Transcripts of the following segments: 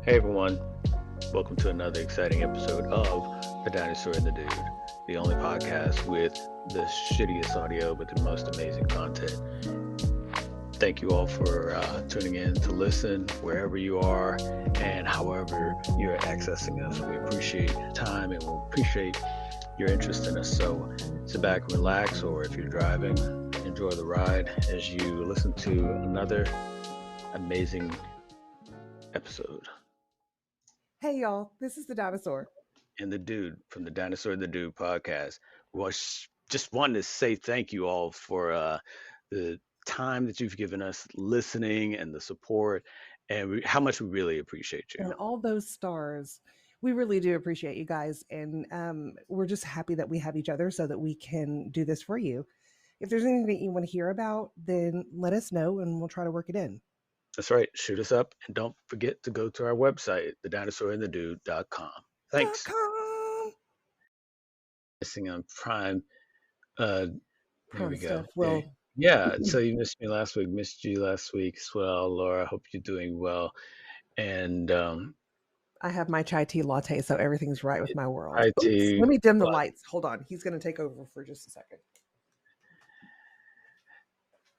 Hey everyone, welcome to another exciting episode of The Dinosaur and the Dude, the only podcast with the shittiest audio but the most amazing content. Thank you all for tuning in to listen wherever you are and however you're accessing us. We appreciate your time and we appreciate your interest in us. So sit back and relax, or if you're driving, enjoy the ride as you listen to another amazing episode. Hey y'all, this is the Dinosaur. And the Dude from the Dinosaur and the Dude podcast. Well, just wanted to say thank you all for the time that you've given us listening and the support, and how much we really appreciate you. And all those stars. We really do appreciate you guys. And we're just happy that we have each other so that we can do this for you. If there's anything that you want to hear about, then let us know and we'll try to work it in. That's right. Shoot us up, and don't forget to go to our website, TheDinosaur&TheDude.com. Thanks. Missing on Prime. There we go. Well, yeah. So you missed me last week. Missed you last week as well, Laura. Hope you're doing well. And I have my chai tea latte, so everything's right with my world. Chai tea. Let me dim the lights. Hold on. He's going to take over for just a second.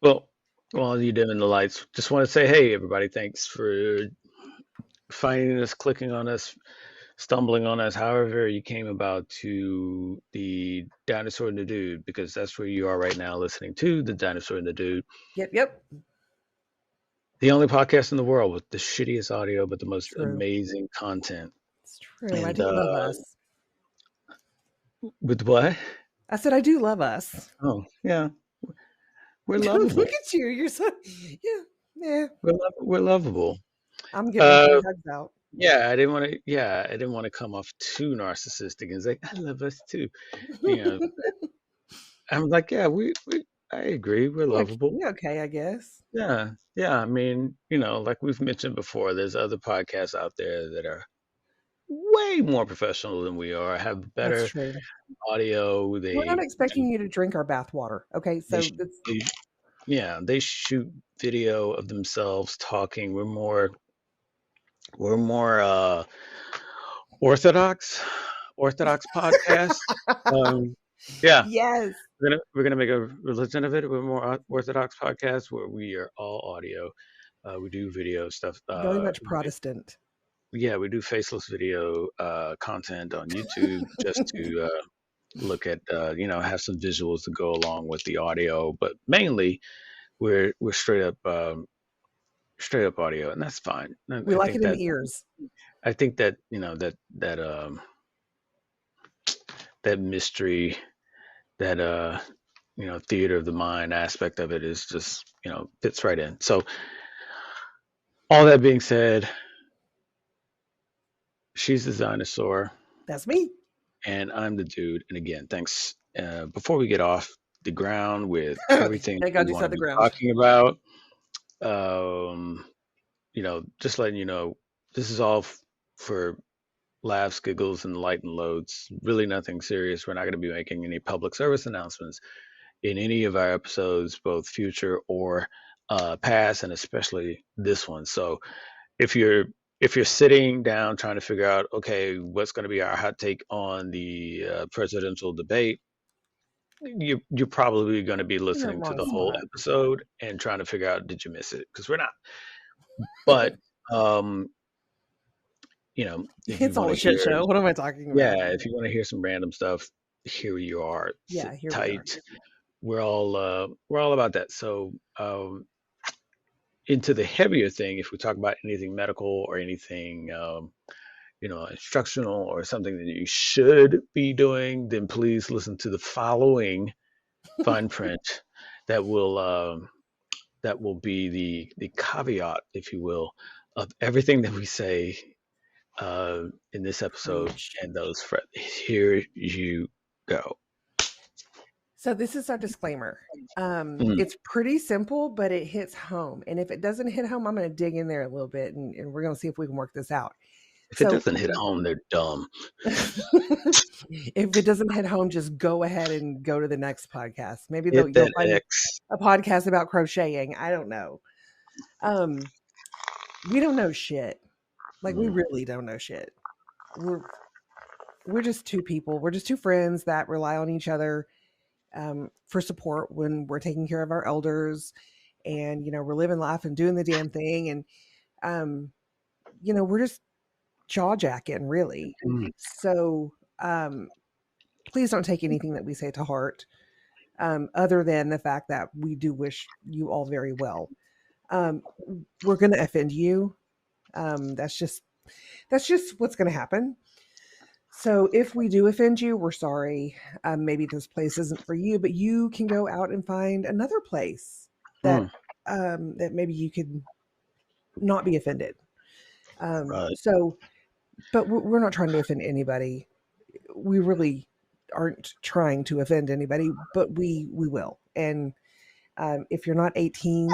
Well, while you're dimming the lights, just want to say, hey, everybody, thanks for finding us, clicking on us, stumbling on us, however you came about to the Dinosaur and the Dude, because that's where you are right now, listening to the Dinosaur and the Dude. Yep. The only podcast in the world with the shittiest audio, but the most amazing content. It's true. And, I do love us. With what? I said, I do love us. Oh, yeah. We're lovable. Look at you. You're so, yeah. We're lovable. I'm giving hugs out. Yeah, I didn't want to come off too narcissistic and say, I love us too. You know, I'm like, yeah, I agree. We're lovable. Yeah, okay, I guess. Yeah. I mean, like we've mentioned before, there's other podcasts out there that are way more professional than we are, have better audio. We're not expecting you to drink our bath water. Okay, so they shoot video of themselves talking. We're more orthodox podcast. Yeah. Yes. We're gonna make a religion of it. We're more orthodox podcast where we are all audio. We do video stuff. Very much Protestant. Yeah, we do faceless video content on YouTube just to look at have some visuals to go along with the audio, but mainly we're straight up audio, and that's fine. We like it in the ears. I think that that mystery, that theater of the mind aspect of it is just fits right in. So all that being said, she's the dinosaur. That's me. And I'm the dude. And again, thanks. Before we get off the ground with everything we want to be talking about, just letting you know, this is all for laughs, giggles, and light and loads. Really nothing serious. We're not going to be making any public service announcements in any of our episodes, both future or past, and especially this one. So if you're sitting down trying to figure out, okay, what's going to be our hot take on the presidential debate, you're probably going to be listening to the whole episode and trying to figure out, did you miss it? Because we're not. But it's all a shit show. What am I talking about? Yeah, if you want to hear some random stuff, here you are. Yeah, here tight. We're all about that. So into the heavier thing, if we talk about anything medical or anything instructional or something that you should be doing, then please listen to the following fine print that will be the caveat, if you will, of everything that we say in this episode and those. Here you go. So this is our disclaimer. It's pretty simple, but it hits home. And if it doesn't hit home, I'm going to dig in there a little bit, and we're going to see if we can work this out. If it doesn't hit home, they're dumb. If it doesn't hit home, just go ahead and go to the next podcast. Maybe you'll find a podcast about crocheting. I don't know. We don't know shit. Like we really don't know shit. We're we're just two people. We're just two friends that rely on each other for support when we're taking care of our elders, and we're living life and doing the damn thing, and um, we're just jaw jacking, really. Mm. So please don't take anything that we say to heart, other than the fact that we do wish you all very well. Um, we're going to offend you. That's just what's going to happen. So if we do offend you, we're sorry. Maybe this place isn't for you, but you can go out and find another place that Mm. that maybe you could not be offended. Right. So, but we're not trying to offend anybody. We really aren't trying to offend anybody, but we will. And if you're not 18,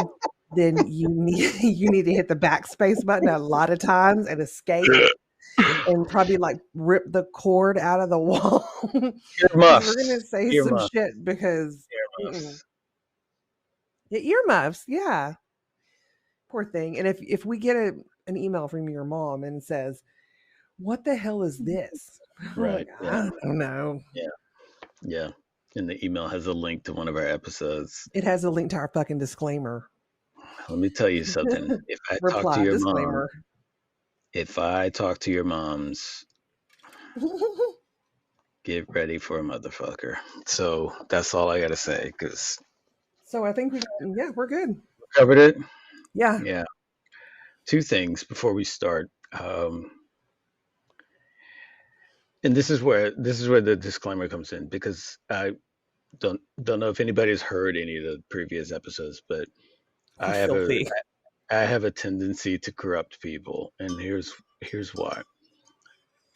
then you need you need to hit the backspace button a lot of times and escape, and probably like rip the cord out of the wall, because we're gonna Earmuffs. say some Earmuffs. shit. Because Earmuffs. yeah, earmuffs, yeah, poor thing. And if we get an email from your mom and says, "What the hell is this?" We're Right. like, Yeah. I don't know. Yeah. Yeah. And the email has a link to one of our episodes. It has a link to our fucking disclaimer. Let me tell you something. Reply disclaimer. If I talk to your moms, get ready for a motherfucker. So that's all I gotta say. Because So I think we're good. covered it. Yeah. Yeah. Two things before we start. And this is where the disclaimer comes in, because I don't know if anybody's heard any of the previous episodes, but We're I have a filthy. I have a tendency to corrupt people, and here's why.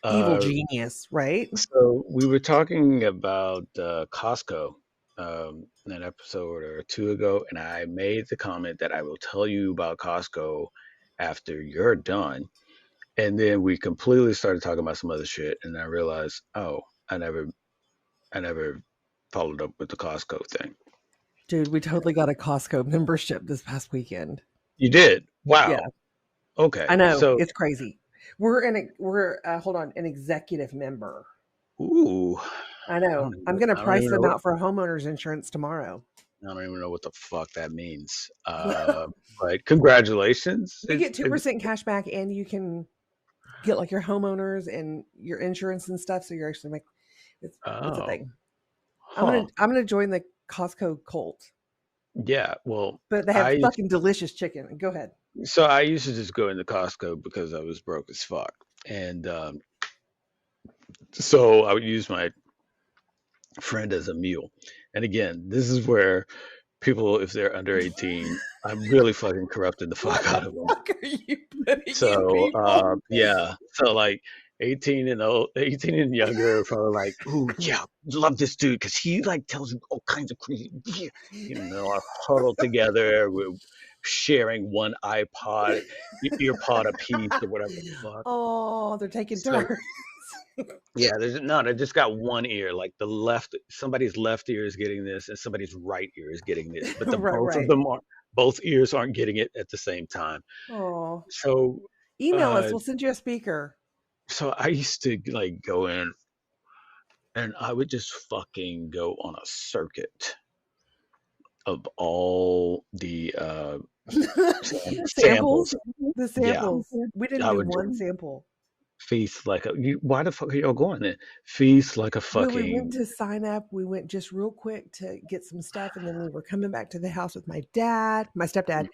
Evil Uh, genius, right? so we were talking about Costco an episode or two ago, and I made the comment that I will tell you about Costco after you're done. And then we completely started talking about some other shit, and I realized, oh, I never followed up with the Costco thing. Dude, we totally got a Costco membership this past weekend. You did? Yeah, Wow. Okay. I know. So, It's crazy. We're hold on, an executive member. ooh, I know. I'm gonna I don't price even know them what out for homeowners insurance tomorrow. I don't even know what the fuck that means. But congratulations. You get 2% cash back, and you can get like your homeowners and your insurance and stuff. So you're actually like, it's a Oh, thing. huh. I'm gonna join the Costco cult, Yeah. Well, but they have I fucking delicious chicken. Go ahead. so I used to just go into Costco because I was broke as fuck, and so I would use my friend as a mule. And again, this is where people, if they're under 18, I'm really fucking corrupted the What fuck the out of them. fuck are you putting in So people? yeah, so like 18 and younger are probably like, ooh yeah, love this dude because he like tells all kinds of crazy, are huddled together, we're sharing one iPod, earpod a piece or whatever the fuck. Oh, they're taking So turns. yeah, they just got one ear, like somebody's left ear is getting this and somebody's right ear is getting this, but the Right, both of right. them are both ears aren't getting it at the same time. Oh, So email us. uh We'll send you a speaker. so I used to like go in and I would just fucking go on a circuit of all the Samples. samples. The Yeah, samples. We didn't I do would one sample. feast like why the fuck are y'all going there? Feast like a When we went fucking to sign up, we went just real quick to get some stuff, and then we were coming back to the house with my dad, my stepdad,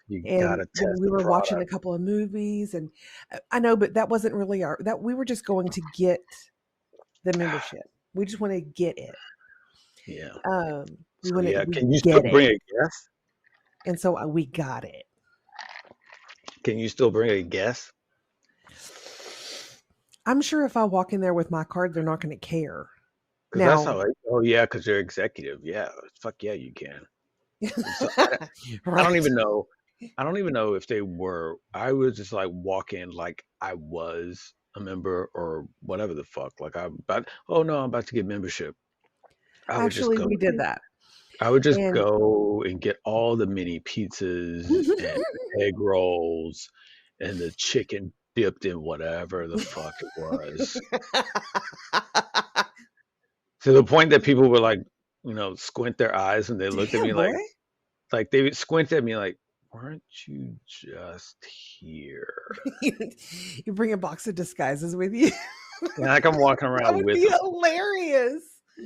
you and gotta then test we the were watching a product. couple of movies. And I know, but that wasn't really that we were just going to get the membership. We just want to get it. Yeah. We So want to yeah, we can you still get it, bring a guest? and so we got it. Can you still bring a guest? I'm sure if I walk in there with my card, they're not going to care. Because that's Now, how oh yeah, because you're executive. Yeah, fuck yeah, you can. So I don't right? even know. I don't even know if they were. I would just like walk in like I was a member or whatever the fuck. Like I'm about. Oh no, I'm about to get membership. I would just Actually, go. we did that, I would just and go and get all the mini pizzas and egg rolls and the chicken. dipped in whatever the fuck it was. To the point that people were like, squint their eyes when they looked at Damn, me boy. like they would squint at me like, weren't you just here? You bring a box of disguises with you. And like I'm walking That around would with be hilarious.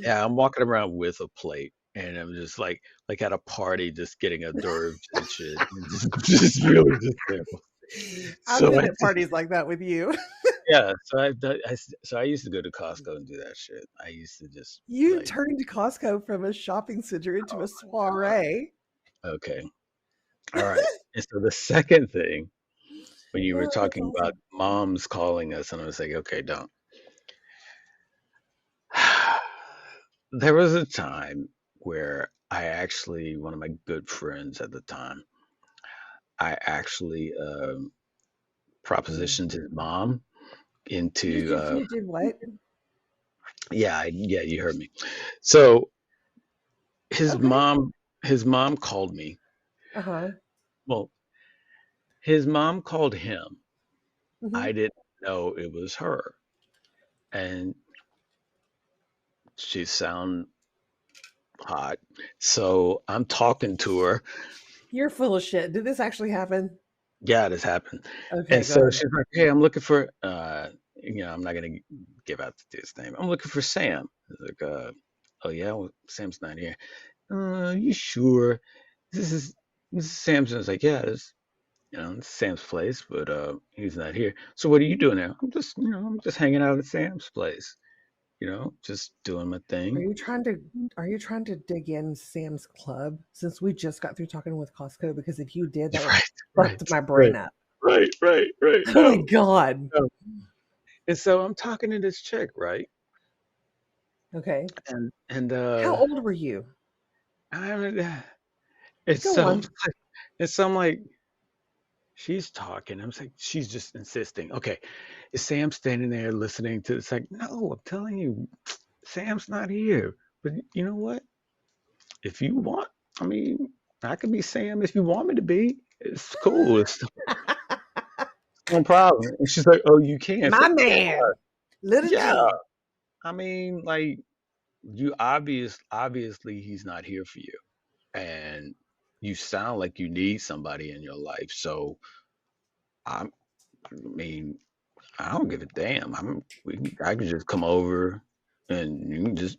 I'm walking around with a plate and I'm just like at a party just getting hors d'oeuvres and shit. And just really just simple. I've So been at parties like that with you. yeah, so I used to go to Costco and do that shit. I used to just You like, turned Costco from a shopping center into oh a my God. soiree. Okay. All right. And so the second thing, when you were Oh, that's talking about awesome. moms calling us, and I was like, okay, don't. There was a time where one of my good friends at the time, I actually propositioned his mom into, You did what? yeah, you heard me. So his Okay. mom, his mom called me. Uh-huh. Well, his mom called him. Hmm. I didn't know it was her, and she sound hot. So I'm talking to her. You're full of shit. Did this actually happen? Yeah, this happened. Okay, And go so ahead. she's like, "Hey, I'm looking for I'm not gonna give out the dude's name. I'm looking for Sam." I was like, oh yeah, well, Sam's not here. You sure? This is this is Sam's. I was like, yeah, it's Sam's place, but he's not here. So what are you doing now? I'm just hanging out at Sam's place, just doing my Are thing. you trying to are you trying to dig in Sam's Club since we just got through talking with Costco? Because if you did, that would Right, fucked right, my right, brain up. right. Oh my No, god. no. And so I'm talking to this chick, right? Okay. And How old were you? I it's Go so on. it's so I'm like, she's talking. I'm like, she's just insisting. Okay, is Sam standing there listening to? It's like, no, I'm telling you, Sam's not here. But you know what? If you want, I mean, I can be Sam if you want me to be. It's cool. It's no problem. And she's like, oh, you can. It's My like, man. Little yeah. G. I mean, like, obviously he's not here for you, and you sound like you need somebody in your life. So I mean, I don't give a damn. I can just come over, and you can just,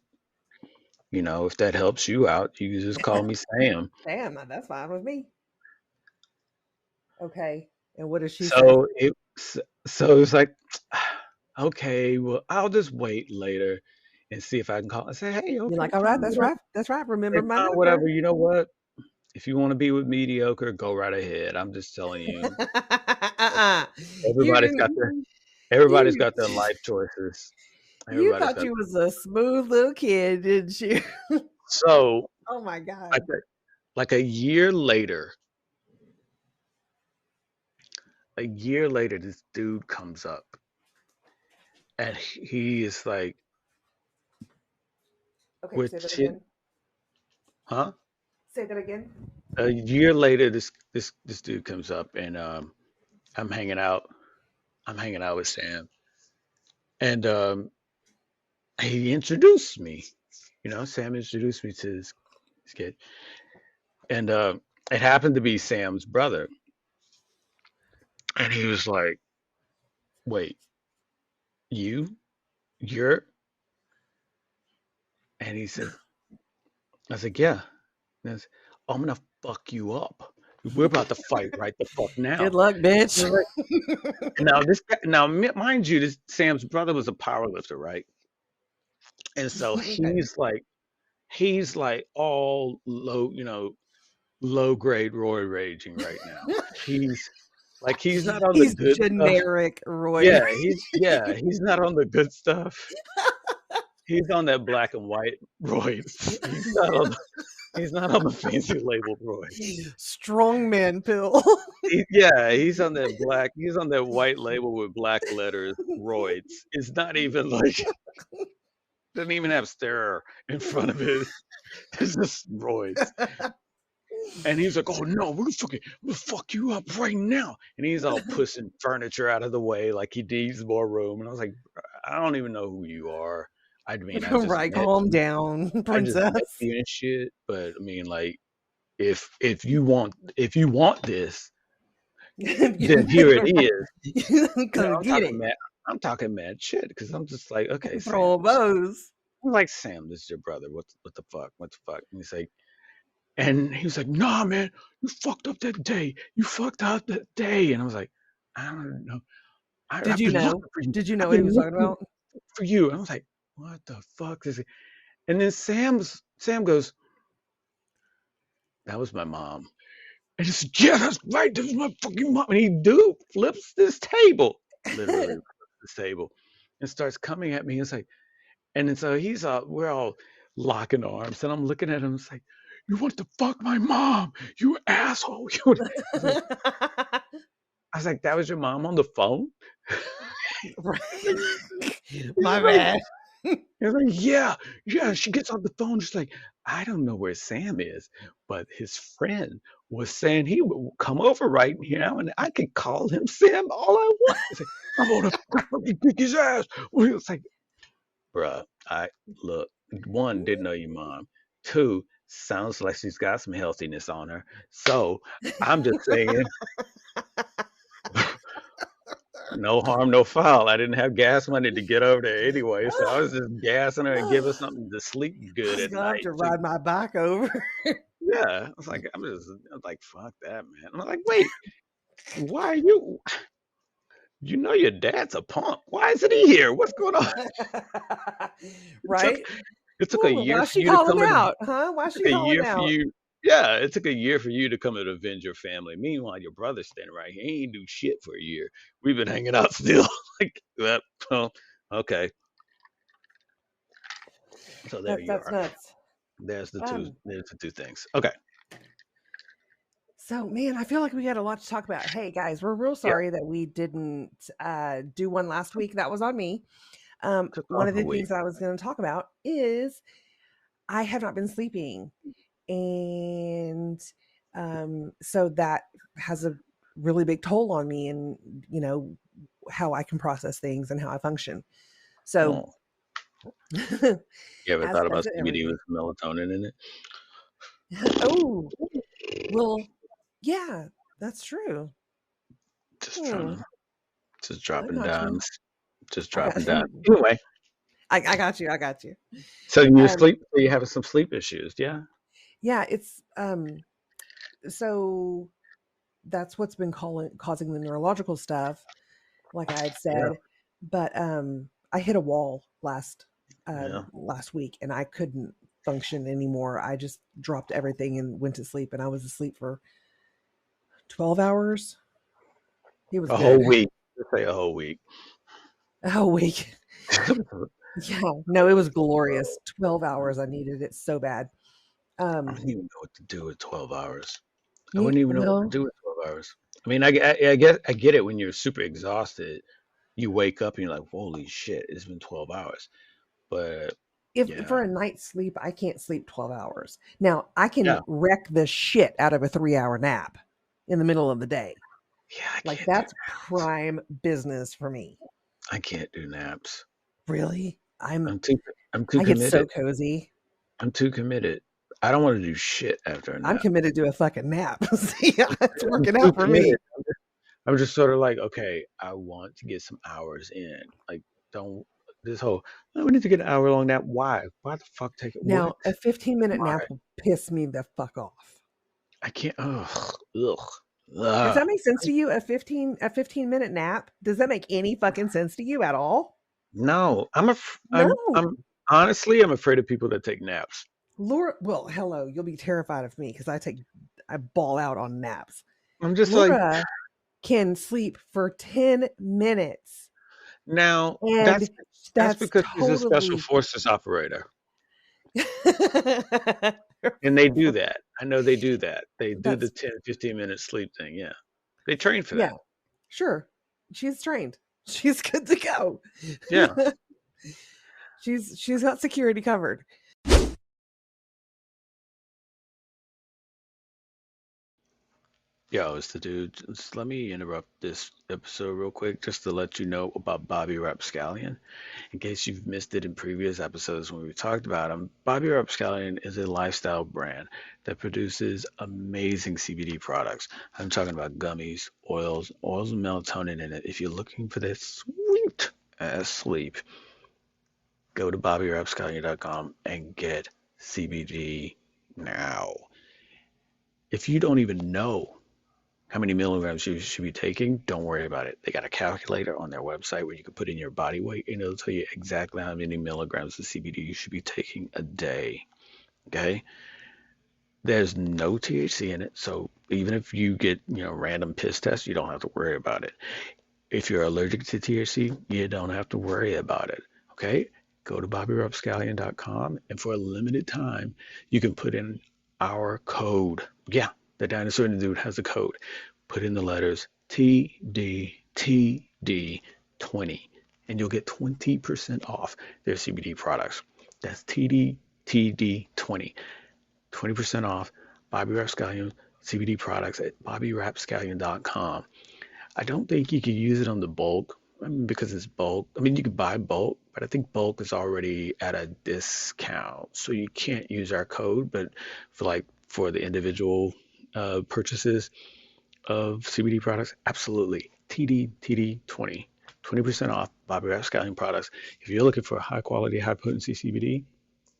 if that helps you out, you can just call me Sam. Damn, that's fine with me. Okay. And what does she say? So it's like, okay, well, I'll just wait later and see if I can call and say, hey, You're okay, like, all right, fine, that's whatever. right. That's right. Hey, Remember my fine, number. whatever. You know what? If you want to be with mediocre, go right ahead. I'm just telling you. uh-uh. You Everybody's got their didn't everybody's you got their life choices. you Everybody's thought got you was a smooth little kid, didn't you? so Oh my like god. a year later, this dude comes up and he is like, Okay, with say that shit, again. huh? Say that again. A year later, this dude comes up and I'm hanging out. I'm hanging out with Sam, and he introduced me. Sam introduced me to this kid, and it happened to be Sam's brother. And he was like, "Wait, you, you're?" And he said, "I was like, yeah." And I said, "Oh, I'm gonna fuck you up. We're about to fight right the fuck Good now." luck, bitch. And now mind you, this Sam's brother was a power lifter, right? And so Okay. he's like all low grade Roy raging right now. He's he's not on the He's good stuff. generic Roy. Yeah, he's not on the good stuff. He's on that black and white roids. He's not on the fancy labeled roids. Strongman pill. He's on that white label with black letters, roids. It's not even like, doesn't even have stare in front of it. It's just roids. And he's like, "Oh no, I'm gonna fuck you up right now." And he's all pushing furniture out of the way like he needs more room. And I was like, "I don't even know who you are. I mean, Right, calm down, I just met princess. you and shit. But I mean, like, if you want this, then here it is." You know, Come get it. I'm talking mad shit because I'm just like, "Okay, Sam." Throw bows. I'm like, "Sam, this is your brother. What the fuck? What the fuck?" And he was like, "Nah, man, you fucked up that day. You fucked up that day." And I was like, "I don't know. Did I've you been know? looking for you. Did you know I've what he been was talking looking about? for you." And I was like, "What the fuck is it?" And then Sam goes, "That was my mom." And he said, "Yeah, that's right. That was my fucking mom." And he flips this table, literally flips this table, and starts coming at me. It's like, and then so we're all locking arms, and I'm looking at him. It's like, "You want to fuck my mom, you asshole." was like, I was like, "That was your mom on the phone?" Right. He's My like, bad. he's like, "Yeah, yeah." She gets on the phone, just like, "I don't know where Sam is, but his friend was saying he would come over right now, and I can call him Sam all I want." It's like, "I'm gonna fucking kick his ass." Well, it's like, bruh, I look. One, didn't know your mom. Two, sounds like she's got some healthiness on her. So I'm just saying, no harm, no foul. I didn't have gas money to get over there anyway, so I was just gassing her and give her something to sleep I good was at gonna have night. to So, ride my bike over. yeah, I was like, I was like, fuck that, man. I'm like, wait, why are you? You know your dad's a punk. Why isn't he here? What's going on? It took Right? it took a Ooh, year why for she you to calling come and out? Huh? Why it she took a calling year for out? you. Yeah, it took a year for you to come and avenge your family. Meanwhile, your brother's standing right here. He ain't do shit for a year. We've been hanging out still. Like, well, okay. So there you That's are. nuts. There's the two. Um, There's the two things. Okay. so man, I feel like we got a lot to talk about. Hey guys, we're real Yeah. sorry that we didn't do one last week. That was on me. Took One off of a the week. things that I was going to talk about is I have not been sleeping, and so that has a really big toll on me, and you know how I can process things and how I function. So, Oh, you ever thought about as CBD everything. with melatonin in it? Oh, well, yeah, that's true. Just trying Hmm, to, just I dropping got you. dimes. Just I dropping got dimes. you. Anyway, I got you. I got you. so you Um, sleep. So you having some sleep issues? Yeah. yeah, it's so that's what's been causing the neurological stuff, like I had Yeah. said. But I hit a wall Yeah. last week, and I couldn't function anymore. I just dropped everything and went to sleep, and I was asleep for 12 hours. It was A whole good. week. Let's say a whole week. A whole week. Yeah, no, it was glorious. 12 hours. I needed it so bad. I Um, don't even know what to do with 12 hours. I me wouldn't even know what to well, do with 12 hours. I mean, I get it when you're super exhausted. You wake up and you're like, holy shit, it's been 12 hours. But if yeah, for a night's sleep, I can't sleep 12 hours. Now, I yeah, can wreck the shit out of a 3 hour nap in the middle of the day. yeah, I Like can't do that's naps. prime business for me. I can't do naps. Really? I'm too, I'm too I get so committed. cozy. I'm too committed. I don't want to do shit after a I'm nap. committed to a fucking nap. See, it's I'm working too out for committed. me. I'm just sort of like, okay, I want to get some hours in. Like, don't this whole, "Oh, we need to get an hour long nap." Why? Why the fuck take it? What? Now, a 15-minute Why? nap will piss me the fuck off. I can't. Ugh. Ugh. Does that Ugh. make sense to you? A 15-minute nap? Does that make any fucking sense to you at all? No, No. I'm honestly, I'm afraid of people that take naps. Laura, well, hello, you'll be terrified of me because I ball out on naps. I'm just like, Laura can sleep for 10 minutes, now and that's that's because she's a special totally forces operator, and they do that. I know they do that. They do the that's 10, 15 minute sleep thing. Yeah, they train for yeah, that. sure. She's trained. She's good to go. Yeah. She's got security covered. Yo, it's the dude. Just let me interrupt this episode real quick just to let you know about Bobby Rapscallion. In case you've missed it in previous episodes when we talked about him, Bobby Rapscallion is a lifestyle brand that produces amazing CBD products. I'm talking about gummies, oils with melatonin in it. If you're looking for that sweet ass sleep, go to BobbyRapscallion.com and get CBD now. If you don't even know how many milligrams you should be taking, don't worry about it. They got a calculator on their website where you can put in your body weight and it'll tell you exactly how many milligrams of CBD you should be taking a day. Okay? There's no THC in it, so even if you get, random piss tests, you don't have to worry about it. If you're allergic to THC, you don't have to worry about it. Okay? Go to BobbyRupscallion.com and for a limited time, you can put in our code. Yeah, the dinosaur and the dude has a code. Put in the letters TDTD20 and you'll get 20% off their CBD products. That's TDTD20. 20% off Bobby Rapscallion CBD products at BobbyRapscallion.com. I don't think you could use it on the bulk. I mean, because it's bulk. I mean, you could buy bulk, but I think bulk is already at a discount, so you can't use our code. But for the individual purchases of CBD products, absolutely. TD 20% off Bobby Rapscallion products. If you're looking for high quality, high potency CBD,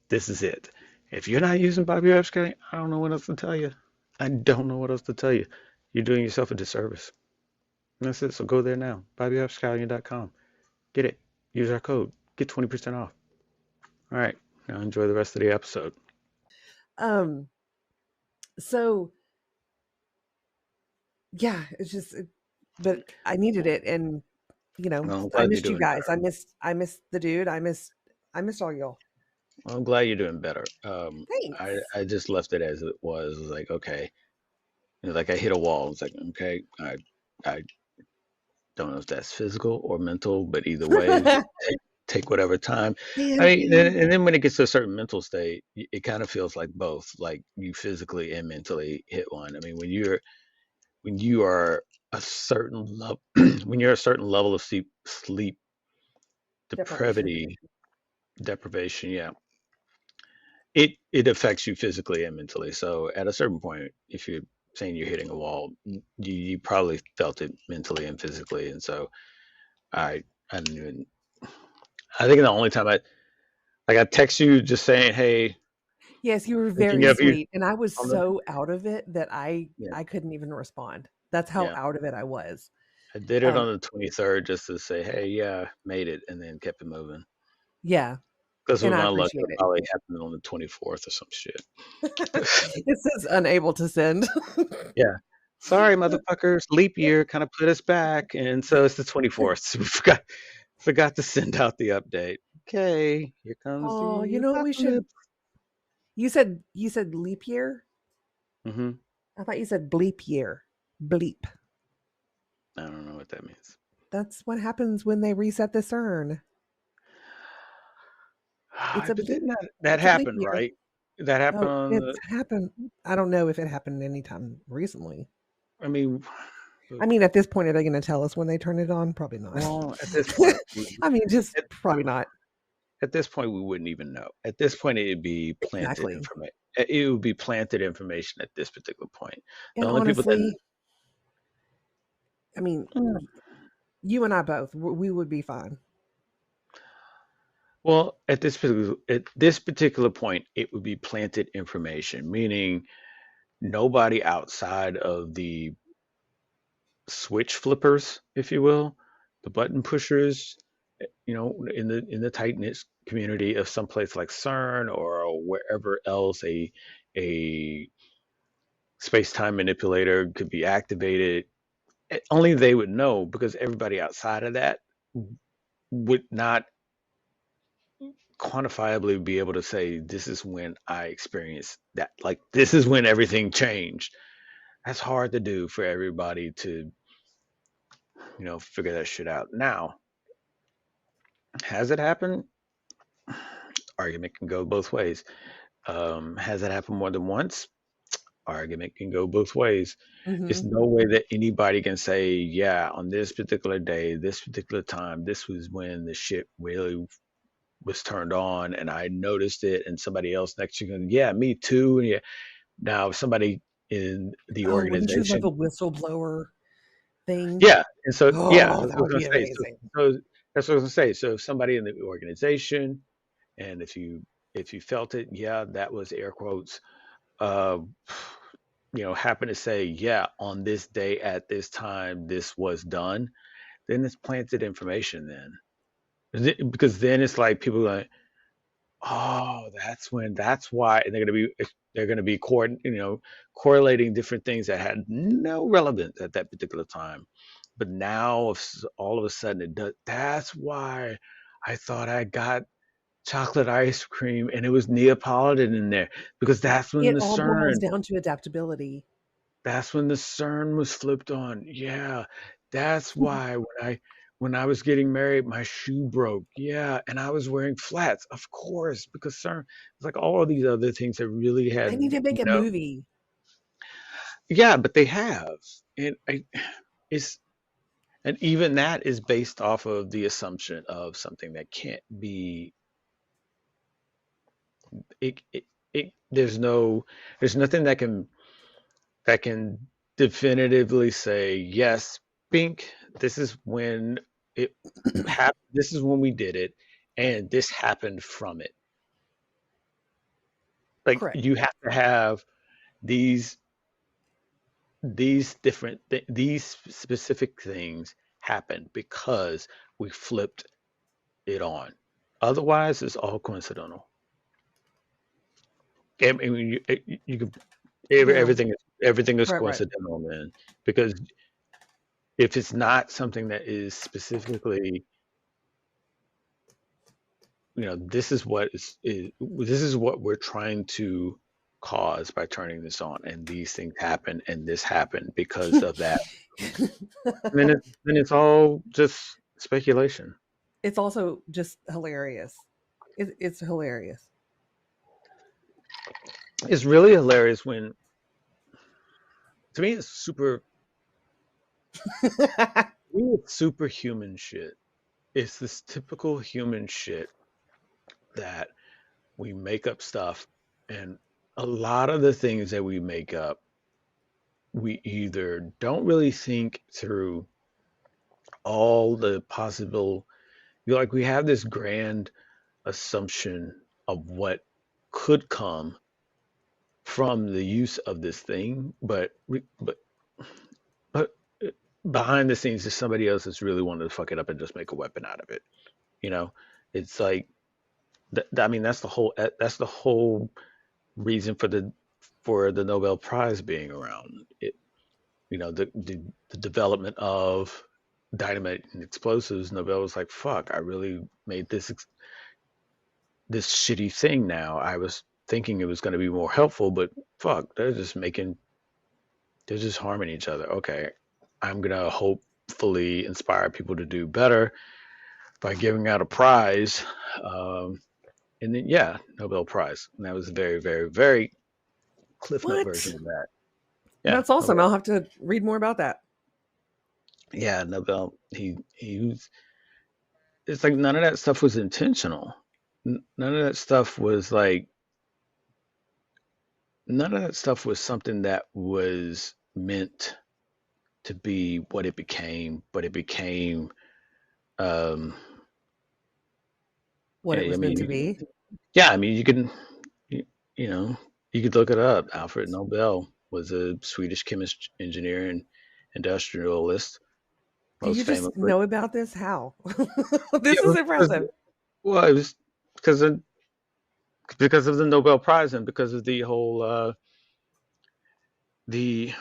this is it. If you're not using Bobby Rapscallion, I don't know what else to tell you. I don't know what else to tell you. You're doing yourself a disservice. And that's it. So go there now. BobbyRapscallion.com. Get it. Use our code. Get 20% off. All right. Now enjoy the rest of the episode. Um, so yeah, but I needed it, and Well, I'm I glad you're missed you doing guys. better. I missed the dude. I missed all y'all. Well, I'm glad you're doing better. Thanks. I just left it as it was. It was like, okay. Like I hit a wall. It's like, okay, I don't know if that's physical or mental, but either way, just take whatever time. I mean, Therapy. and then when it gets to a certain mental state, it kind of feels like both, like you physically and mentally hit one. I mean, when you are a certain level, when you're a certain level of sleep Deprivation. depravity, deprivation, yeah, it affects you physically and mentally. So at a certain point, if you're saying you're hitting a wall, you probably felt it mentally and physically. And so I I didn't even. I think the only time I text you just saying, hey, Yes, you were thinking very of you sweet, and I was on the so out of it that I yeah I couldn't even respond. That's how yeah. out of it I was. I did it Um, on the 23rd just to say, hey, yeah, made it, and then kept it moving. yeah, Because and with I my luck, appreciate it'll it. probably happen on the 24th or some shit. It says unable to send. Yeah. Sorry, motherfuckers. Leap year kind of put us back, and so it's the 24th. So we forgot to send out the update. Okay, here comes Oh, the you know what we should. apocalypse. You said leap year. Hmm. I thought you said bleep year. Bleep. I don't know what that means. That's what happens when they reset the CERN. It's a But bleep. didn't that It's a bleep happen, year. right? That happened Oh, on it's the. happened. I don't know if it happened anytime recently. I mean, I mean, at this point, are they going to tell us when they turn it on? Probably not. well, at this point, I mean, just at, probably not. at this point, we wouldn't even know. At this point, it'd be planted Exactly. information. It would be planted information at this particular point. The And only people that. honestly, I mean, you and I both, we would be fine. Well, at this particular point, it would be planted information, meaning nobody outside of the switch flippers, if you will, the button pushers, in the tight knit community of some place like CERN or wherever else a space time manipulator could be activated. Only they would know because everybody outside of that would not quantifiably be able to say this is when I experienced that. Like this is when everything changed. That's hard to do for everybody to figure that shit out. Now, has it happened? Argument can go both ways. Has it happened more than once? argument can go both ways. It's Mm-hmm. no way that anybody can say, yeah, on this particular day, this particular time, this was when the shit really was turned on and I noticed it, and somebody else next to you goes, yeah, me too. And yeah, now if somebody in the Oh, wouldn't you love organization, a whistleblower thing? yeah, and so yeah, Oh, that's that what I would was be gonna say. amazing. So that's what I was gonna say. So if somebody in the organization, and if you felt it, yeah, that was air quotes, uh, happen to say, yeah, on this day at this time, this was done, then it's planted information. Because then it's like people are like, oh, that's why, and they're gonna be correlating different things that had no relevance at that particular time. But now, if all of a sudden it does, that's why I thought I got chocolate ice cream and it was Neapolitan in there because It all boils down to adaptability. that's when the CERN was flipped on. Yeah, that's why when I was getting married, my shoe broke. Yeah, and I was wearing flats, of course, because CERN. It's like all of these other things that really They had, need to make a movie. yeah, but they have, and it's and even that is based off of the assumption of something that can't be. There's no, there's nothing that can definitively say yes, Bink. This is when it happened. This is when we did it, and this happened from it. Like Correct. you have to have these these specific things happen because we flipped it on. Otherwise, it's all coincidental. I mean, you could Yeah. everything is Right, right. coincidental, man. Because if it's not something that is specifically, this is what we're trying to cause by turning this on, and these things happen, and this happened because of that. Then it's all just speculation. It's also just hilarious. It's hilarious. It's really hilarious when, to me, it's superhuman shit. It's this typical human shit that we make up stuff, and a lot of the things that we make up, we either don't really think through all the possible, like we have this grand assumption of what could come from the use of this thing, but behind the scenes, there's somebody else that's really wanted to fuck it up and just make a weapon out of it. You know, it's like I mean, that's the whole reason for the Nobel Prize being around. The development of dynamite and explosives. Nobel was like, "Fuck, I really made this shitty thing. Now I was thinking it was going to be more helpful, but fuck, they're just harming each other. Okay, I'm gonna hopefully inspire people to do better by giving out a prize." And then yeah, Nobel Prize, and that was a very, very, very cliff note version What? of that. Yeah, That's awesome. Nobel. I'll have to read more about that. Yeah, Nobel. He was. It's like none of that stuff was intentional. None of that stuff was like. None of that stuff was something that was meant to be what it became, but it became. Um, What yeah, it I was meant to mean, be. yeah, I mean, you, you know, you could look it up. Alfred Nobel was a Swedish chemist, engineer, and industrialist, Did most you just famously. know about this? How? This Yeah, is impressive. well, it was because of the Nobel Prize and because of the whole the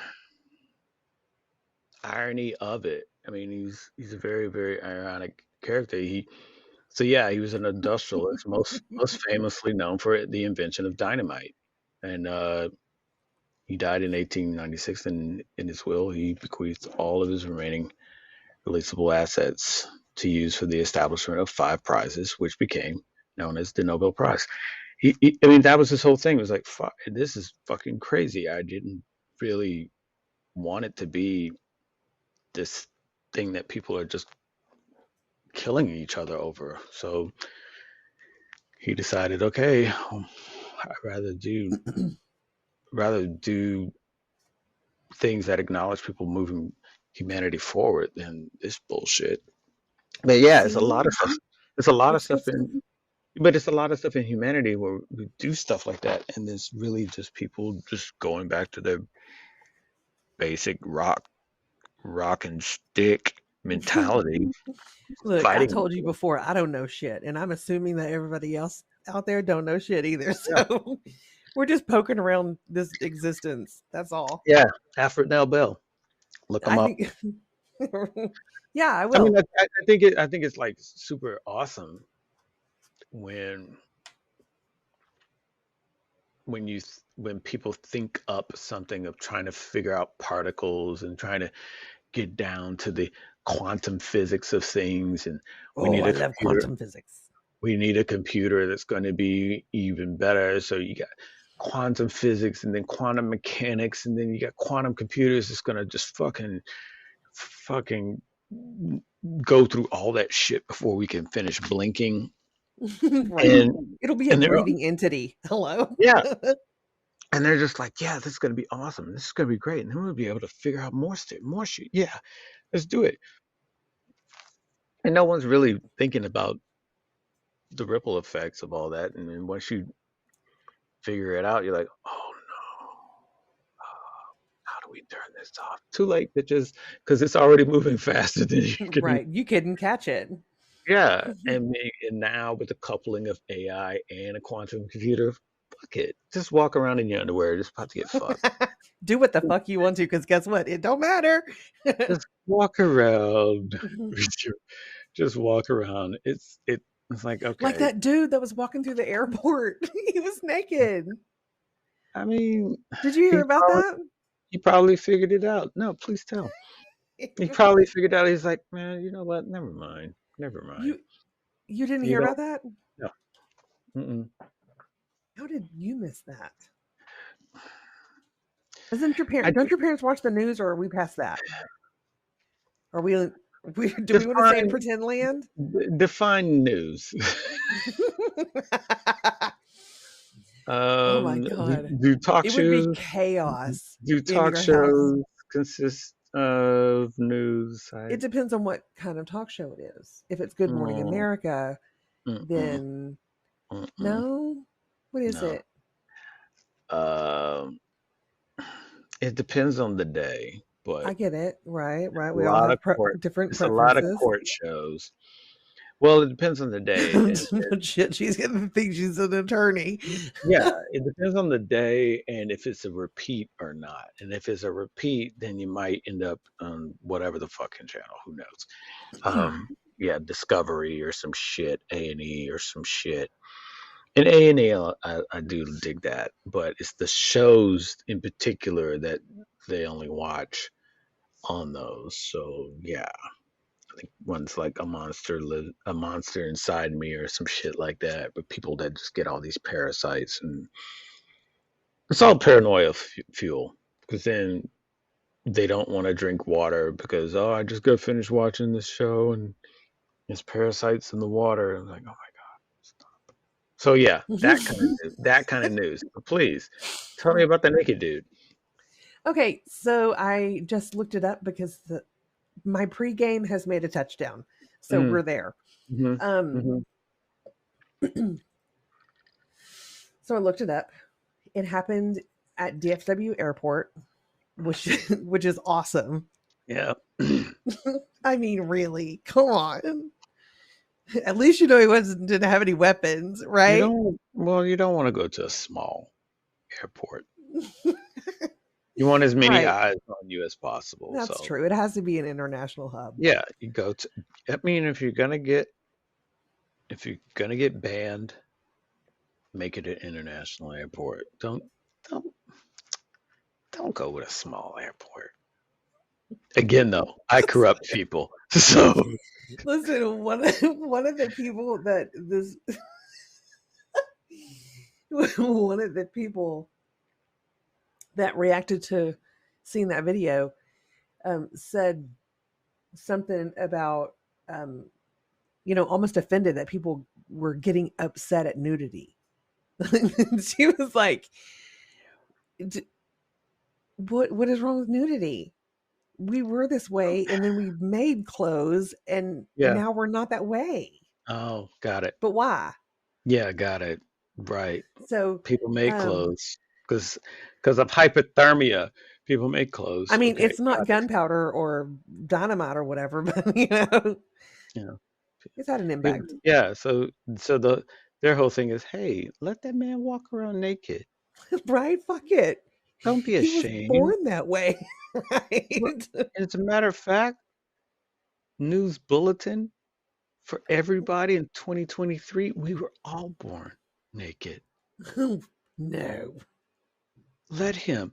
irony of it. I mean, he's a very, very ironic character. He was an industrialist, most famously known for the invention of dynamite, and he died in 1896. And in his will, he bequeathed all of his remaining releasable assets to use for the establishment of five prizes, which became known as the Nobel Prize. I mean, that was his whole thing. It was like, fuck, this is fucking crazy. I didn't really want it to be this thing that people are just killing each other over. So he decided, okay, I'd rather do things that acknowledge people moving humanity forward than this bullshit. But yeah, it's a lot See, of stuff. It's a lot we're of stuff supposed to. in, but it's a lot of stuff in humanity where we do stuff like that, and it's really just people just going back to their basic rock and stick mentality, Look, I fighting. told you before, I don't know shit, and I'm assuming that everybody else out there don't know shit either. Yeah, So we're just poking around this existence. That's all. yeah. Alfred Nell Bell, look him I up. think. Yeah, I I mean, will. I think it's like super awesome when when people think up something of trying to figure out particles and trying to get down to the quantum physics of things, and we Oh, need I a love computer quantum physics. we need a computer that's going to be even better. So you got quantum physics and then quantum mechanics, and then you got quantum computers that's going to just fucking go through all that shit before we can finish blinking. Right. and It'll be a and they're breathing entity. Hello. yeah, and they're just like, yeah, this is going to be awesome, this is going to be great, and then we'll be able to figure out more shit. Yeah, let's do it. And no one's really thinking about the ripple effects of all that. And then once you figure it out, you're like, oh no, how do we turn this off? Too late, bitches, because it's already moving faster than you can. Right. You couldn't catch it. Yeah, and now with the coupling of AI and a quantum computer, fuck it, just walk around in your underwear, just about to get fucked. Do what the fuck you want to, because guess what? It don't matter. Just walk around. Just walk around. It's like, Like okay. that dude that was walking through the airport. He was naked. I mean, Did you hear he about probably that? he probably figured it out. No, please tell. He probably figured out. He's like, man, you know what? Never mind. Never mind. you you didn't You hear don't. about that? No. Mm-mm. How did you miss that? Isn't your I parent? Don't your parents watch the news, or are we past that? Are we do we want to stay in define pretend land? define news. Oh my Do, god. do talk It would be shows chaos do in talk your house. shows consist of news? It depends on what kind of talk show it is. If it's Good Morning Mm, America, mm-mm, then mm-mm, no. What is no. it? Um, it depends on the day, but I get it. Right, right. a We all lot of have court. different It's a lot of preferences. court shows. Well, it depends on the day, and Shit, she's gonna think she's an attorney. yeah, it depends on the day and if it's a repeat or not. And if it's a repeat, then you might end up on whatever the fucking channel. Who knows? Yeah, Discovery or some shit, A&E or some shit. And A&E, I do dig that, but it's the shows in particular that they only watch on those. So yeah, I think one's like a monster inside me or some shit like that. But people that just get all these parasites, and it's all paranoia fuel, because then they don't want to drink water because, oh, I just got finished watching this show and there's parasites in the water. I'm like, oh my god, stop. So yeah, that kind of news. But please tell me about the naked dude. Okay, so I just looked it up because my pregame has made a touchdown, so Mm, we're there. hmm Um, hmm so I looked it up. It happened at DFW Airport, which which is awesome. Yeah. I mean, really, come on. At least you know didn't have any weapons, right? You don't want to go to a small airport. You want as many Right. eyes on you as possible. That's So true. It has to be an international hub. yeah, you go to. I mean, if you're gonna get banned, make it an international airport. Don't don't go with a small airport. Again, though, I corrupt people, so Listen, one of the people that this one of the people that reacted to seeing that video said something about, um, almost offended that people were getting upset at nudity. She was like, what is wrong with nudity? We were this way and then we made clothes and Yeah. now we're not that way. Oh, got it. But why? Yeah, got it. Right. So, People make um, clothes because of hypothermia. People make I clothes. mean, Okay, it's not got it. gunpowder or dynamite or whatever, but You know, it's had an people, impact. yeah. So their whole thing is, hey, let that man walk around naked. Right? Fuck it. Don't be He was ashamed. born that way. Well, Right? as a matter of fact, news bulletin for everybody in 2023, we were all born naked. No. Let him.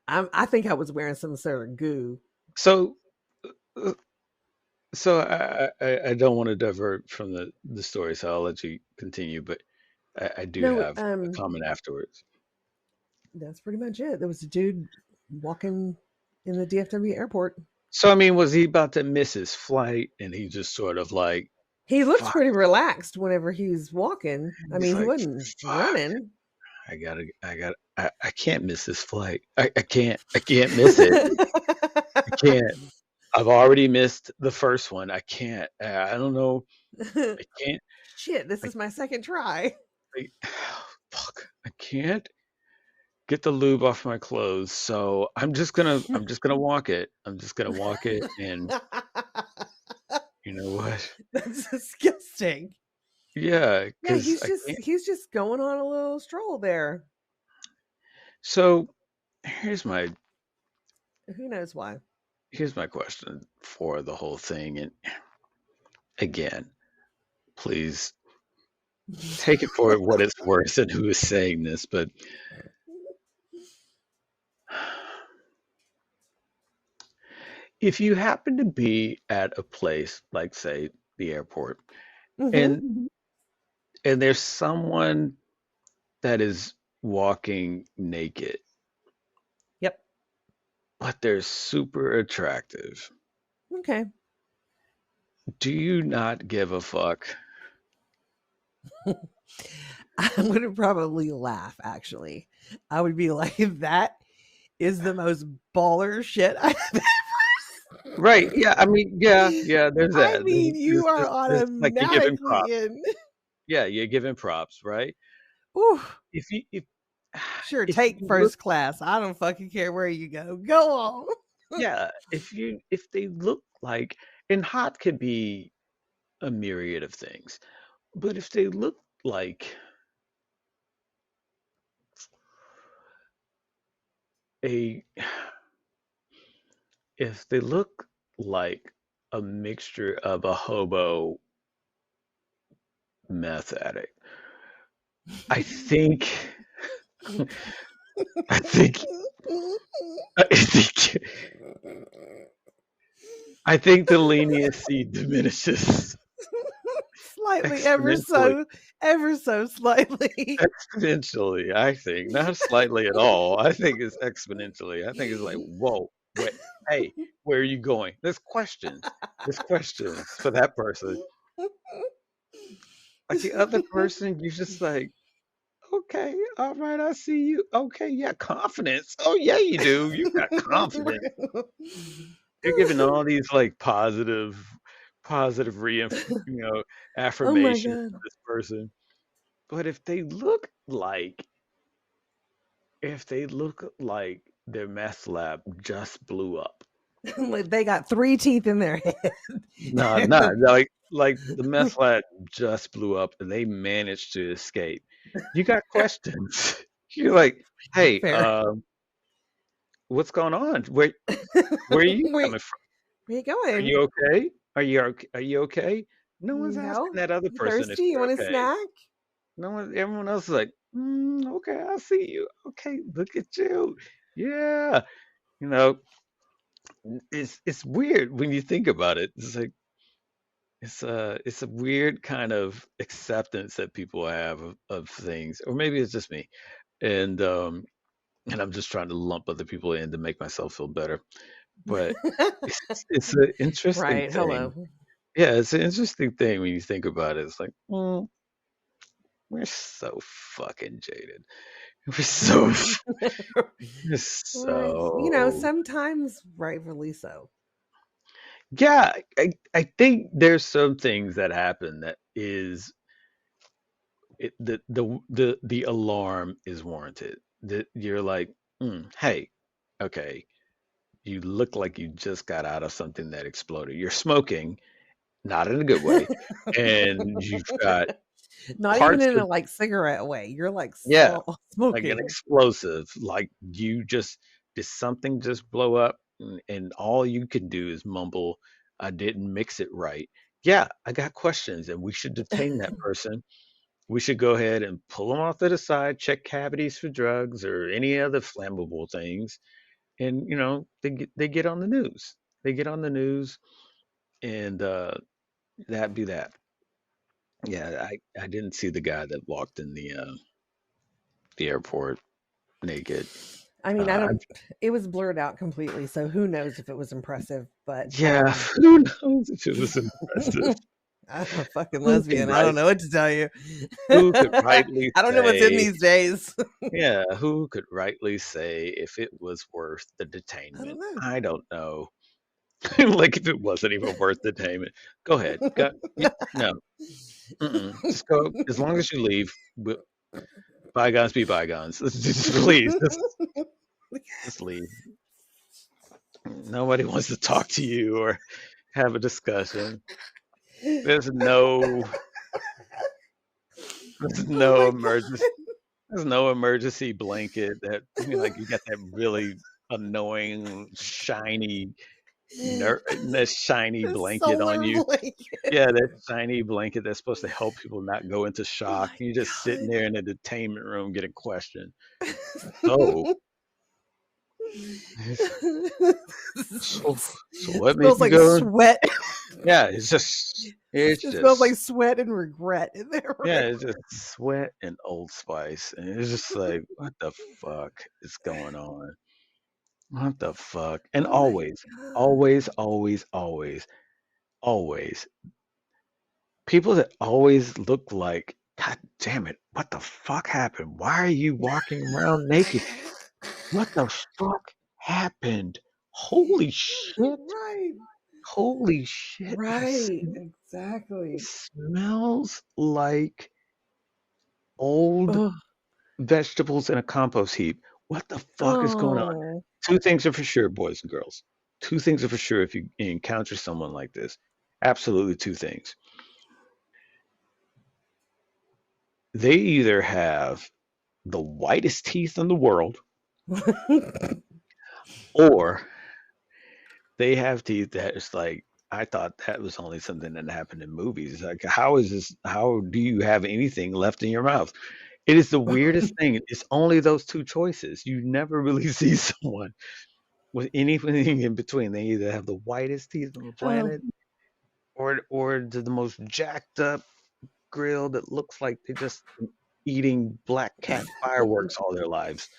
I think I was wearing some sort of goo. So, uh, so I don't want to divert from the story, so I'll let you continue. But I do No, have a comment afterwards. that's pretty much it. There was a dude walking in the DFW airport. So I mean, was he about to miss his flight, and he just sort of like, He looked fuck. pretty relaxed whenever he's walking. I He's mean, he like, wasn't fuck. running. I can't miss this flight. I can't miss it. I can't. I've already missed the first one. I can't. I don't know. I can't. Shit, this I, is my second try. fuck. I can't get the lube off my clothes. So I'm just gonna walk it. I'm just gonna walk it, and you know what? That's disgusting. Yeah, Yeah, because I can't. he's just going on a little stroll there. So here's my Who knows why? here's my question for the whole thing. And again, please take it for what it's worth and who is saying this. But if you happen to be at a place like, say, the airport, Mm-hmm. and there's someone that is walking naked, Yep. but they're super attractive, Okay. do you not give a fuck? I'm gonna probably laugh. Actually, I would be like, "That is the most baller shit I've Right? ever." Yeah. I mean, yeah, yeah. There's I that. mean, you are There's like you're giving automatically props. in. Yeah, you're giving props, right? Ooh, If you sure, if take you look, first class. I don't fucking care where you go. Go on. yeah, if they look like, and hot could be a myriad of things, but if they look like a if they look like a mixture of a hobo meth addict, I think I think I think I think the leniency diminishes Slightly, exponentially. ever so slightly. Exponentially, I think, not slightly at all. I think it's exponentially. I think it's like, whoa, wait, hey, where are you going? There's questions. There's questions for that person. Like the other person, you're just like, okay, all right, I see you. Okay, yeah, confidence. Oh yeah, you do. You got confidence. You're giving all these like positive Oh my affirmations god. to this person. But if they look like their meth lab just blew up. Like they got three teeth in their No, head. not like the meth lab just blew up and they managed to escape. You got questions. You're like, hey, Fair. what's going on? Where are you Wait, coming from? where you Are going? you okay? Are you okay? No one's You asking know? that other You person if thirsty? You they're want a okay. snack? No one, everyone else is like, okay, I see you. Okay, look at you. Yeah, you know, it's weird when you think about it. It's like it's a weird kind of acceptance that people have of things, or maybe it's just me, and I'm just trying to lump other people in to make myself feel better. But it's an interesting Right. thing. Hello. Yeah, it's an interesting thing when you think about it. It's like, we're so fucking jaded. We're so we're Right. so Sometimes rightfully so. yeah. I think there's some things that happen that is the alarm is warranted. That you're like, hey, okay, you look like you just got out of something that exploded. You're smoking, not in a good way, and you've got Not even parts in of a like cigarette way. You're like yeah, like an smoking. explosive. Like you just did something just blow up, and all you can do is mumble, "I didn't mix it right." Yeah, I got questions, and we should detain that person. We should go ahead and pull them off to the side, check cavities for drugs or any other flammable things, and they get on the news. They get on the news, and that be that. Yeah, I didn't see the guy that walked in the airport naked. I mean, I Uh, don't it was blurred out completely, so who knows if it was impressive, but yeah, who knows if it was impressive? I'm a fucking Who can lesbian. I right? don't know what to tell you. Who could rightly I don't know what's in say? these days. Yeah, who could rightly say if it was worth the I don't detainment? know. I don't know. Like if it wasn't even worth the detainment, go ahead. Go, no, just go. As long as you leave, bygones be bygones. Just please, just leave. Nobody wants to talk to you or have a discussion. There's no there's Oh no my emergency there's no emergency blanket that like you got that really annoying that shiny god. The blanket on solar you. blanket. Yeah, that shiny blanket that's supposed to help people not go into Oh shock. my You're just sitting god. there in a detainment room getting questioned. So, so what made Smells you like go? sweat. Yeah, it's It smells like just sweat and regret in there yeah, right it's just sweat and Old Spice, and it's just like what the fuck is going on? What the fuck? And Oh my always, god. always, always, always, always, people that always look like, God damn it, what the fuck happened? Why are you walking around naked? What the fuck happened? Holy shit. Right. Holy shit. Right. It Exactly. smells like old Oh. vegetables in a compost heap. What the fuck is going on? Oh. Two things are for sure, boys and girls. Two things are for sure if you encounter someone like this. Absolutely two things. They either have the whitest teeth in the world, or they have teeth that is like, I thought that was only something that happened in movies. Like, how is this? How do you have anything left in your mouth? It is the weirdest thing. It's only those two choices. You never really see someone with anything in between. They either have the whitest teeth on the Oh. planet, or the most jacked up grill that looks like they're just eating black cat fireworks all their lives.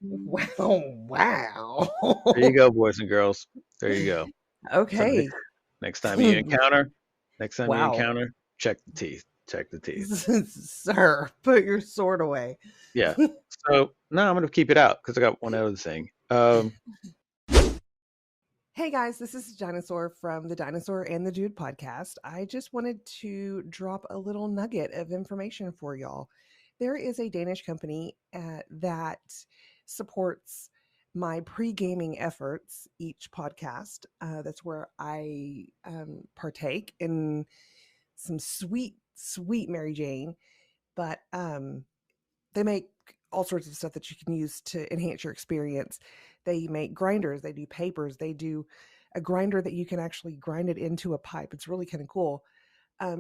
Wow. Wow. There you go, boys and girls. There you go. So Okay. next time you encounter, next time you Wow. encounter, check the teeth. Check the teeth. Sir, put your sword away. Yeah. So now I'm gonna keep it out because I got one other thing. Hey guys, this is Dinosaur from the Dinosaur and the Dude podcast. I just wanted to drop a little nugget of information for y'all. There is a Danish company that supports my pre gaming efforts each podcast. That's where I partake in some sweet, sweet Mary Jane, but they make all sorts of stuff that you can use to enhance your experience. They make grinders, they do papers, they do a grinder that you can actually grind it into a pipe. It's really kind of cool.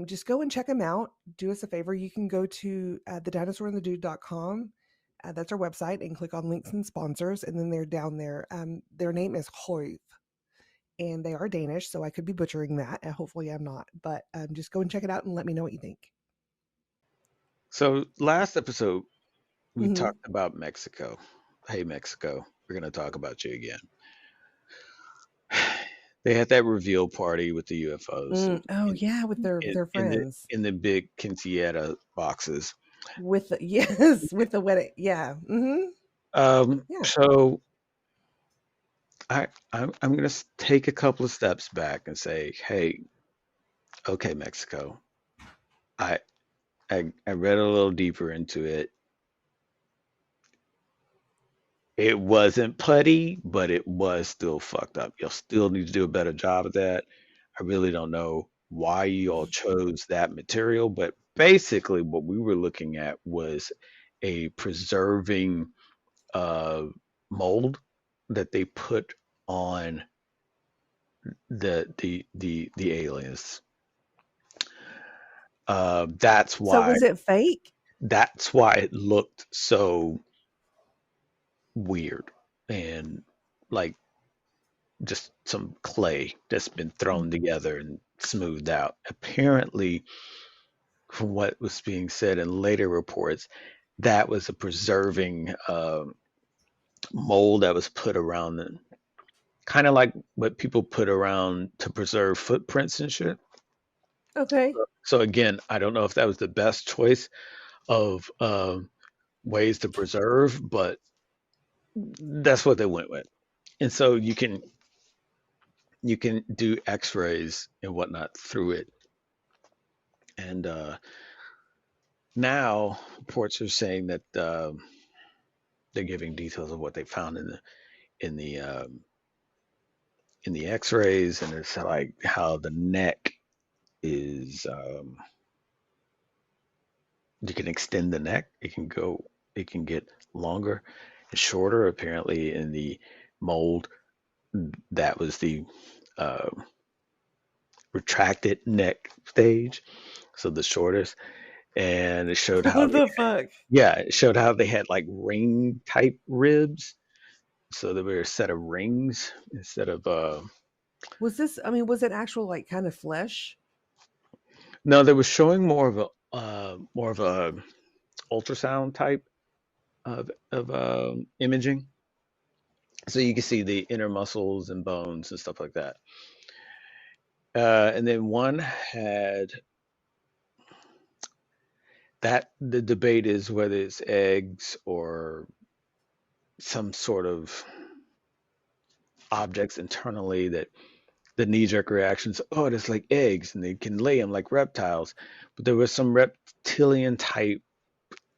Just go and check them out. Do us a favor. You can go to thedinosaur&thedude.com. That's our website, and click on links and sponsors. And then they're down there. Their name is Hoyv. and they are Danish, so I could be butchering that. Hopefully, I'm not. But just go and check it out and let me know what you think. So last episode we Hmm. talked about Mexico. Hey Mexico, we're gonna talk about you again. They had that reveal party with the UFOs Oh in, yeah, with their in the friends. big quinceañera boxes. With the yes, with the wedding. Yeah. Yeah. So I'm gonna take a couple of steps back and say, hey, okay, Mexico. I I read a little deeper into it. It wasn't putty, but it was still fucked up. You'll still need to do a better job of that. I really don't know why you all chose that material, but basically what we were looking at was a preserving uh, mold that they put on the aliens. That's So why was it fake? it looked so weird and like just some clay that's been thrown together and smoothed out. Apparently, from what was being said in later reports, that was a preserving mold that was put around them, kind of like what people put around to preserve footprints and shit. Okay. So again, I don't know if that was the best choice of ways to preserve, but that's what they went with. And so you can do X-rays and whatnot through it. And now reports are saying that they're giving details of what they found in the um, in the X-rays, and it's like how the neck is. You can extend the neck. It can go. It can get longer and shorter. Apparently, in the mold, that was the uh, retracted neck stage, so the shortest. And it showed how What they, the fuck? yeah, it showed how they had like ring type ribs. So there were a set of rings instead of Was this? I mean, was it actual like kind of flesh? no, they were showing more of a ultrasound type of imaging, so you can see the inner muscles and bones and stuff like that. And then one had that the debate is whether it's eggs or some sort of objects internally that the knee-jerk reactions, oh, it's like eggs and they can lay them like reptiles. But there was some reptilian type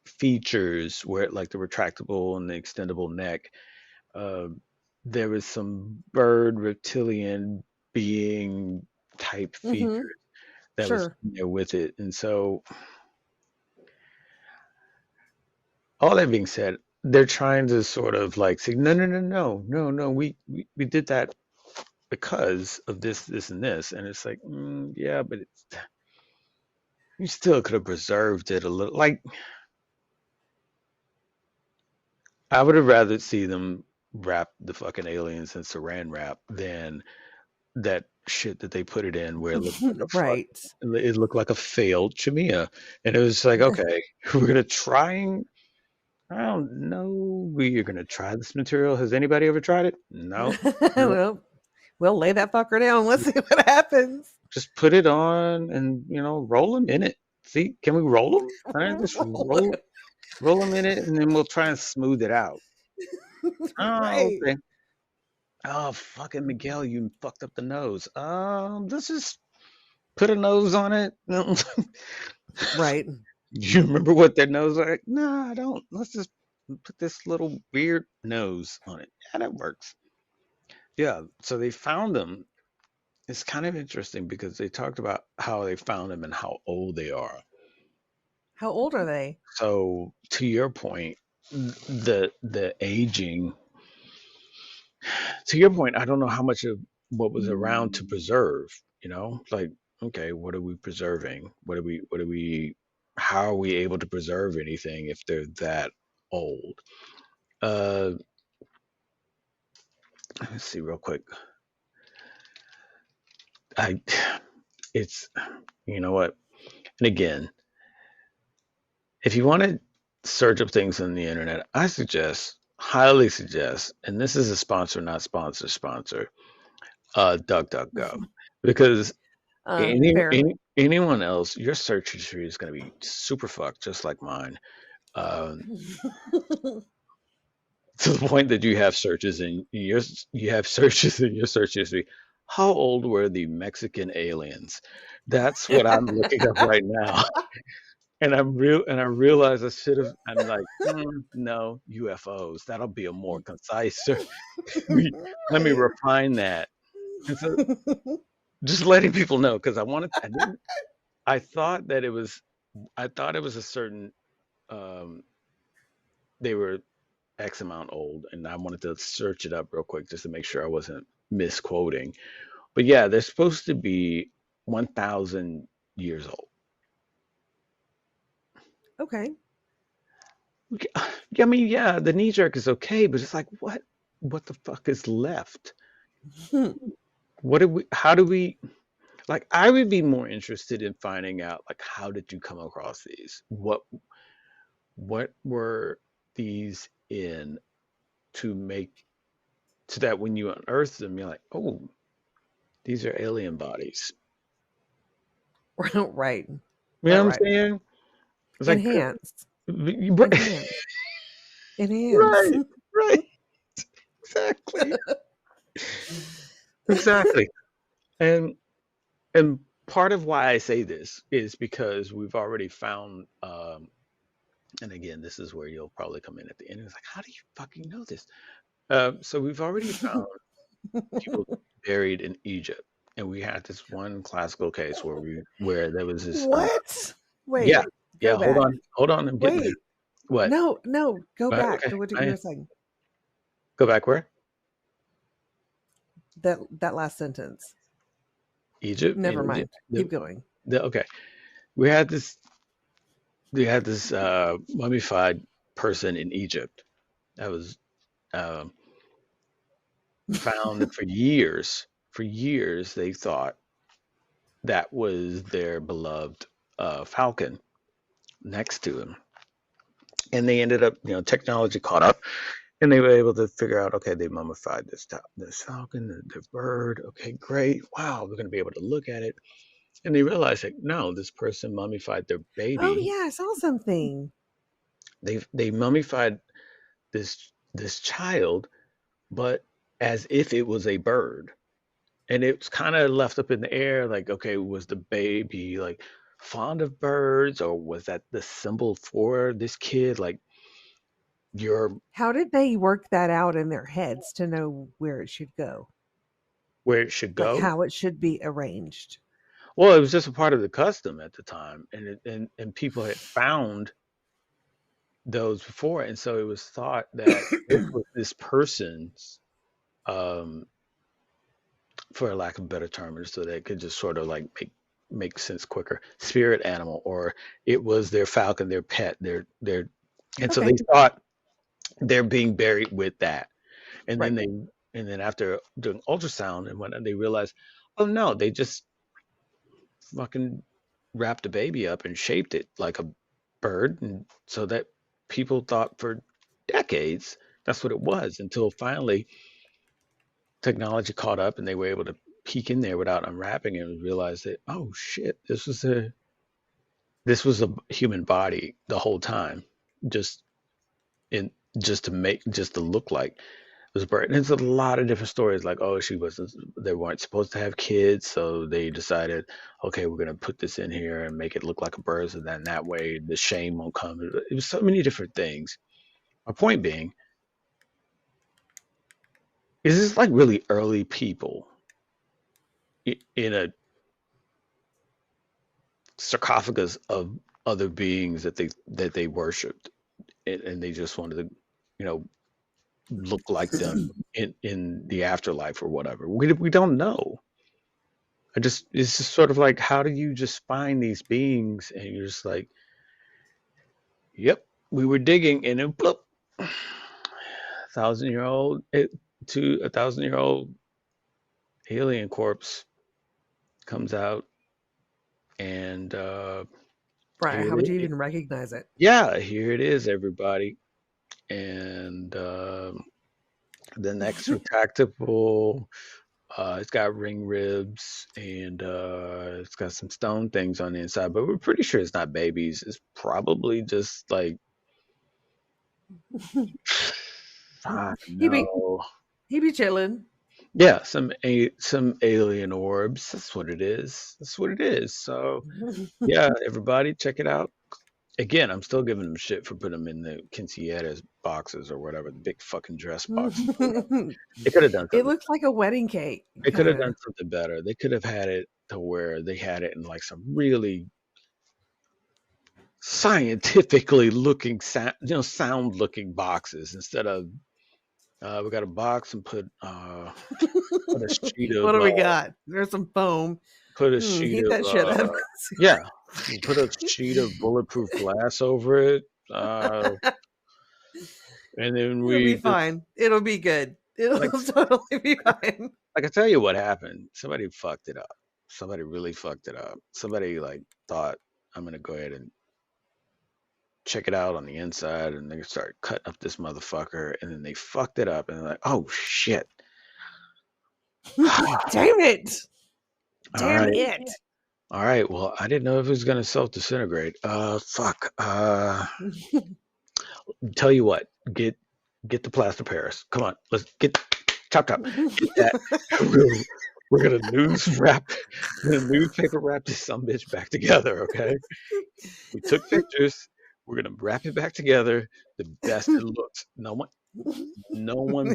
features where like the retractable and the extendable neck. Uh, there was some bird reptilian being type Mm-hmm. feature that was Sure. in there with it. And so all that being said, they're trying to sort of like say, no, we did that because of this, and this. And it's like, yeah, but it's, you still could have preserved it a little. Like, I would have rather see them wrap the fucking aliens in saran wrap than that shit that they put it in where it looked like a fuck. Right. It looked like a failed chimia, and it was like, okay, we're gonna try and I don't know. We're gonna try this material. Has anybody ever tried it? No, no. Well, we'll lay that fucker down. Let's see what happens. Just put it on and roll them in it. See, can we roll them? All right, just roll them in it, and then we'll try and smooth it out. Oh, Right. okay. Oh, fucking Miguel, you fucked up the nose. Let's just put a nose on it. Right. You remember what their nose was like? No, I don't. Let's just put this little weird nose on it. Yeah, that works. Yeah, so they found them. It's kind of interesting because they talked about how they found them and how old they are. How old are they? So to your point, the aging. To your point, I don't know how much of what was around to preserve. Like, okay, what are we preserving? What are we? How are we able to preserve anything if they're that old? Uh, let's see real quick. I, it's, you know what? And again, if you want to search up things on the internet, I suggest, highly suggest, and this is a sponsor, not sponsor, DuckDuckGo, because anyone else, your search history is going to be super fucked, just like mine. Um, to the point that you have searches in your you have searches in your search history. How old were the Mexican aliens? That's what I'm looking up right now. And I realize I should have. I'm like, no, UFOs. That'll be a more concise. Let me Right. refine that. And so, just letting people know because I wanted. I didn't. I thought that it was. I thought it was a certain. Um, they were X amount old, and I wanted to search it up real quick just to make sure I wasn't misquoting. But yeah, they're supposed to be 1,000 years old. Okay. I mean, yeah, the knee jerk is okay, but it's like, what the fuck is left? What do we? How do we? Like, I would be more interested in finding out, like, how did you come across these? What were these in to make so that when you unearth them, you're like, oh, these are alien bodies. Right. You know Right. what I'm Right. saying? It's like, Enhance. right, Enhance. Enhance. right, right, exactly, exactly. And and part of why I say this is because we've already found, and again, this is where you'll probably come in at the end. It's like, how do you fucking know this? So we've already found people buried in Egypt, and we had this one classical case where there was this. What? Yeah, Wait. yeah. Go back. Hold on. I'm getting there. Wait. What? No, no. Go back Okay. to what you I were saying. go back where? That last sentence. Egypt in Never Egypt. mind. Keep going. Okay. We had this we had this mummified person in Egypt that was um, found for years. For years, they thought that was their beloved falcon next to him, and they ended up, technology caught up, and they were able to figure out, okay, they mummified this falcon, the bird. Okay, great. Wow, we're going to be able to look at it, and they realized that no, this person mummified their Oh baby. yeah, I saw something. They mummified this child, but as if it was a bird. And it's kind of left up in the air, like, okay, was the baby like fond of birds, or was that the symbol for this kid? Like, you're How did they work that out in their heads to know where it should go? where it should Like go. how it should be arranged? Well, it was just a part of the custom at the time, and people had found those before, and so it was thought that this was this person's, um, for lack of a better term, so they could just sort of like make sense quicker, spirit animal, or it was their falcon, their pet, their, and so Okay. they thought they're being buried with that, and then Right. after doing ultrasound and whatnot, they realized, oh no, they just fucking wrapped a baby up and shaped it like a bird, and so that people thought for decades that's what it was until finally technology caught up and they were able to peek in there without unwrapping it and realize that, oh shit, this was a human body the whole time, just in just to look like it was a bird. And there's a lot of different stories, like, oh, they weren't supposed to have kids, so they decided, okay, we're gonna put this in here and make it look like a bird, so then that way the shame won't come. It was so many different things. My point being is this like really early people in a sarcophagus of other beings that they worshipped, and they just wanted to, you know, look like them in the afterlife or whatever. We don't know. It's just sort of like, how do you just find these beings and you're just like, yep, we were digging and then bloop, 1,000 year old to 1,000 year old alien corpse comes out, and Brian, here how would it you is. even recognize it? Yeah, here it is, everybody. And the next retractable. It's got ring ribs and it's got some stone things on the inside, but we're pretty sure it's not babies. It's probably just like I don't he be know. he be chilling. Yeah, some alien orbs. That's what it is. That's what it is. So yeah, everybody check it out. Again, I'm still giving them shit for putting them in the quinceañeras boxes or whatever, the big fucking dress boxes or whatever. They could have done It something. looks like a wedding cake, They could kind have done of. something better. They could have had it to where they had it in like some really scientifically looking sound, sound looking boxes instead of we got a box and put a sheet What of do we got? There's some foam. put a sheet Heat of that shit up. yeah, put a sheet of bulletproof glass over it, uh, and then It'll be we just fine. It'll be good. It'll like totally be fine. I tell you what happened. Somebody fucked it up. Somebody really fucked it up. Somebody like thought I'm gonna go ahead and check it out on the inside, and they start cutting up this motherfucker, and then they fucked it up, and they're like, oh shit. Damn it. All Damn right. it. All right. Well, I didn't know if it was gonna self disintegrate. Fuck. Tell you what. Get the plaster Paris. Come on. Let's get chop chop. Get that. We're gonna newspaper wrap this some bitch back together. Okay. We took pictures. We're gonna wrap it back together the best it looks. No one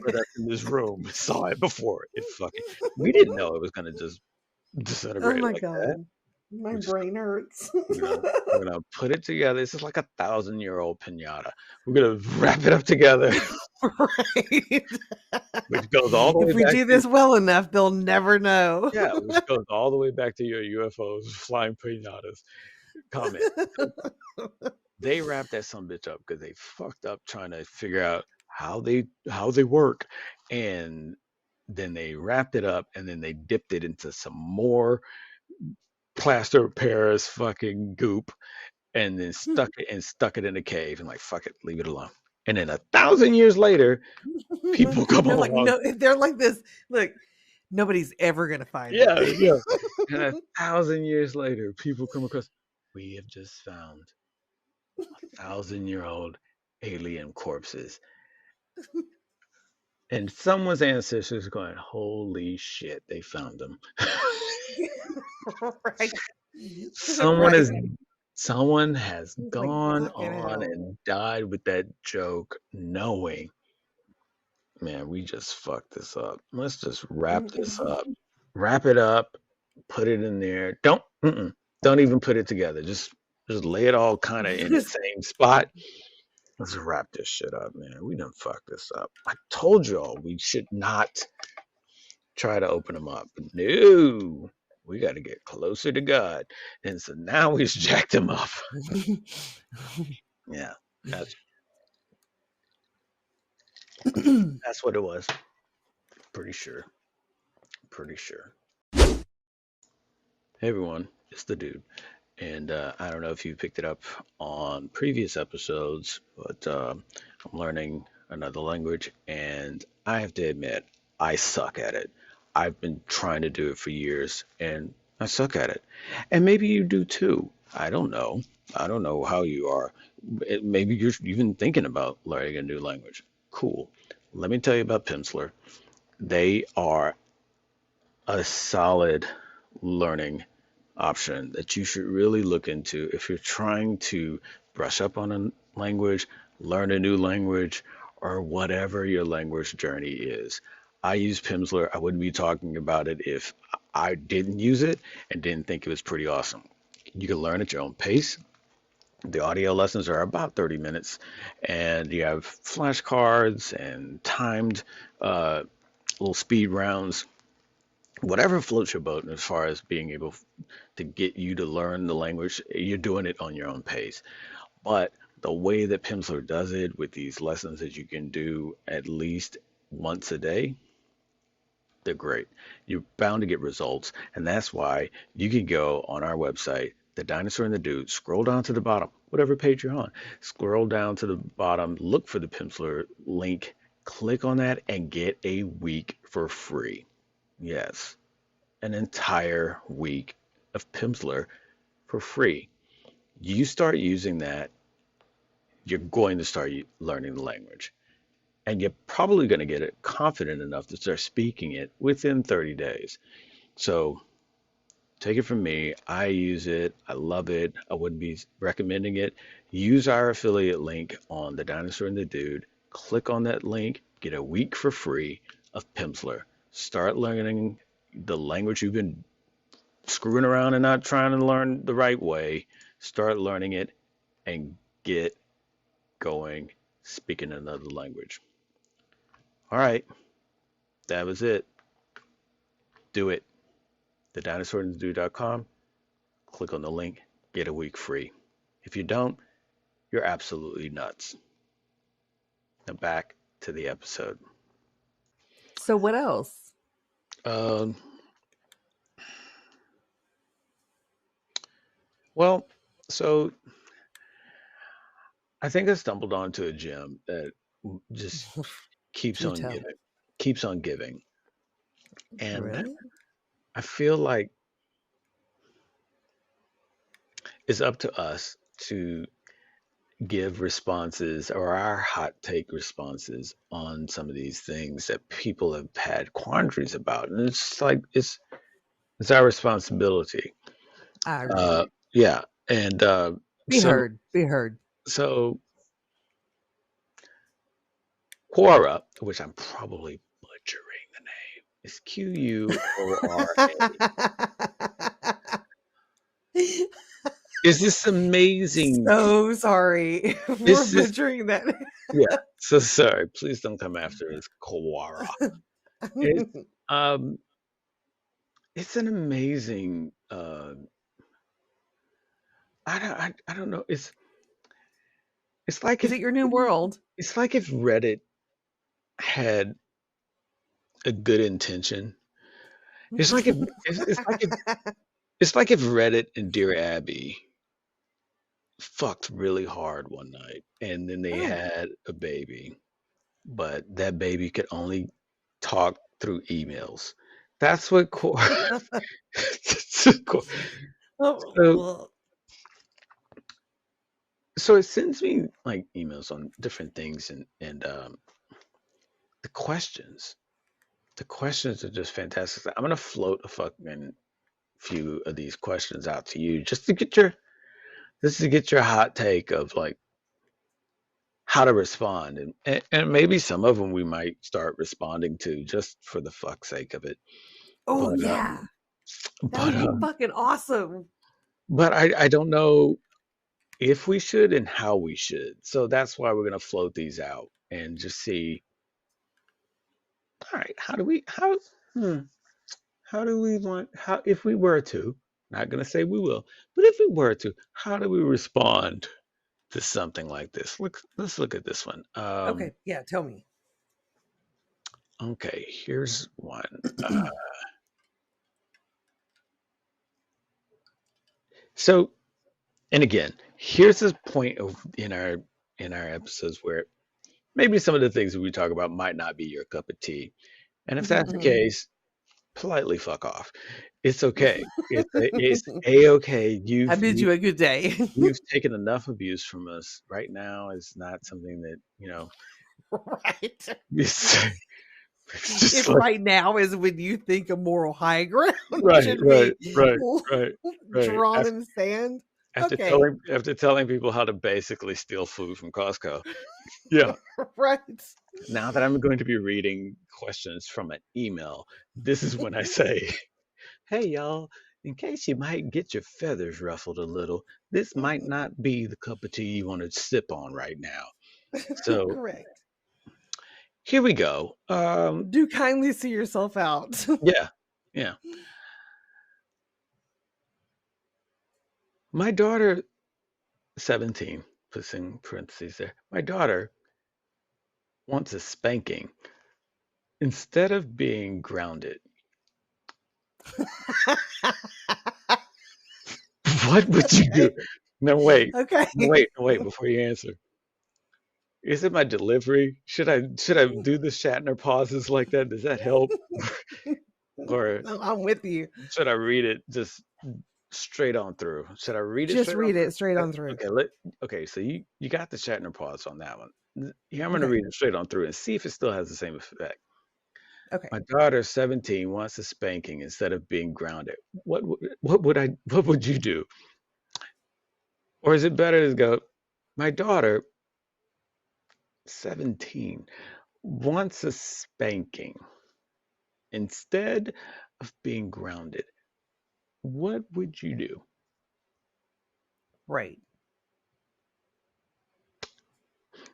but us in this room saw it before. We didn't know it was gonna just Oh disintegrate my like that. God. My We're just brain hurts. we're gonna put it together. This is like 1,000-year-old pinata. We're gonna wrap it up together, Right. which goes all the If way we back do to this well enough, they'll never know. which goes all the way back to your UFOs, flying pinatas comment. They wrapped that some bitch up because they fucked up trying to figure out how they work, and then they wrapped it up, and then they dipped it into some more plaster of Paris fucking goop, and then stuck it in a cave, and like fuck it, leave it alone. And then 1,000 years later, people come They're like, along. no, they're like this. Look, nobody's ever gonna find Yeah, it. yeah. And 1,000 years later, people come across. We have just found 1,000-year-old alien corpses. And someone's ancestors are going, holy shit, they found them. Right. someone Right. has someone has It's like gone fucking on hell. and died with that joke, knowing, man, we just fucked this up. Let's just wrap this up. Wrap it up, put it in there. Don't even put it together. Just lay it all kind of in the same spot. Let's wrap this shit up, man. We done fucked this up. I told y'all we should not try to open them up. No, we got to get closer to God. And so now we jacked him up. Yeah, that's what it was. Pretty sure. Pretty sure. Hey everyone, it's the dude. And I don't know if you picked it up on previous episodes, but I'm learning another language, and I have to admit, I suck at it. I've been trying to do it for years, and I suck at it. And maybe you do too. I don't know. I don't know how you are. Maybe you're even thinking about learning a new language. Cool. Let me tell you about Pimsleur. They are a solid learning option that you should really look into if you're trying to brush up on a language, learn a new language, or whatever your language journey is. I use Pimsleur. I wouldn't be talking about it if I didn't use it and didn't think it was pretty awesome. You can learn at your own pace. The audio lessons are about 30 minutes, and you have flashcards and timed little speed rounds, whatever floats your boat as far as being able to get you to learn the language. You're doing it on your own pace. But the way that Pimsleur does it with these lessons that you can do at least once a day, they're great. You're bound to get results. And that's why you can go on our website, The Dinosaur and the Dude, scroll down to the bottom, whatever page you're on, scroll down to the bottom, look for the Pimsleur link, click on that, and get a week for free. Yes, an entire week of Pimsleur for free. You start using that, you're going to start learning the language. And you're probably going to get it confident enough to start speaking it within 30 days. So take it from me. I use it. I love it. I wouldn't be recommending it. Use our affiliate link on The Dinosaur and the Dude. Click on that link. Get a week for free of Pimsleur. Start learning the language you've been screwing around and not trying to learn the right way. Start learning it and get going speaking another language. All right, that was it. Do it. TheDinosaur&TheDude.com. Click on the link, get a week free. If you don't, you're absolutely nuts. Now back to the episode. So what else? Um, well, so I think I stumbled onto a gem that just keeps Do on tell. giving, keeps on giving. And Really? I feel like it's up to us to give responses or our hot take responses on some of these things that people have had quandaries about. And it's like it's our responsibility. I agree. Uh, yeah. And Be heard. Be heard. so Quora, which I'm probably butchering the name, is Quora. Is this amazing? So sorry for This is butchering that. yeah. So sorry. Please don't come after us, Quora. It's um it's an amazing I don't know. It's like Is if it your new world? it's like if Reddit had a good intention. It's like if it's like if Reddit and Dear Abby fucked really hard one night and then they Oh. had a baby, but that baby could only talk through emails. That's what core. so Oh. so it sends me like emails on different things and the questions. The questions are just fantastic. I'm gonna float a fucking few of these questions out to you just to get your hot take of like how to respond and maybe some of them we might start responding to just for the fuck's sake of it. Oh But yeah. That but would be fucking awesome. but I don't know if we should and how we should. So that's why we're gonna float these out and just see. All right, hmm, how do we want how if we were to, not gonna say we will, but if we were to, how do we respond to something like this? Let's look at this one. Okay, yeah, tell me. Okay, here's one. So, and again, here's this point of in our episodes where maybe some of the things that we talk about might not be your cup of tea, and if that's the case, politely fuck off. It's okay. It's a okay. I bid you a good day. You've taken enough abuse from us. Right now is not something that Right. it's, it's just If like right now is when you think a moral high ground right, should right, be right, right, right. drawn in the sand. After Okay. telling people how to basically steal food from Costco. Yeah. Right. Now that I'm going to be reading questions from an email, this is when I say, "Hey y'all, in case you might get your feathers ruffled a little, this might not be the cup of tea you want to sip on right now." So Correct. here we go. Do kindly see yourself out. Yeah, yeah. My daughter, 17, puts in parentheses there. My daughter wants a spanking. instead of being grounded, what would you do? Okay. No, wait, Okay. no, wait, no, wait, before you answer. Is it my delivery? Should I do the Shatner pauses like that? Does that help? Or No, I'm with you. should I read it just straight on through? Should I read it Just straight on read through? it straight on through. Okay, okay, so you got the Shatner pause on that one. Yeah, I'm gonna Okay. read it straight on through and see if it still has the same effect. Okay. My daughter, 17, wants a spanking instead of being grounded. What would you do? Or is it better to go, my daughter, 17, wants a spanking instead of being grounded? What would you do? Right.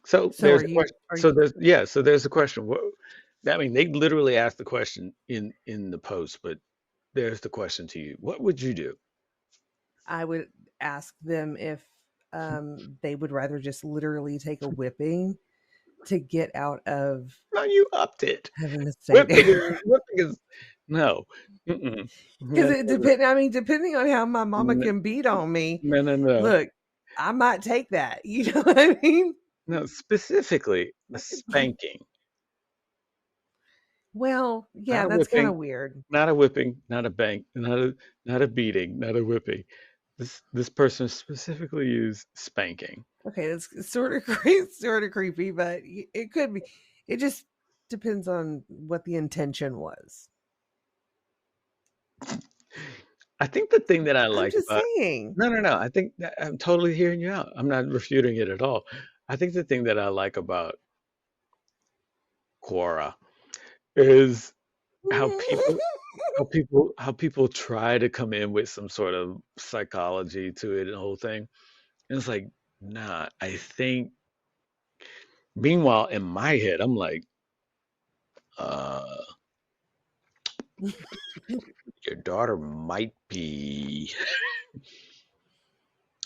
So So there's a question. are So you there's a question. I mean, they literally asked the question in the post, but there's the question to you. What would you do? I would ask them if they would rather just literally take a whipping to get out of No, you upped it. having to stay Whipping there. is whipping is no. Mm-mm. Because No, it depend. I mean, depending on how my mama no, can beat on me, no, no, no. look, I might take that. You know what I mean? No, specifically a spanking, Well, not yeah, a that's kind whipping, of weird. not a whipping, not a bank, not a beating, not a whipping. This person specifically used spanking. Okay, it's sort of sort of creepy, but it could be. It just depends on what the intention was. I think the thing that I I'm like just about saying. no, no, no. I think that I'm totally hearing you out. I'm not refuting it at all. I think the thing that I like about Quora is how people try to come in with some sort of psychology to it and the whole thing. And it's like, nah, I think meanwhile in my head, I'm like, uh, your daughter might be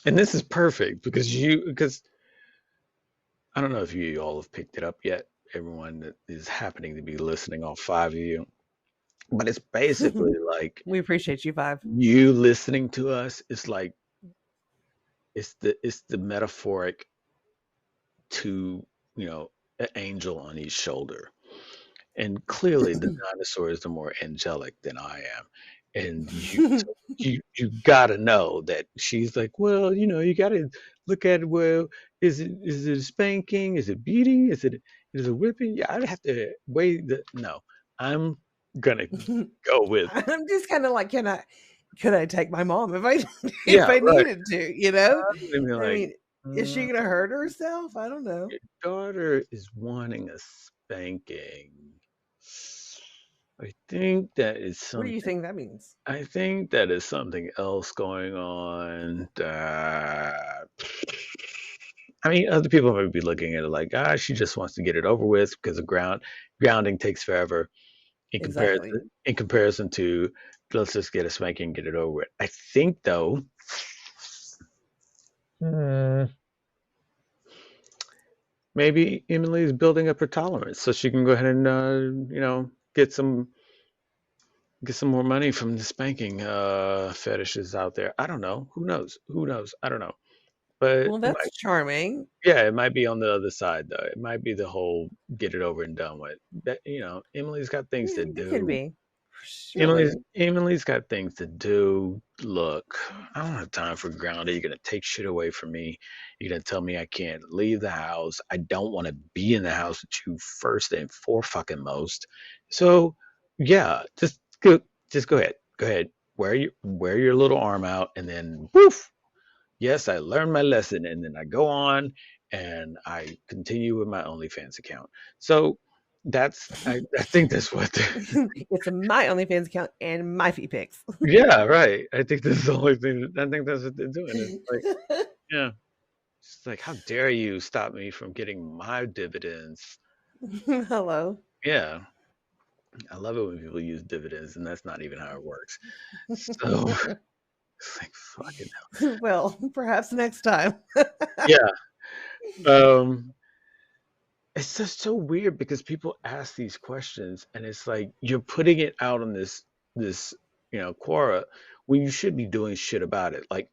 and this is perfect because I don't know if you all have picked it up yet, everyone that is happening to be listening, all five of you, but it's basically like We appreciate you, Five. you listening to us. It's like it's the metaphoric to an angel on each shoulder, and clearly the dinosaur is the more angelic than I am, and you gotta know that she's like, well, you gotta look at, well, is it spanking, is it beating, is it whipping? Yeah, I'd have to weigh the no. I'm gonna go with I'm just kind of like, could I take my mom if I if yeah, I right. needed to? You know, I'm gonna be I like, mean, is mm, she gonna hurt herself? I don't know. your daughter is wanting a spanking. I think that is What do you something. think that means? I think that is something else going on. I mean, other people might be looking at it like, she just wants to get it over with because the grounding takes forever in Exactly. comparison to let's just get a spanking and get it over with. I think though, hmm, maybe Emily is building up her tolerance so she can go ahead and get some more money from the spanking fetishes out there. I don't know. Who knows? Who knows? I don't know. But Well, that's charming. yeah, it might be on the other side though. It might be the whole get it over and done with. That Emily's got things to It could do. be. Emily's Surely. Emily's got things to do. Look, I don't have time for grounded. You're gonna take shit away from me. You're gonna tell me I can't leave the house. I don't want to be in the house with you first and for fucking most. So yeah, just go ahead. Go ahead. Wear your little arm out and then woof. Yes, I learned my lesson, and then I go on and I continue with my OnlyFans account. So I think that's what It's my OnlyFans account and my feet pics. yeah, right. I think this is the only thing. I think that's what they're doing. It's like, yeah, it's like, how dare you stop me from getting my dividends? Hello. Yeah, I love it when people use dividends, and that's not even how it works. So it's like, fucking Well, perhaps next time. hell. Yeah. Um. it's just so weird because people ask these questions and it's like you're putting it out on this Quora when you should be doing shit about it. Like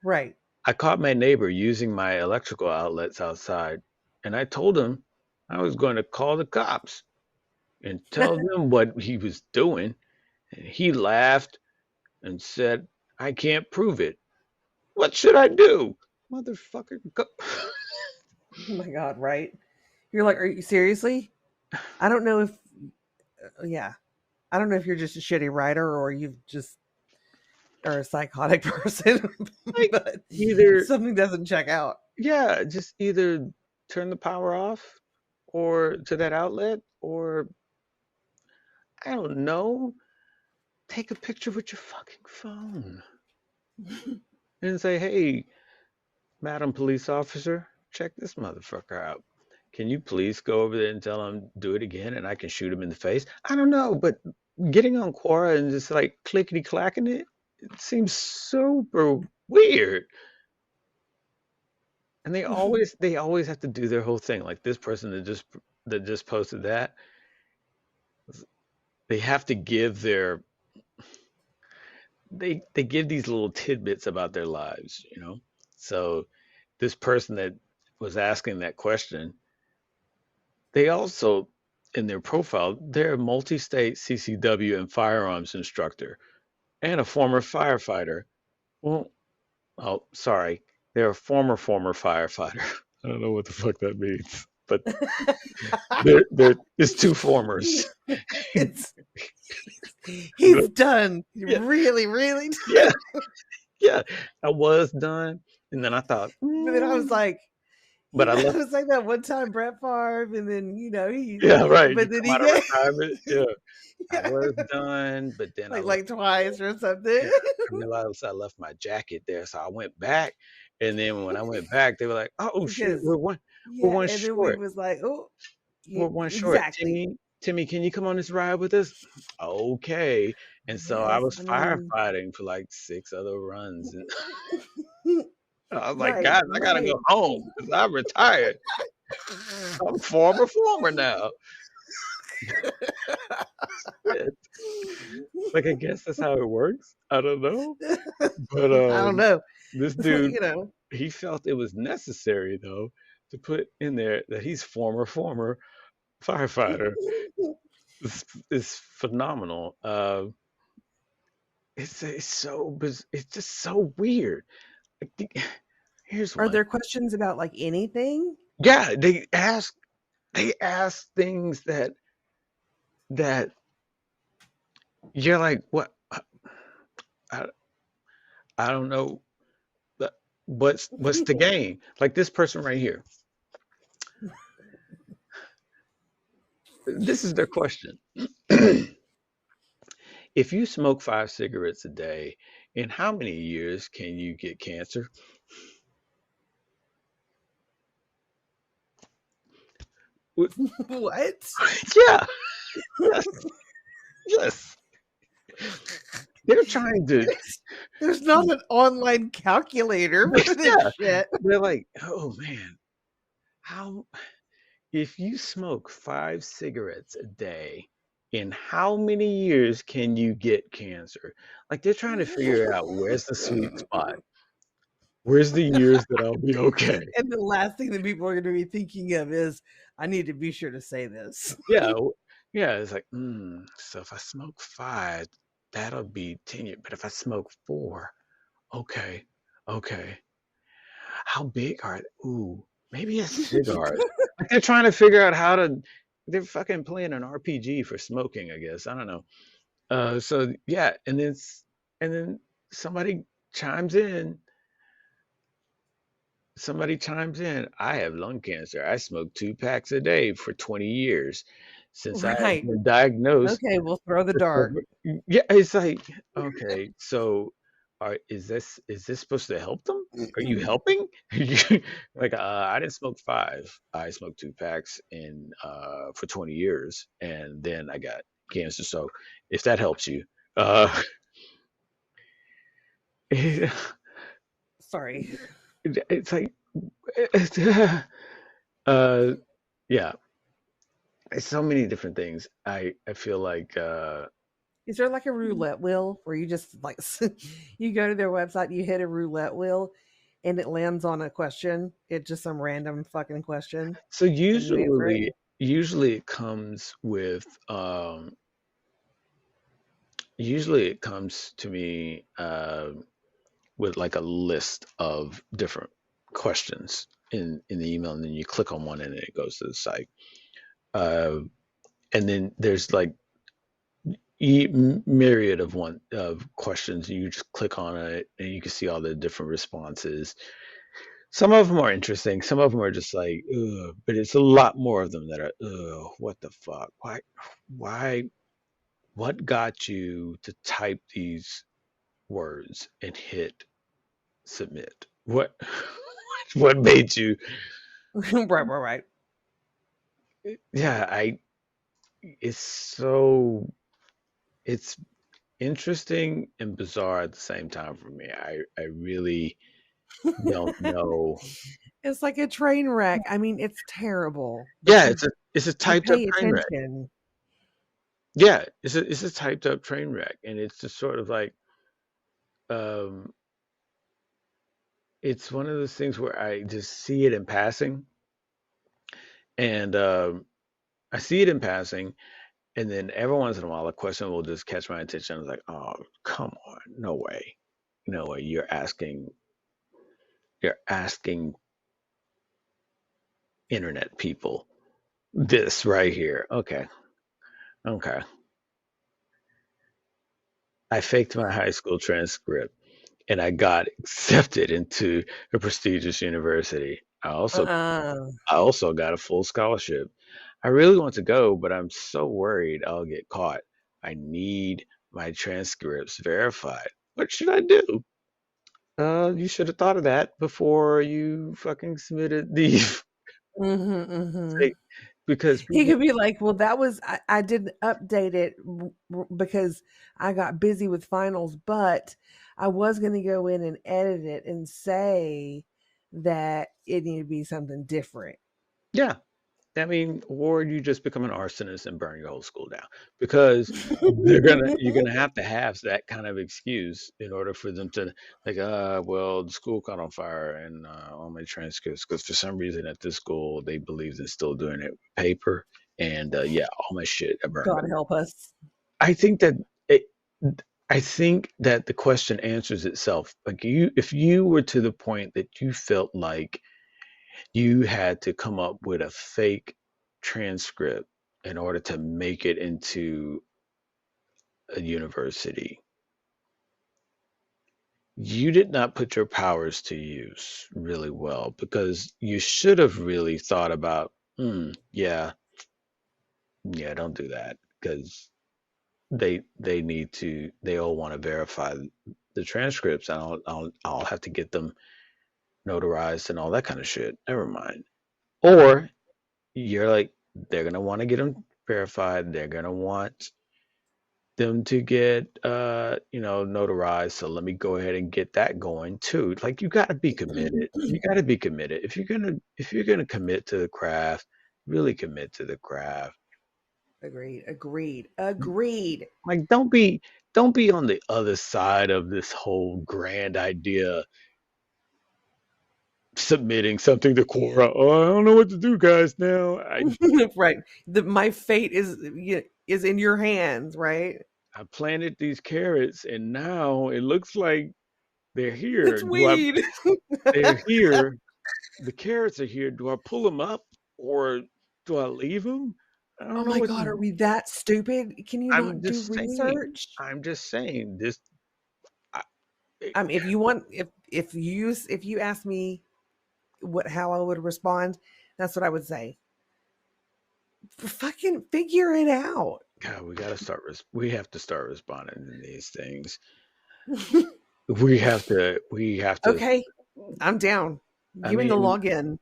Right. I caught my neighbor using my electrical outlets outside, and I told him I was going to call the cops and tell them what he was doing. And he laughed and said, I can't prove it. What should I do? Motherfucker. Oh my God, right? You're like, are you seriously? I don't know if, yeah, I don't know if you're just a shitty writer or you just are a psychotic person, Like, but either, something doesn't check out. yeah, just either turn the power off or to that outlet, or I don't know, take a picture with your fucking phone and say, hey, Madam Police Officer, check this motherfucker out. Can you please go over there and tell him do it again and I can shoot him in the face? I don't know, but getting on Quora and just like clickety clacking it seems super weird. And they always have to do their whole thing. Like this person that just posted that, they have to give they give these little tidbits about their lives. So this person that was asking that question, they also, in their profile, they're a multi-state CCW and firearms instructor and a former firefighter. Well, oh, sorry, they're a former firefighter. I don't know what the fuck that means, but it's two formers. It's he's done. Yeah, Really, really yeah, done. yeah. I was done, and then I thought, But then I was like, but I it left. was like that one time Brett Favre, and then Yeah, right. You but then come he out of gave, retirement. Yeah, I yeah, was done, but then I like twice or something. yeah, I realized I left my jacket there, so I went back. And then when I went back, they were like, "Oh shit, Because we're yeah, one and then we short. was like, oh, We're one short. exactly. Timmy, can you come on this ride with us?" Okay. And so I Yes, was I mean, firefighting for like six other runs, and I was like, right, "Guys, I gotta right. go home because I'm retired. I'm former now." Shit. Like I guess that's how it works. I don't know, but I don't know. this So, dude, he felt it was necessary though to put in there that he's former firefighter. Is phenomenal. It's just so weird. Like, here's are one. there questions about like anything? Yeah, they ask things that you're like, what? I, I don't know. What's the game? Like this person right here. This is their question. If you smoke 5 cigarettes a day, in how many years can you get cancer? What? Yeah, yes, yes. They're trying to, There's not an online calculator for this yeah. shit. They're like, oh man, how if you smoke 5 cigarettes a day, in how many years can you get cancer? Like they're trying to figure out where's the sweet spot. Where's the years that I'll be okay? And the last thing that people are going to be thinking of is, I need to be sure to say this. Yeah, yeah. It's like, so if I smoke 5, that'll be 10 years. But if I smoke 4, okay, okay. How big are they? Ooh, maybe a cigar. Like they're trying to figure out how to. They're fucking playing an RPG for smoking, I guess. I don't know. So yeah, and then somebody chimes in. Somebody chimes in. I have lung cancer. I smoke 2 packs a day for 20 years since I have Right. been diagnosed. Okay, we'll throw the dart. Yeah, it's like, okay, so is this supposed to help them? Are you helping? Like, I didn't smoke 5. I smoked 2 packs in for 20 years, and then I got cancer. So if that helps you, uh, Sorry. it's like, uh, yeah, it's so many different things. I feel like Is there like a roulette wheel where you just like you go to their website, you hit a roulette wheel, and it lands on a question? It's just some random fucking question, so and you answer it. usually it comes with usually it comes to me with like a list of different questions in the email, and then you click on one and it goes to the site. Uh, and then there's like myriad of one of questions. You just click on it and you can see all the different responses. Some of them are interesting. Some of them are just like, ugh, but it's a lot more of them that are, ugh, what the fuck? Why, what got you to type these words and hit submit? What, what made you? Right. Yeah, it's so, it's interesting and bizarre at the same time for me. I really don't know. It's like a train wreck. I mean, it's terrible, but Yeah, you it's a you typed up pay train wreck. attention. Yeah, it's a typed up train wreck, and it's just sort of like um, it's one of those things where I just see it in passing, and I see it in passing, and then every once in a while a question will just catch my attention. I was like, oh, come on, no way, no way, you're asking internet people this right here. Okay, okay. I faked my high school transcript and I got accepted into a prestigious university. Uh-uh. I also got a full scholarship. I really want to go, but I'm so worried I'll get caught. I need my transcripts verified. What should I do? You should have thought of that before you fucking submitted the Mhm, mhm. say, because He people, could be like, "Well, that was I didn't update it because I got busy with finals, but I was going to go in and edit it and say that it needed to be something different." yeah, I mean, or you just become an arsonist and burn your whole school down because you're gonna have that kind of excuse in order for them to like, well, the school caught on fire and all my transcripts because for some reason at this school they believe they're still doing it with paper and yeah, all my shit I burned. God help us. I think that it, I think that the question answers itself. Like if you were to the point that you felt like you had to come up with a fake transcript in order to make it into a university. You did not put your powers to use really well because you should have really thought about, yeah, yeah, don't do that because they all want to verify the transcripts and I'll have to get them notarized and all that kind of shit. Never mind. Or you're like, they're gonna want to get them verified. They're gonna want them to get notarized. So let me go ahead and get that going too. Like you gotta be committed. You gotta be committed. If you're gonna commit to the craft, really commit to the craft. Agreed. Agreed. Agreed. Like don't be on the other side of this whole grand idea submitting something to Quora. Oh, I don't know what to do, guys. Now Right. My fate is in your hands, right? I planted these carrots, and now it looks like they're here. It's weed. They're here. The carrots are here. Do I pull them up or do I leave them? I Oh don't know my what god, are to. we that stupid? Can you I'm not do just saying. research? I'm just saying this. I, it- If you want, if you ask me what how I would respond, that's what I would say. Fucking figure it out. God, we gotta start. We have to start responding to these things. We have to. We have to. Okay, I'm down. I Give me the mean, login.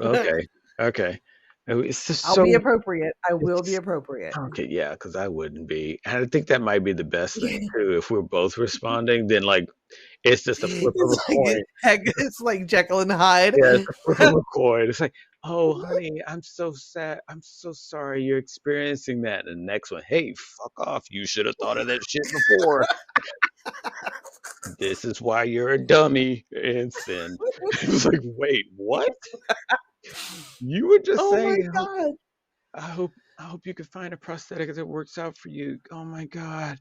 okay, okay. It's just I'll be so. appropriate. I will be It's appropriate. okay, yeah, because I wouldn't be. And I think that might be the best thing Yeah. too. If we're both responding, then like it's just a flip of a It's like coin. heck, it's like Jekyll and Hyde. Yeah, it's a flip of a coin. It's like, oh, honey, I'm so sad. I'm so sorry you're experiencing that. And the next one, hey, fuck off. You should have thought of that shit before. This is why you're a dummy. And sin. It's like, wait, what? You were just Oh my saying, God. I hope you can find a prosthetic that works out for you. Oh my God.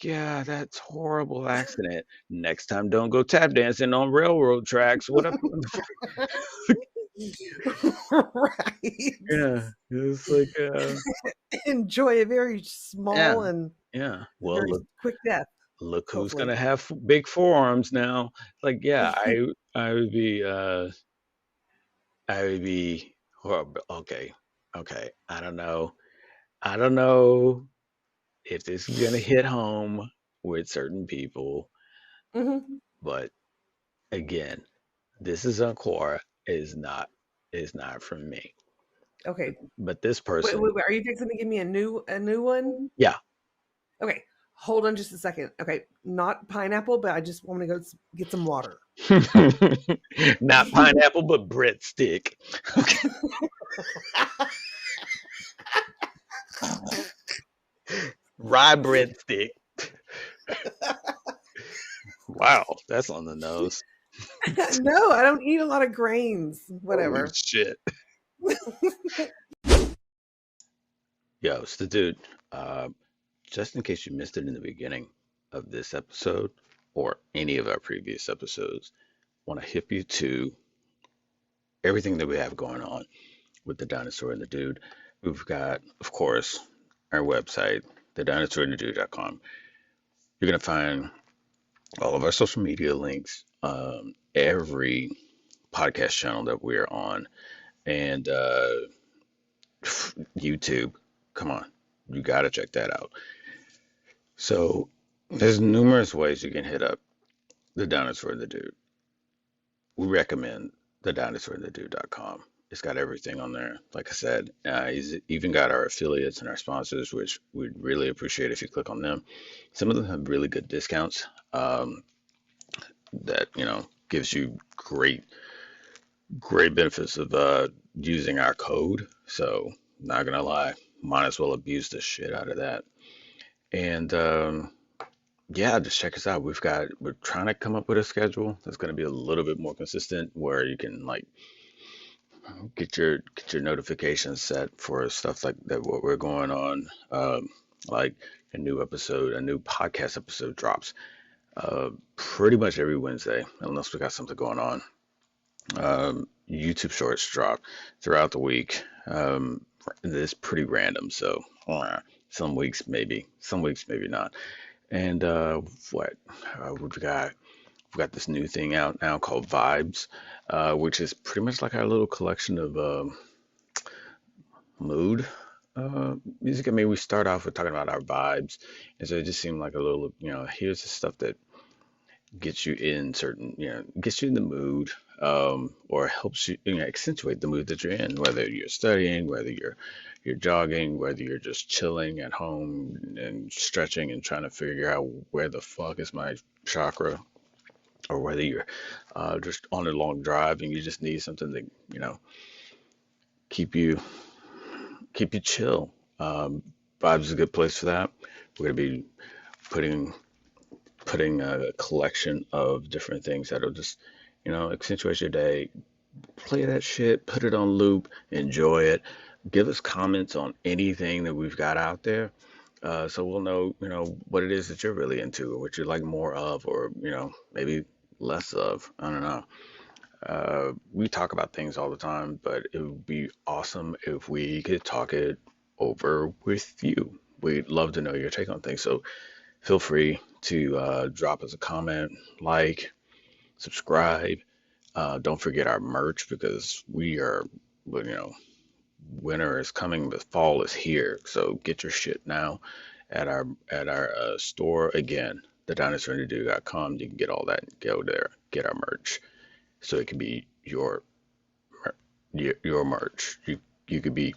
Yeah, that's horrible accident. Next time, don't go tap dancing on railroad tracks. What up? Right. Yeah, it's like, Enjoy a very yeah, small and yeah. Well, very quick death, look who's hopefully. gonna have big forearms now. Like, yeah, I would be, I would be horrible. Okay, okay. I don't know if this is gonna hit home with certain people, Hmm. but again, this is on Quora is not from me. Okay. But this Wait, person, wait, wait. Are you fixing to give me a new one? yeah. Okay. Hold on just a second. Okay. Not pineapple, but I just want to go get some water. Not pineapple, but breadstick. Okay. Rye breadstick. Wow, that's on the nose. No, I don't eat a lot of grains. Holy Whatever. shit. Yo, it's the dude. Uh, just in case you missed it in the beginning of this episode or any of our previous episodes, want to hip you to everything that we have going on with the dinosaur and the dude. We've got, of course, our website, thedinosaur&TheDude.com. You're going to find all of our social media links, every podcast channel that we're on, and YouTube. Come on, you got to check that out. So there's numerous ways you can hit up the dinosaur and the dude. We recommend thedinosaur&TheDude.com. It's got everything on there. Like I said, he's even got our affiliates and our sponsors, which we'd really appreciate if you click on them. Some of them have really good discounts, that gives you great benefits of using our code. So not gonna lie, might as well abuse the shit out of that. And yeah, just check us out. We're trying to come up with a schedule that's gonna be a little bit more consistent, where you can like get your notifications set for stuff like that. What we're going on, like a new podcast episode drops pretty much every Wednesday, unless we got something going on. YouTube shorts drop throughout the week. It's pretty random, so some weeks maybe, some weeks maybe not. And what we've got, we've got this new thing out now called Vibes, which is pretty much like our little collection of mood music. I mean, we start off with talking about our vibes, and so it just seemed like a little, here's the stuff that gets you in certain, gets you in the mood, or helps you, accentuate the mood that you're in, whether you're studying, whether you're jogging, whether you're just chilling at home and stretching and trying to figure out where the fuck is my chakra, or whether you're just on a long drive and you just need something to, keep you keep you chill. Vibes is a good place for that. We're gonna be putting putting a collection of different things that'll just, accentuate your day. Play that shit, put it on loop, enjoy it. Give us comments on anything that we've got out there. So we'll know, what it is that you're really into, or what you like more of, or, maybe less of. I don't know. We talk about things all the time, but it would be awesome if we could talk it over with you. We'd love to know your take on things. So feel free to drop us a comment, like, subscribe. Don't forget our merch, because we are, well, winter is coming, but fall is here. So get your shit now at our store again, thedinosaur&thedude.com. You can get all that. Go there, get our merch, so it can be your merch. You could be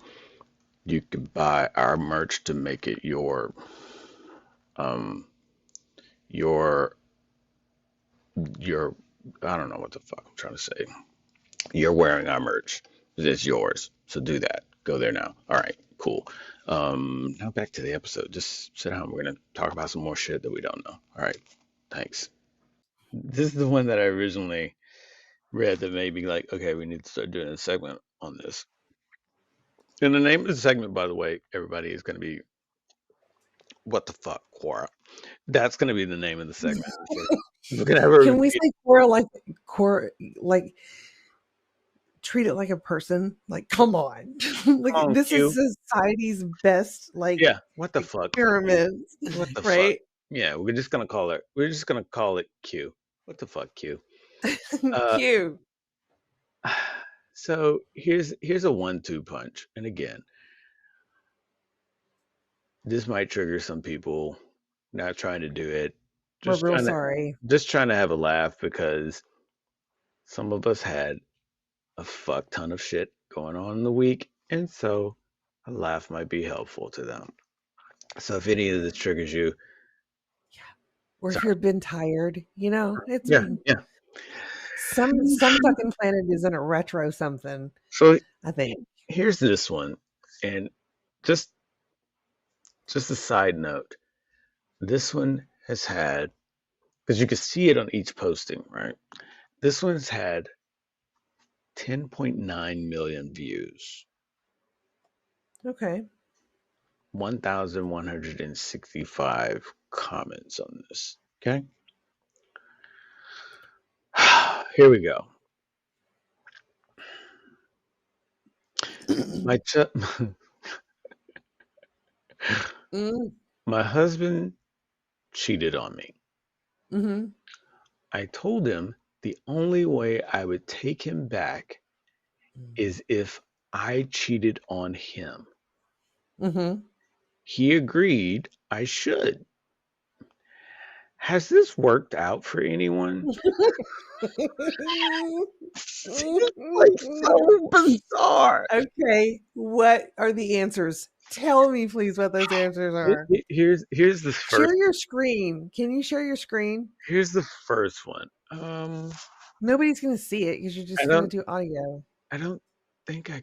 you could buy our merch to make it um your your I don't know what the fuck I'm trying to say. You're wearing our merch. It's yours. So do that. Go there now. All right, cool. Now back to the episode. Just sit down. We're gonna talk about some more shit that we don't know. All right. Thanks. This is the one that I originally read that made me like, okay, we need to start doing a segment on this. And the name of the segment, by the way, everybody, is going to be What the Fuck Quora. That's going to be the name of the segment. We're going to have Can we say Quora like treat it like a person? Like, come on. Like, on this Q. is society's best, like, Yeah. What the fuck? experiment, What the fuck? right? Yeah, we're just gonna call it. We're just gonna call it Q. What the fuck, Q? Uh, Cute. so here's a 1-2 punch, and again, this might trigger some people. Not trying to do it, We're just real trying to sorry. have a laugh because some of us had a fuck ton of shit going on in the week, and so a laugh might be helpful to them. So if any of this triggers you, Or if sorry. you've been tired, it's Yeah, been yeah. some fucking planet is in a retro something, So I think. here's this one, and just just a side note. This one has had, because you can see it on each posting, right? This one's had 10.9 million views, Okay. 1,165 comments on this. Okay. Here we go. My ch- Mm, my husband cheated on me. mm-hmm. I told him the only way I would take him back is if I cheated on him. Mm-hmm. He agreed I should. Has this worked out for anyone? It's like so bizarre. Okay. What are the answers? Tell me, please, what those answers are. Here's the first Share your screen. Can you share your screen? here's the first one. Nobody's going to see it because you're I just going don't to do audio. I don't think I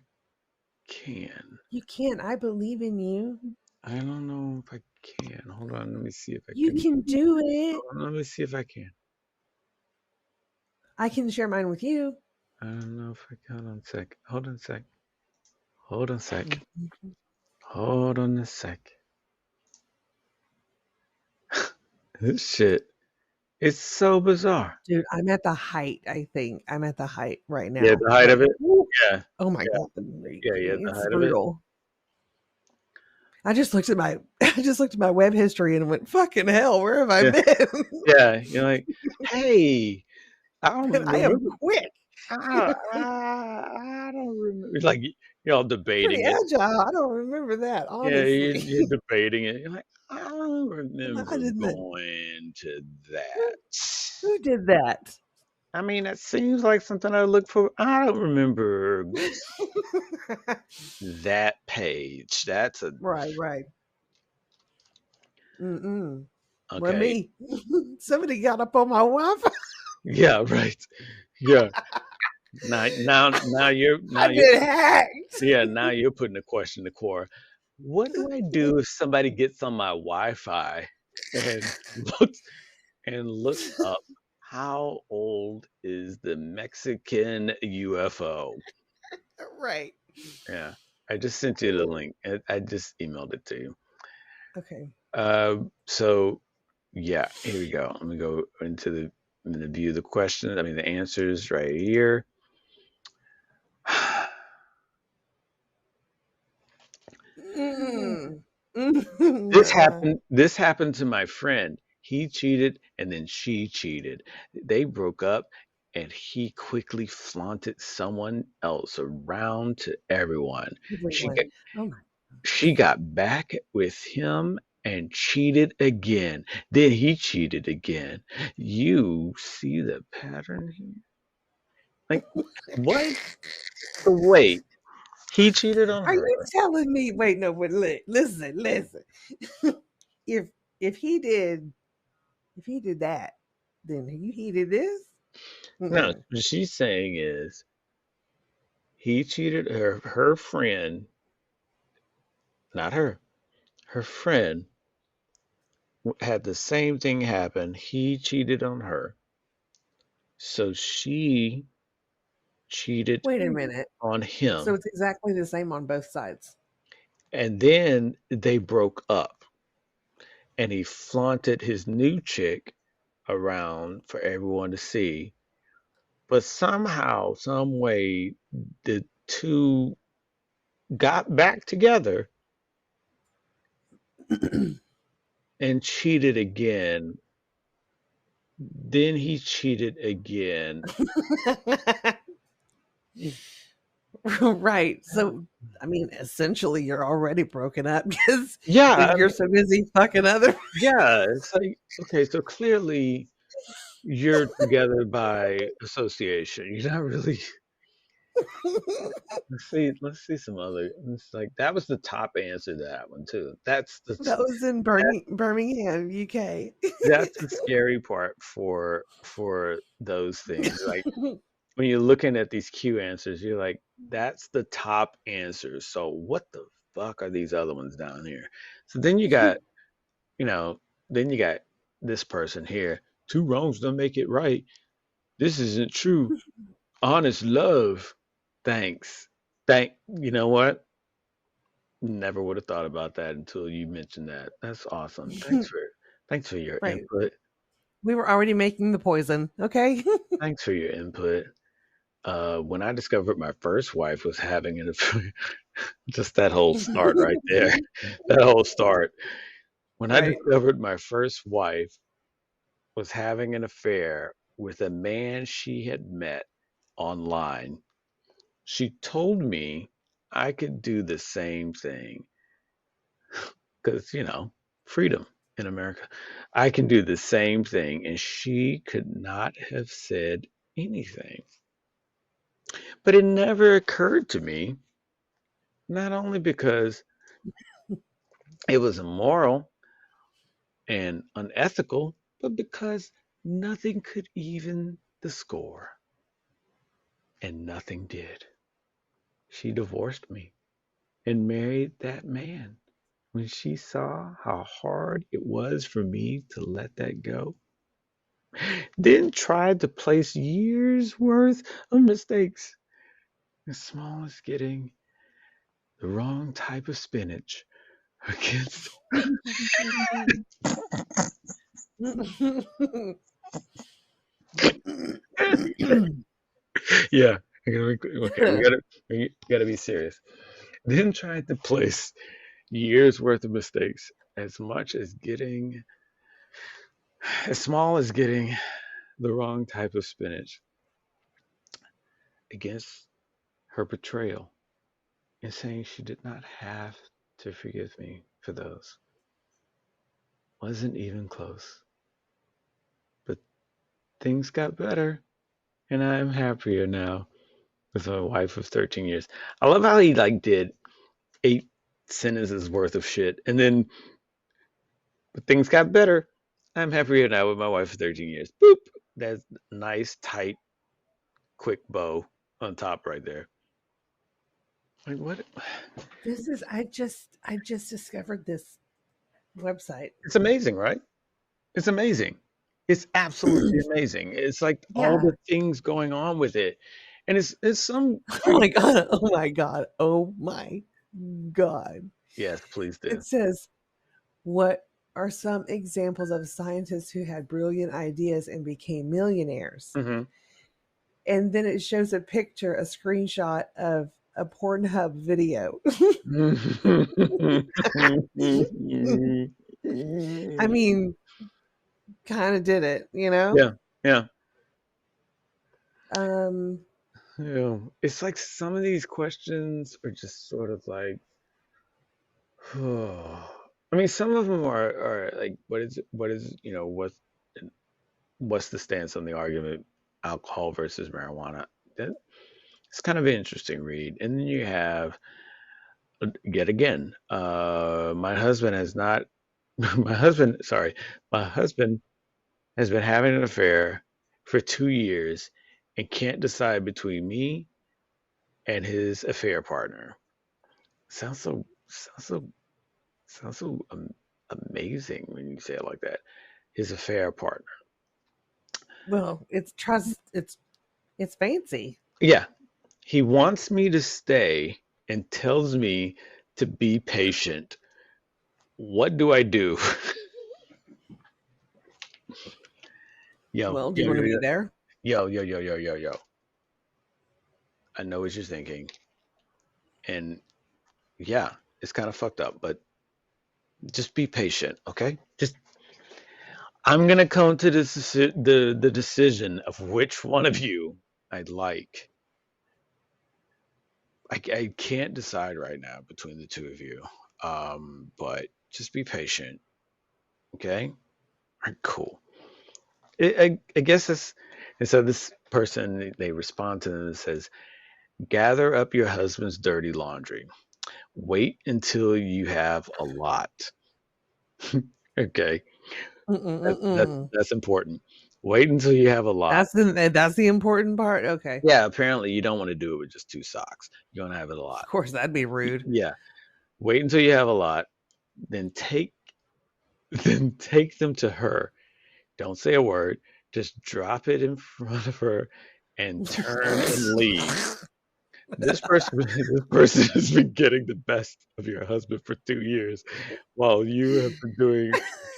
can. You can't. I believe in you. I don't know if I can. Hold on, let me see if I You can. can do it. Hold on, let me see if I can. I can share mine with you. I don't know if I can. Hold on a sec. Hold on a sec. Hold on a sec. Mhm. Hold on a sec. This shit. It's so bizarre. Dude, I'm at the height, I think. I'm at the height right Yeah, now. the height of Like, it. woo, Yeah, oh my yeah, God. yeah, yeah. The It's height of it. brutal. I just looked at my web history and went, fucking hell, where have I Yeah, been? yeah. You're like, hey, I don't And I am remember. quick, I don't remember. It's like you're all pretty debating it. agile. I don't remember that, Yeah, honestly. you're debating it. You're like, I don't I remember didn't. going to Who, that. who did that? I mean, that seems like something I look for. I don't remember that page. That's a Right, right. Mm-mm. Well, okay. me. Somebody got up on my Wi-Fi. Yeah, right. Yeah. Now I've been hacked. now you're putting a question to core. What do I do if somebody gets on my Wi-Fi and looks looks up how old is the Mexican UFO? Right. Yeah, I just sent you the link. I just emailed it to you. Okay. So yeah, here we go. Let me go into I'm gonna view the questions. I mean the answers right here. Mm. This happened to my friend. He cheated and then she cheated. They broke up and he quickly flaunted someone else around to everyone. She Everyone. got, Oh my. she got back with him and cheated again. Then he cheated again. You see the pattern here? Like what? Wait, he cheated on Are you her. telling me? Wait, no, but listen. if if he did that, then he did this. No, Mm-mm. what she's saying is He cheated her friend, not her, her friend had the same thing happen. He cheated on her. So she cheated Wait a minute. on So him. it's exactly the same on both sides. And then they broke up. And he flaunted his new chick around for everyone to see. But somehow, some way, the two got back together and cheated again. Then he cheated again. Right. So, I mean, essentially, you're already broken up because Yeah, if you're so busy fucking other. yeah. It's like, okay, so clearly you're together by association. You're not really. Let's see some other. It's like that was the top answer to that one too. That was in Birmingham, UK. That's the scary part for those things. Like when you're looking at these Q answers, you're like, that's the top answer. So what the fuck are these other ones down here? So then you got, you know, then you got this person here. Two wrongs don't make it right. This isn't true. Honest love. Thanks. You know what? Never would have thought about that until you mentioned that. That's awesome. Thanks for your Right. input. We were already making the poison. Okay. Thanks for your input. When I discovered my first wife was having an affair, just that whole start right there, that whole start. When I Right. discovered my first wife was having an affair with a man she had met online, she told me I could do the same thing because, freedom in America. I can do the same thing, and she could not have said anything. But it never occurred to me, not only because it was immoral and unethical, but because nothing could even the score. And nothing did. She divorced me and married that man. When she saw how hard it was for me to let that go, then tried to place years worth of mistakes, as small as getting the wrong type of spinach against. Yeah, okay. We gotta be serious. Then tried to place years worth of mistakes, as small as getting the wrong type of spinach against her betrayal, and saying she did not have to forgive me for those. Wasn't even close. But things got better, and I'm happier now with my wife of 13 years. I love how he like did 8 sentences worth of shit, and then but things got better. I'm happier now with my wife for 13 years. Boop. That's nice, tight, quick bow on top right there. Like what? This is I just discovered this website. It's amazing, right? It's amazing. It's absolutely amazing. It's like all Yeah. the things going on with it. And it's some Oh crazy. my god. Oh my god. Oh my god. Yes, please do. It says, what are some examples of scientists who had brilliant ideas and became millionaires? Hmm. And then it shows a picture, a screenshot of a Pornhub video. I mean, kind of did it, you know? Yeah, yeah. Um, It's like some of these questions are just sort of like, I mean, some of them are like, what's the stance on the argument, alcohol versus marijuana? That, it's kind of an interesting read. And then you have, yet again, my husband has not, my husband has been having an affair for 2 years and can't decide between me and his affair partner. Sounds so sounds so amazing when you say it like that. His affair partner. Well, it's trust. It's fancy. Yeah, he wants me to stay and tells me to be patient. What do I do? Yo, Well, do yo, you want to yo, be yo, there? yo, yo, yo, yo, yo, yo. I know what you're thinking, and yeah, it's kind of fucked up, but just be patient, okay? Just I'm gonna come to the decision of which one of you I'd like. I can't decide right now between the two of you, but just be patient, okay? All right, cool. I guess this, and so this person, they respond to them and says, gather up your husband's dirty laundry. Wait until you have a lot. Okay, Mm-mm-mm-mm. that's important. Wait until you have a lot. That's the important part. Okay, Yeah, apparently you don't want to do it with just two socks. You're gonna have it a of lot. course that'd be rude. Yeah. Wait until you have a lot, then take then take them to her. Don't say a word. Just drop it in front of her and turn and leave. This person has been getting the best of your husband for 2 years while you have been doing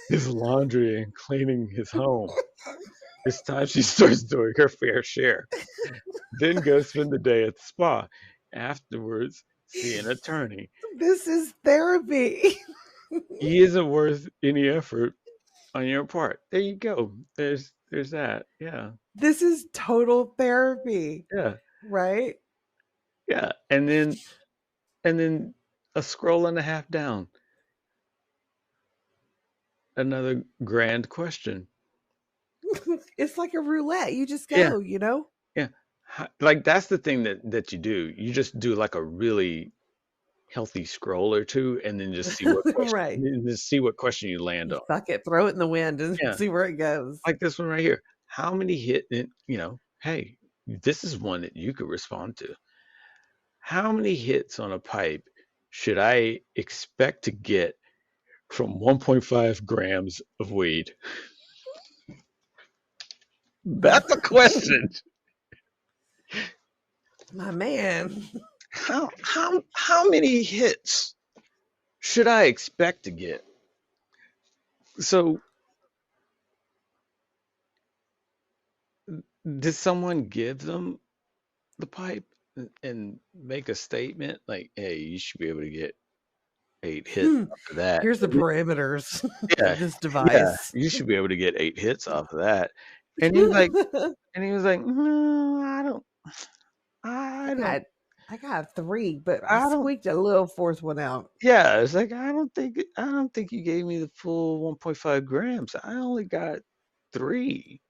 his laundry and cleaning his home. It's time she starts doing her fair share. Then go spend the day at the spa. Afterwards, see an attorney. This is therapy. He isn't worth any effort on your part. There you go. There's that. Yeah. This is total therapy, Yeah. right? Yeah. And then a scroll and a half down. Another grand question. It's like a roulette. You just Yeah. go, you know? Yeah. Like that's the thing that you do. You just do like a really healthy scroll or two and then just see what question Right. just see what question you land on. Fuck it, throw it in the wind and Yeah. see where it goes. Like this one right here. How many hey, this is one that you could respond to. How many hits on a pipe should I expect to get from 1.5 grams of weed? That's a question. My man. How many hits should I expect to get? So did someone give them the pipe and make a statement like, "Hey, you should be able to get 8 hits off of that." Here's the parameters Yeah, of this yeah, device. you should be able to get 8 hits off of that. And he's like, no, I I don't, got I got three, but I I don't. squeaked a little fourth one out. Yeah, it's like I don't think you gave me the full 1.5 grams. I only got three.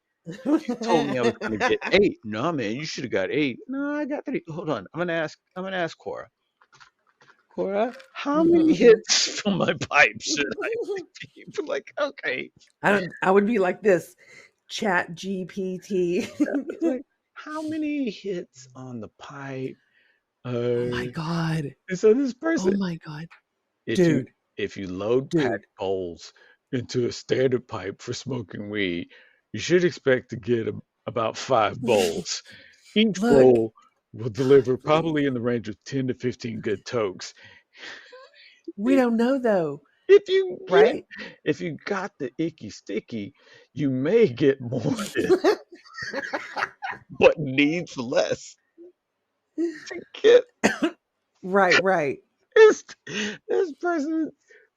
You told me I was gonna get eight. No, man, you should have got eight. No, I got three. Hold on, I'm gonna ask Cora. Cora, how many hits from my pipe should I be? Like, okay, I would be like this. Chat GPT. it's like how many hits on the pipe? Oh my Uh, god. and so this Oh person, my god. if you Dude, if you load packed dude. bowls into a standard pipe for smoking weed, you should expect to get about 5 bowls. Each Look, bowl will deliver probably in the range of 10 to 15 good tokes. we don't know though, If you get right? if you got the icky sticky, you may get more but needs less to get Right, right. this. This person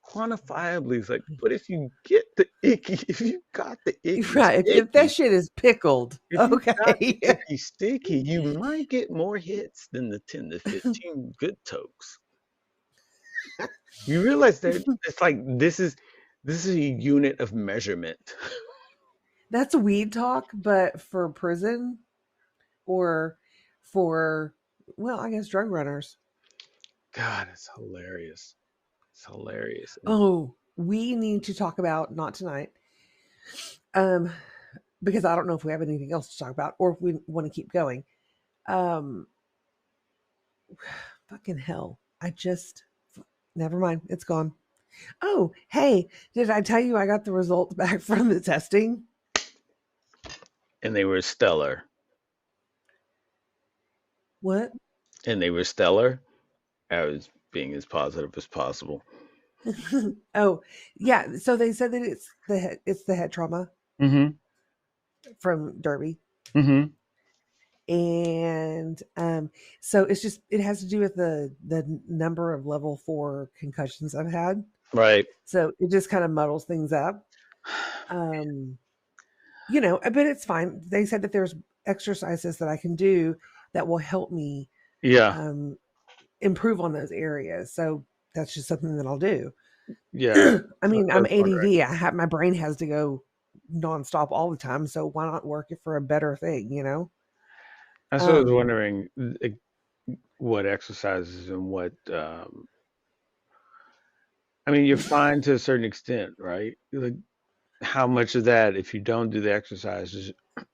quantifiably is like, but if you get the icky, if you got the icky Right. If that sticky, shit is pickled, if you got the okay. icky sticky, you might get more hits than the 10 to 15 good tokes. You realize that it's like this is a unit of measurement. That's weed talk, but for prison or for, well, I guess drug runners. God, it's hilarious. It's hilarious. And Oh, we need to talk about, not tonight, um, because I don't know if we have anything else to talk about or if we want to keep going. Um, fucking hell. Never mind. It's gone. Oh, hey, did I tell you I got the results back from the testing? And they were stellar. What? And they were stellar. I was being as positive as possible. Oh, yeah. So they said that it's the head trauma Mm-hmm. from Derby. Mm-hmm. And so it has to do with the number of level 4 concussions I've had. Right. So it just kind of muddles things up. Um, but it's fine. They said that there's exercises that I can do that will help me Yeah. um, improve on those areas. So that's just something that I'll do. Yeah. I mean, I I'm was wondering. ADD. My brain has to go nonstop all the time. So why not work it for a better thing? That's what I was Um, wondering. What exercises and what I mean, you're fine to a certain extent, right? Like how much of that, if you don't do the exercises,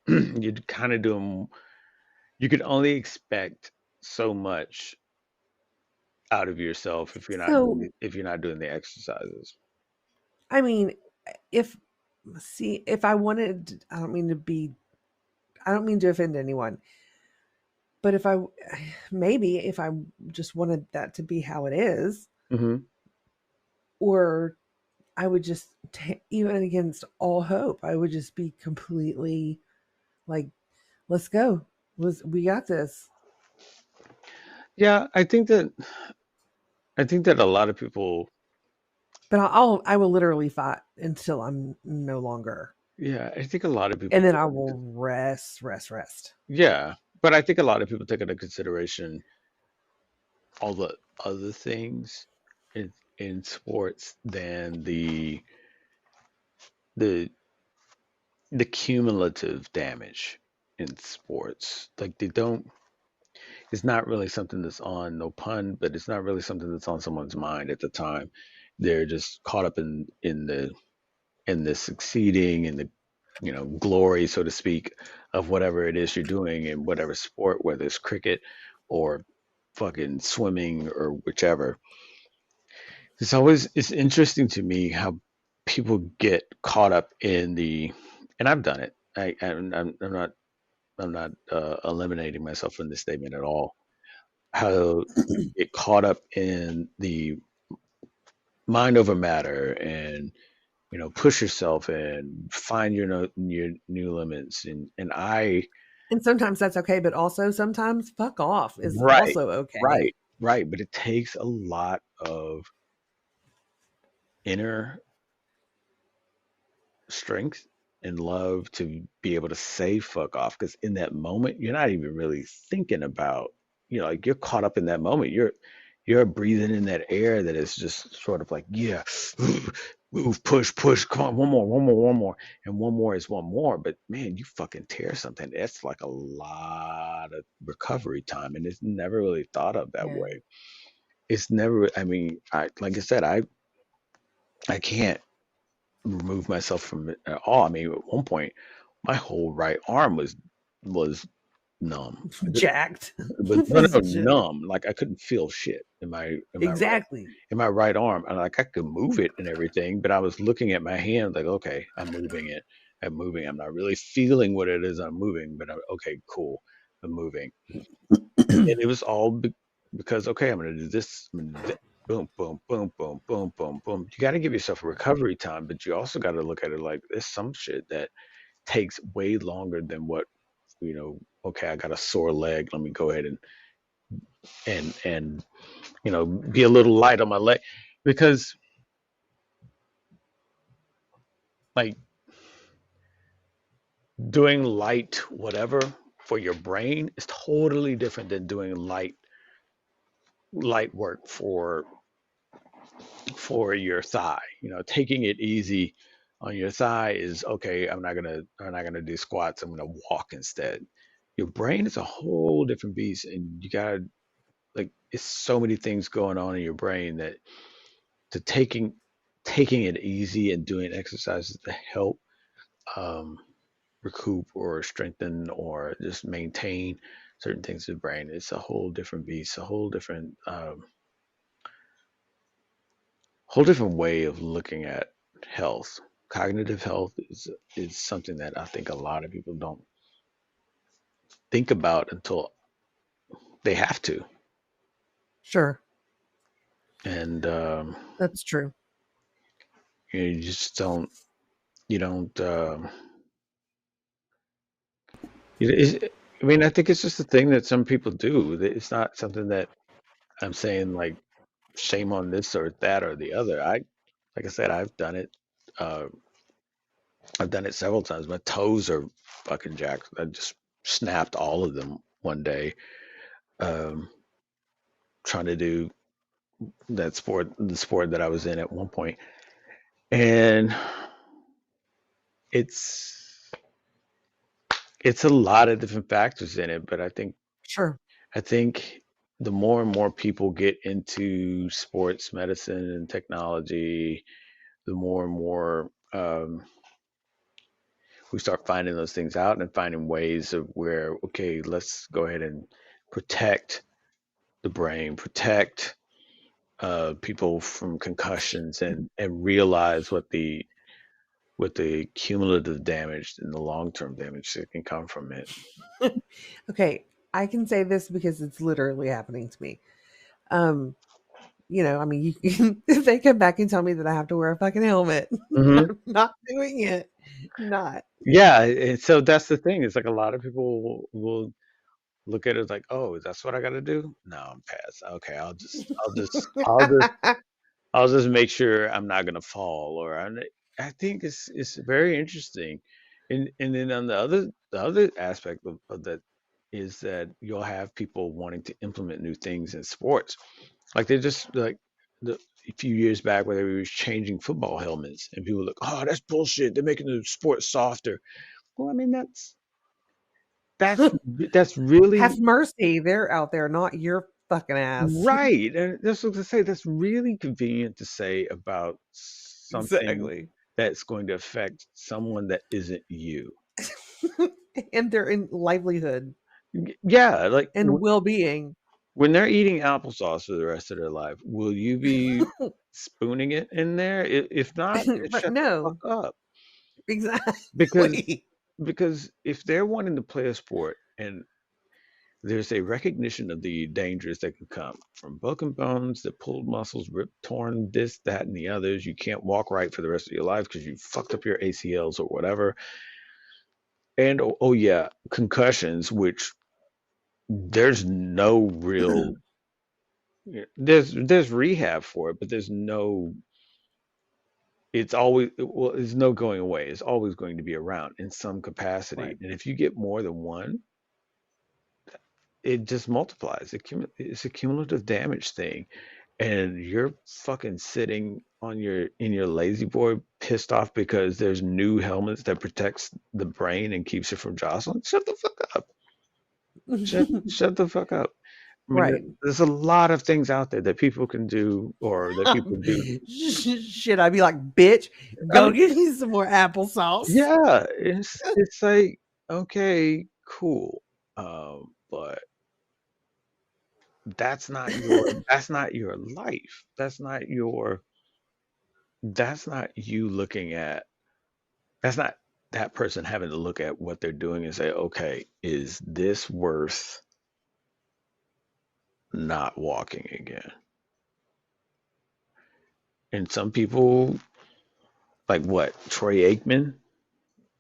you'd kind of do them. You could only expect so much out of yourself if you're not so doing the exercises. I mean, if if I wanted, I don't mean to offend anyone, but if I maybe if I just wanted that to be how it is, Hmm. or I would just even against all hope, I would just be completely like, let's go, we got this. Yeah, I think that a lot of people. But I will literally fight until I'm no longer, Yeah, I think a lot of people and then take I into, will rest. yeah, but I think a lot of people take into consideration all the other things in sports than the the cumulative damage in sports. Like they don't. It's not really something that's on, no pun, but it's not really something that's on someone's mind at the time. They're just caught up in the succeeding and the glory, so to speak, of whatever it is you're doing in whatever sport, whether it's cricket or fucking swimming or whichever. It's interesting to me how people get caught up in the, and I've done it. I'm not eliminating myself from this statement at all. How you get caught up in the mind over matter and push yourself and find your new limits and I. And sometimes that's okay, but also sometimes fuck off is Right, also okay. right, right, but it takes a lot of inner strength and love to be able to say fuck off, because in that moment you're not even really thinking about, like you're caught up in that moment. You're breathing in that air that is just sort of like, yeah, move, push, come on, one more, and one more is one more. But man, you fucking tear something, that's like a lot of recovery time, and it's never really thought of that Yeah. way. It's never, I mean, I like I said, I can't remove myself from it at all. I mean, at one point, my whole right arm was numb. Jacked. No, numb. Like I couldn't feel shit Exactly. in my right arm, and like I could move it and everything, but I was looking at my hand like, okay, I'm moving it. I'm moving. I'm not really feeling what it is I'm moving, but okay, cool. I'm moving, and it was all because okay, I'm gonna do this. I'm gonna do that. Boom, boom, boom, boom, boom, boom, boom. You got to give yourself a recovery time, but you also got to look at it like there's some shit that takes way longer than what okay, I got a sore leg, let me go ahead and be a little light on my leg, because like doing light whatever for your brain is totally different than doing light work for your thigh. Taking it easy on your thigh is okay. I'm not gonna do squats. I'm gonna walk instead. Your brain is a whole different beast, and you gotta, like, it's so many things going on in your brain that to taking it easy and doing exercises to help um, recoup or strengthen or just maintain certain things in the brain. It's a whole different beast, a whole different way of looking at health. Cognitive health is something that I think a lot of people don't think about until they have to, Sure. and That's true. you just don't. You don't. I mean, I think it's just a thing that some people do. It's not something that I'm saying like shame on this or that or the other. Like I said, I've done it. Uh, I've done it several times. My toes are fucking jacked. I just snapped all of them one day, um, trying to do the sport that I was in at one point, and it's it's a lot of different factors in it. But Sure. I think the more and more people get into sports medicine and technology, the more and more we start finding those things out and finding ways of where, okay, let's go ahead and protect the brain, protect people from concussions, and realize what the cumulative damage and the long term damage that can come from it. Okay, I can say this because it's literally happening to me. Um, I mean, if they come back and tell me that I have to wear a fucking helmet, Hmm. I'm not doing it. Not. Yeah, and so that's the thing. It's like a lot of people will look at it like, oh, that's what I got to do. No, I'm past. Okay, I'll just make sure I'm not gonna fall. I think it's very interesting, and then on the other aspect of that is that you'll have people wanting to implement new things in sports. Like they just like a few years back where they were changing football helmets, and people were like, oh, that's bullshit. They're making the sport softer. Well, I mean that's that's Have really mercy. They're out there, not your fucking ass. right, and that's what to say. That's really convenient to say about something Exactly. that's going to affect someone that isn't you. And their in livelihood Yeah, like and well-being. when they're eating applesauce for the rest of their life, will you be spooning it in there? If not, then But shut the fuck no, up. Because exactly. because if they're wanting to play a sport and there's a recognition of the dangers that can come from broken bones, the pulled muscles, ripped, torn, this, that, and the others. You can't walk right for the rest of your life because you fucked up your ACLs or whatever. And oh yeah, concussions, which there's no real there's rehab for it, but there's no it's always well, there's no going away. It's always going to be around in some capacity. Right. And if you get more than one, it just multiplies. It's a cumulative damage thing. And you're fucking sitting on your in your lazy boy pissed off because there's new helmets that protects the brain and keeps it from jostling. Shut the fuck up. Shut the fuck up. I mean, Right. there's a lot of things out there that people can do or that people do. Shit, I'd be like, bitch, I go mean, get me some more applesauce. yeah, it's like okay, cool. But that's not your life. That's not you looking at that's not that person having to look at what they're doing and say, okay, is this worth not walking again? And some people, like what, Troy Aikman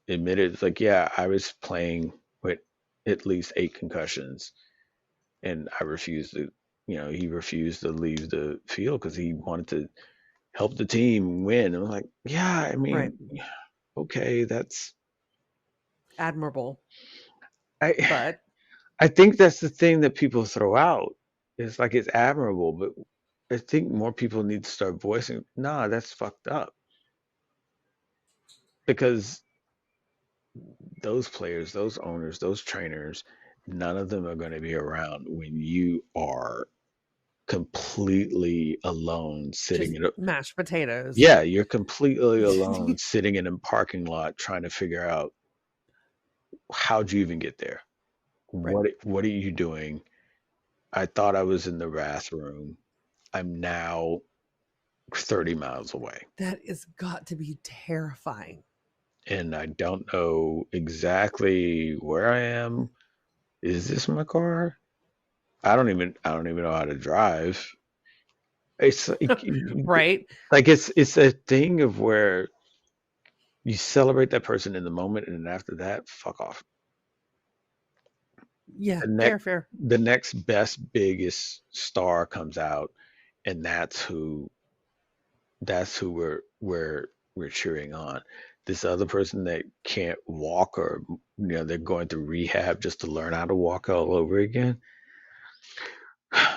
admitted, it's like, yeah, I was playing with at least 8 concussions and I refused to, he refused to leave the field because he wanted to help the team win. And I'm like, yeah, I Right. mean, okay, that's, Admirable. I, But I think that's the thing that people throw out. It's like it's admirable, but I think more people need to start voicing, nah, that's fucked up. Because those players, those owners, those trainers, none of them are going to be around when you are completely alone sitting just in a mashed potatoes. yeah, you're completely alone sitting in a parking lot trying to figure out how'd you even get there? Right. what are you doing? I thought I was in the bathroom. I'm now 30 miles away. That is got to be terrifying. And I don't know exactly where I am. Is this my car? I don't even know how to drive. It's Right. like it's a thing of where you celebrate that person in the moment, and then after that, fuck off. Yeah, The fair, next fair. the next best biggest star comes out, and that's who we're cheering on. This other person that can't walk, or they're going through rehab just to learn how to walk all over again.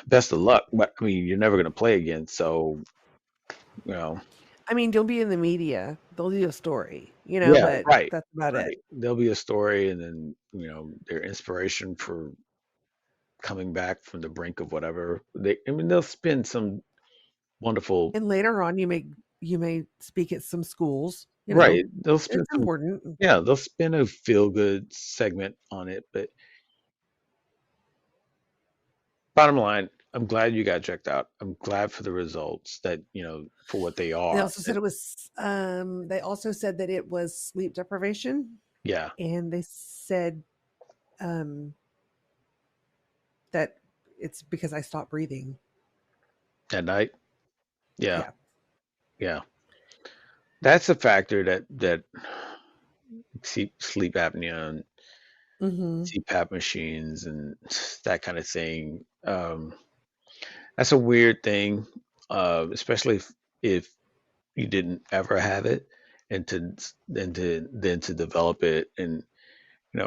Best of luck. But I mean, you're never going to play again, so you know. I mean, don't be in the media. They'll do a story, Yeah, but right, that's about it. right. There'll be a story, and then their inspiration for coming back from the brink of whatever. I mean, they'll spin some wonderful. And later on, you may speak at some schools. Right. They'll spin It's some. important. Yeah, they'll spin a feel good segment on it, but bottom line, I'm glad you got checked out. I'm glad for the results that, for what they They are. also said it was. They also said that it was sleep deprivation, Yeah, and they said um, that it's because I stopped breathing. at night. Yeah, Yeah. yeah. That's a factor that sleep apnea and Hmm. CPAP machines and that kind of thing. That's a weird thing, especially if you didn't ever have it, and to develop it, and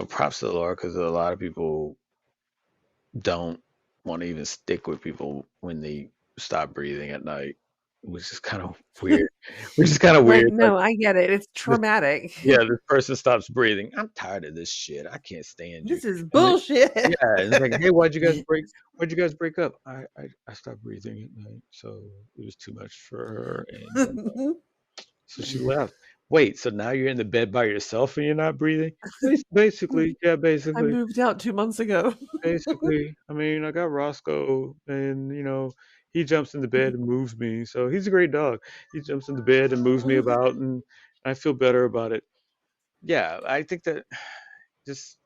props to the Lord, because a lot of people don't want to even stick with people when they stop breathing at night, which is kind of weird. Which is kind of Like, weird. Like no, I get it. It's this, traumatic. yeah, this person stops breathing. I'm tired of this shit. I can't stand you. This is And then, bullshit. yeah, and it's like, hey, why'd you guys break? Why'd you guys break up? I stopped breathing at night, so it was too much for her, and so she left. Wait, so now you're in the bed by yourself and you're not breathing? Basically, yeah, I basically. moved out 2 months ago. Basically, I mean, I got Roscoe, and he jumps in the bed and moves me. So he's a great dog. He jumps in the bed and moves me about, and I feel better about it. Yeah, I think that just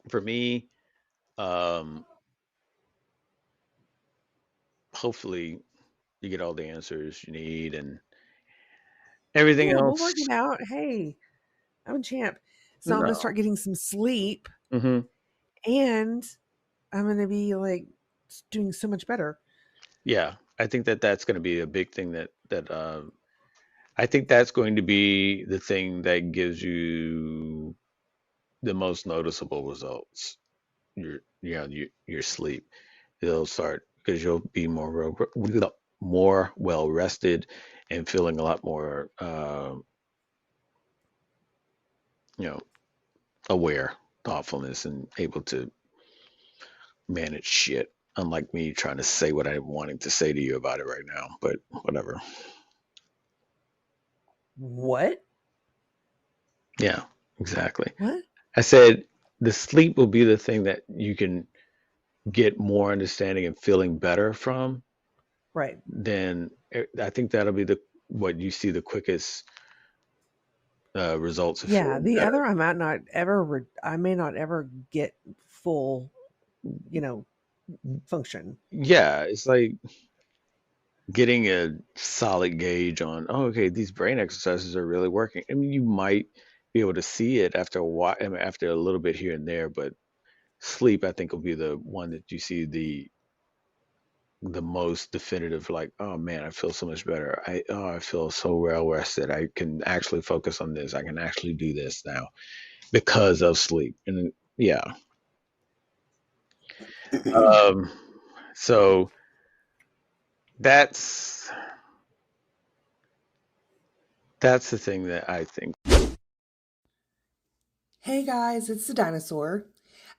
for me, um, hopefully you get all the answers you need, and everything Yeah, we'll work else. it out. Hey, I'm a champ. So I'm gonna No. start getting some sleep, Hmm. and I'm gonna be like doing so much better. Yeah, I think that that's going to be a big thing I think that's going to be the thing that gives you the most noticeable results. Your sleep. It'll start because you'll be more well rested and feeling a lot more you know aware, thoughtfulness, and able to manage shit. Unlike me trying to say what I'm wanting to say to you about it right now, but whatever. What? Yeah, exactly. What? I said the sleep will be the thing that you can get more understanding and feeling better from. Right. Then I think that'll be the what you see the quickest results of Yeah. feeling The better. other, I may not ever get full, you know, function. Yeah, it's like getting a solid gauge on, oh, okay, these brain exercises are really working. I mean, you might be able to see it after a while, I mean, after a little bit here and there, but sleep, I think, will be the one that you see the most definitive. Like, oh man, I feel so much better. I feel so well rested. I can actually focus on this. I can actually do this now because of sleep. And yeah, um, so that's that's the thing that I think. Hey guys, it's the Dinosaur.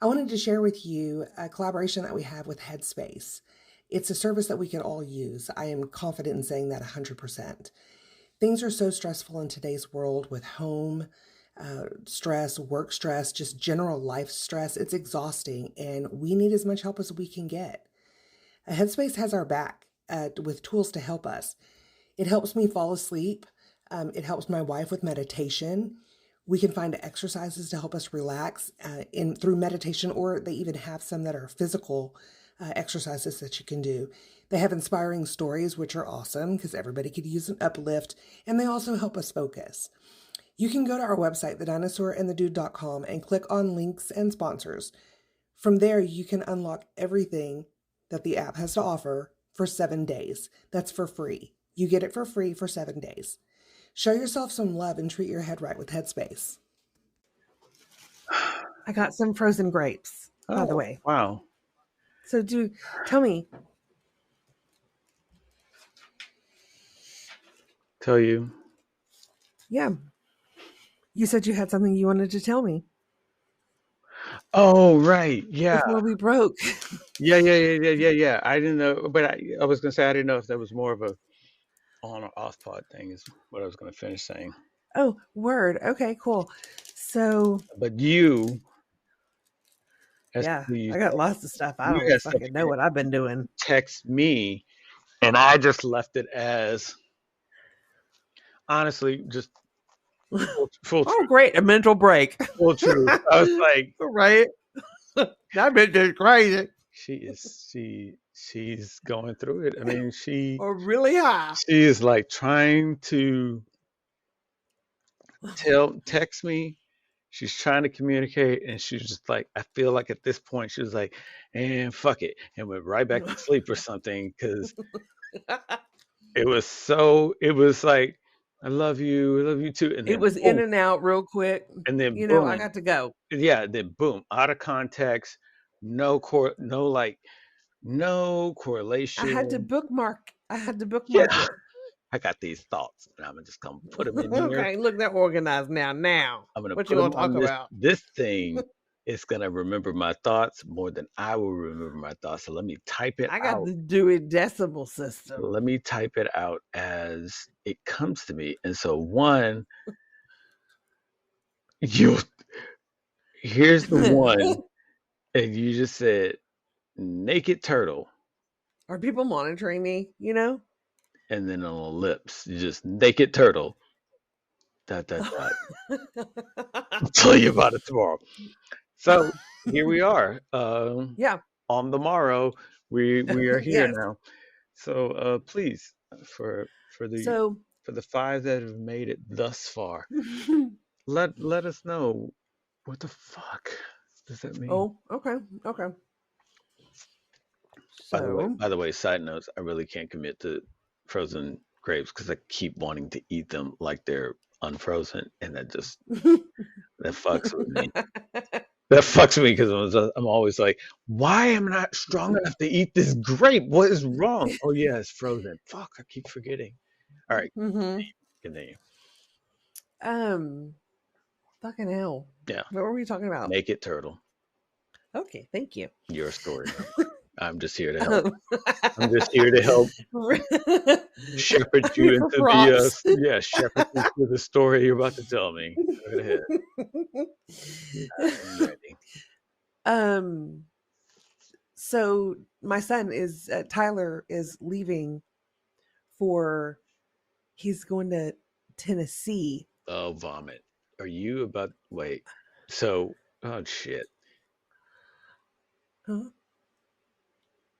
I wanted to share with you a collaboration that we have with Headspace. It's a service that we can all use. I am confident in saying that 100%. Things are so stressful in today's world with home, stress, work stress, just general life stress. It's exhausting, and we need as much help as we can get. Headspace has our back with tools to help us. It helps me fall asleep. It helps my wife with meditation. We can find exercises to help us relax through meditation, or they even have some that are physical exercises that you can do. They have inspiring stories, which are awesome because everybody could use an uplift, and they also help us focus. You can go to our website, TheDinosaur&TheDude.com, and click on links and sponsors. From there, you can unlock everything that the app has to offer for 7 days. That's for free. You get it for free for 7 days. Show yourself some love and treat your head right with Headspace. I got some frozen grapes, by the way. Wow. So tell me. Tell you. Yeah. You said you had something you wanted to tell me. Oh, right. Yeah. Before we broke. Yeah. I didn't know, but I was going to say, I didn't know if that was more of a on or off pod thing is what I was going to finish saying. Oh, word. Okay, cool. So. But you. Yeah, I got lots of stuff. I You don't had fucking know what I've been doing. text me, and I just left it as, honestly, just full Oh, truth. great. A mental break. Full truth. I was like, right. That bitch is crazy. She's going through it. I mean, Or really high. she is like trying to text me. She's trying to communicate, and she's just like, I feel like at this point she was like, and fuck it, and went right back to sleep or something, because it was like, I love you too, and It then was boom, in and out real quick. and then You know, I boom, got to go. yeah, then boom, out of context, no I had to correlation. bookmark. Yeah, It. I got these thoughts, and I'm just gonna put them in here. Okay, look, they're organized now. I'm gonna What put you want them to talk on about? this thing. It's gonna remember my thoughts more than I will remember my thoughts. So let me type it I got out. the Dewey Decimal System. Let me type it out as it comes to me. And so one, you here's the one, and you just said naked turtle, Are people monitoring me? You know? and then on the lips, you just naked turtle. Dot dot dot. I'll tell you about it tomorrow. So here we are. Yeah. On the morrow, we are here Yes. now. So please, for the So. for the 5 that have made it thus far, let us know what the fuck does that mean. Oh, okay. Okay. By the way, So. side notes, I really can't commit to frozen grapes because I keep wanting to eat them like they're unfrozen, and that fucks with me. That fucks me because I'm always like, why am I not strong enough to eat this grape? What is wrong? Oh yeah, it's frozen. Fuck, I keep forgetting. All right, Mm-hmm. continue. Um, Fucking hell. Yeah, What were we talking about? naked turtle. Okay, thank you. Your story. I'm just here to help. I'm just here to help shepherd you For into props. shepherd you through the story you're about to tell me. Go ahead. I'm ready. Um. So my son is Tyler is leaving for. He's going to Tennessee. Oh, vomit. Are you about? Wait. So, oh shit. Huh?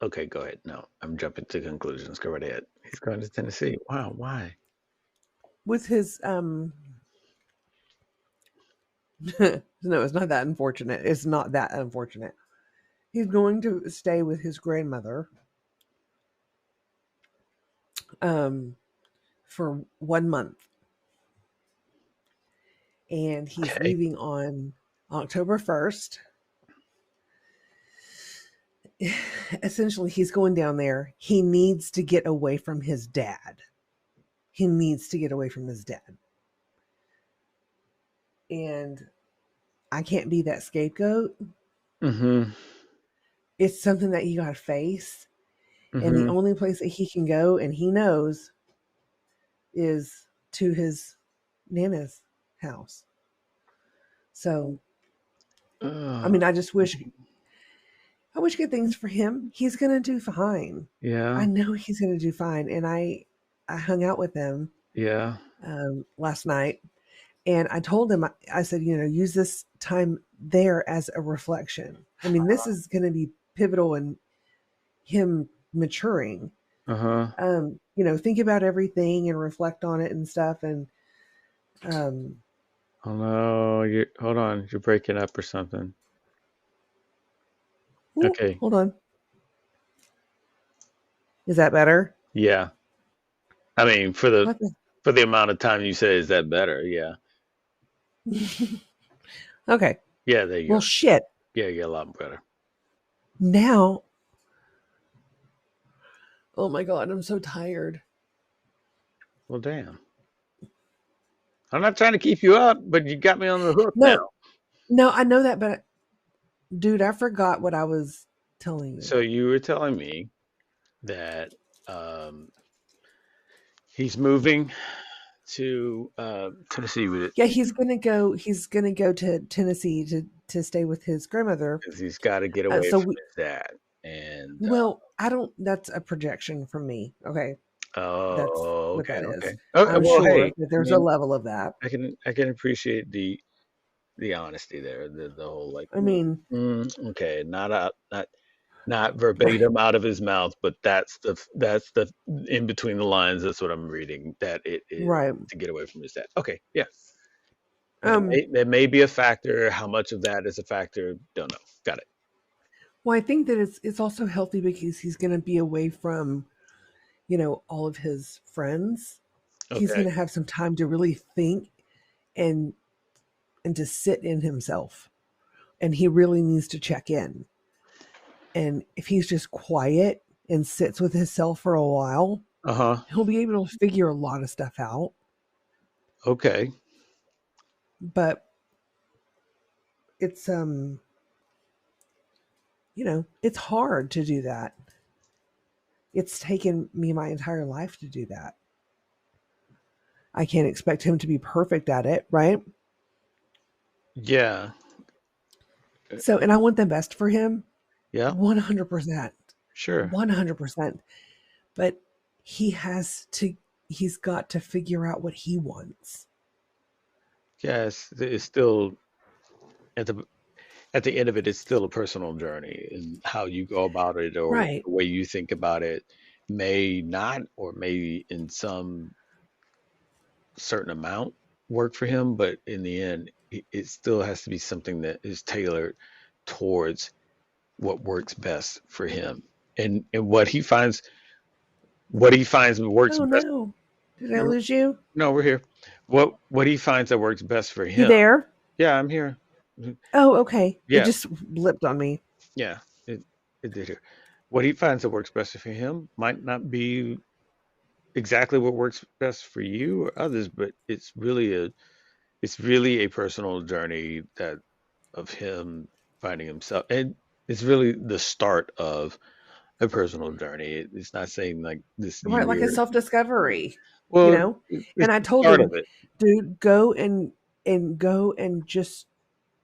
Okay, go ahead. No, I'm jumping to conclusions. Go right ahead. He's going to Tennessee. Wow, why? With his no, it's not that unfortunate. It's not that unfortunate. He's going to stay with his grandmother for 1 month. And he's Okay. leaving on October 1st. Essentially, he's going down there. He needs to get away from his dad. And I can't be that scapegoat. Mm-hmm. It's something that you got to face. And the Mm-hmm. only place that he can go, and he knows, is to his Nana's house. So, I Uh, mean, I wish good things for him. He's gonna do fine. yeah, I know he's gonna do fine. And I hung out with him yeah. last night, and I told him, I said, use this time there as a reflection. I mean, this is going to be pivotal in him maturing. Uh-huh. Think about everything and reflect on it and stuff. And um, Oh no, you hold on, you're breaking up or something. ooh, Okay. hold on, is that better? Yeah. I mean, for the What the- for the amount of time you say, is that better? Yeah. okay. Yeah, there you Well, go. shit. Yeah, you get a lot better. Now, oh my god, I'm so tired. Well, damn. I'm not trying to keep you up, but you got me on the hook now. No, no, I know that, but dude, I forgot what I was telling you. So you were telling me that um, he's moving to Tennessee with it Yeah, he's gonna go. He's gonna go to Tennessee to stay with his grandmother. because he's got to get away So from we, his dad. And well, I don't. That's a projection from me. Okay, that's oh, what okay, that okay. is. Oh, I'm well, sure hey, that I there's a mean, level of that. I can appreciate the honesty there, the whole like, I mean, okay, not right, verbatim out of his mouth, but that's the in between the lines. That's what I'm reading. That it is right. to get away from his dad. Okay, yeah, Um. that may be a factor. How much of that is a factor? Don't know. Got it. Well, I think that it's also healthy because he's gonna be away from all of his friends. He's Okay. gonna have some time to really think and to sit in himself, and he really needs to check in. And if he's just quiet and sits with himself for a while, Uh huh. he'll be able to figure a lot of stuff out. Okay. But it's it's hard to do that. It's taken me my entire life to do that. I can't expect him to be perfect at it, right? Yeah. So, and I want the best for him Yeah. 100%. Sure. 100%. But he has to he's got to figure out what he wants. Yes. It's still at the end of it. It's still a personal journey, and how you go about it or Right. the way you think about it may not, or maybe in some certain amount work for him, but in the end, it still has to be something that is tailored towards what works best for him, and what he finds works Oh best. no. Did I lose you? No, we're here. What he finds that works best for You him. there? Yeah, I'm here. Mhm. Oh, okay. It Yeah, just blipped on me. yeah, it did here. What he finds that works best for him might not be exactly what works best for you or others, but it's really a personal journey that of him finding himself, and it's really the start of a personal journey. It's not saying like this Right, like a year. self-discovery, you Well, know? it's And I the told start of him, it. dude, go and go and just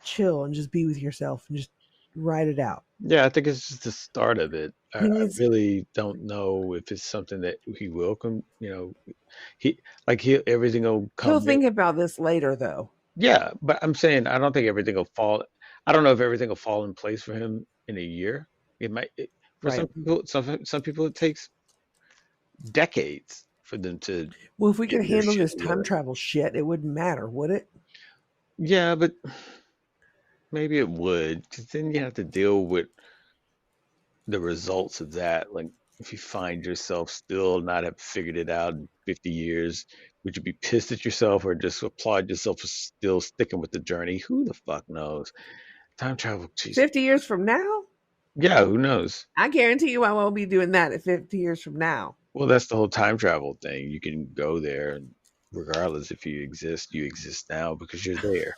chill and just be with yourself and just write it out. Yeah, I think it's just the start of it. I He needs really don't know if it's something that he will come. He everything will he'll come. think about this later though. Yeah, but I'm saying I don't think everything will fall. I don't know if everything will fall in place for him in a year. It might. For Right. some people, it takes decades for them to Well, if we get could their handle shit this time together. travel shit, it wouldn't matter, would it? Yeah, but maybe it would, because then you have to deal with the results of that. Like, if you find yourself still not have figured it out in 50 years, would you be pissed at yourself or just applaud yourself for still sticking with the journey? Who the fuck knows? Time travel, jeez. 50 years from now? Yeah, who knows? I guarantee you I won't be doing that at 50 years from now. Well, that's the whole time travel thing. You can go there, and regardless if you exist now because you're there.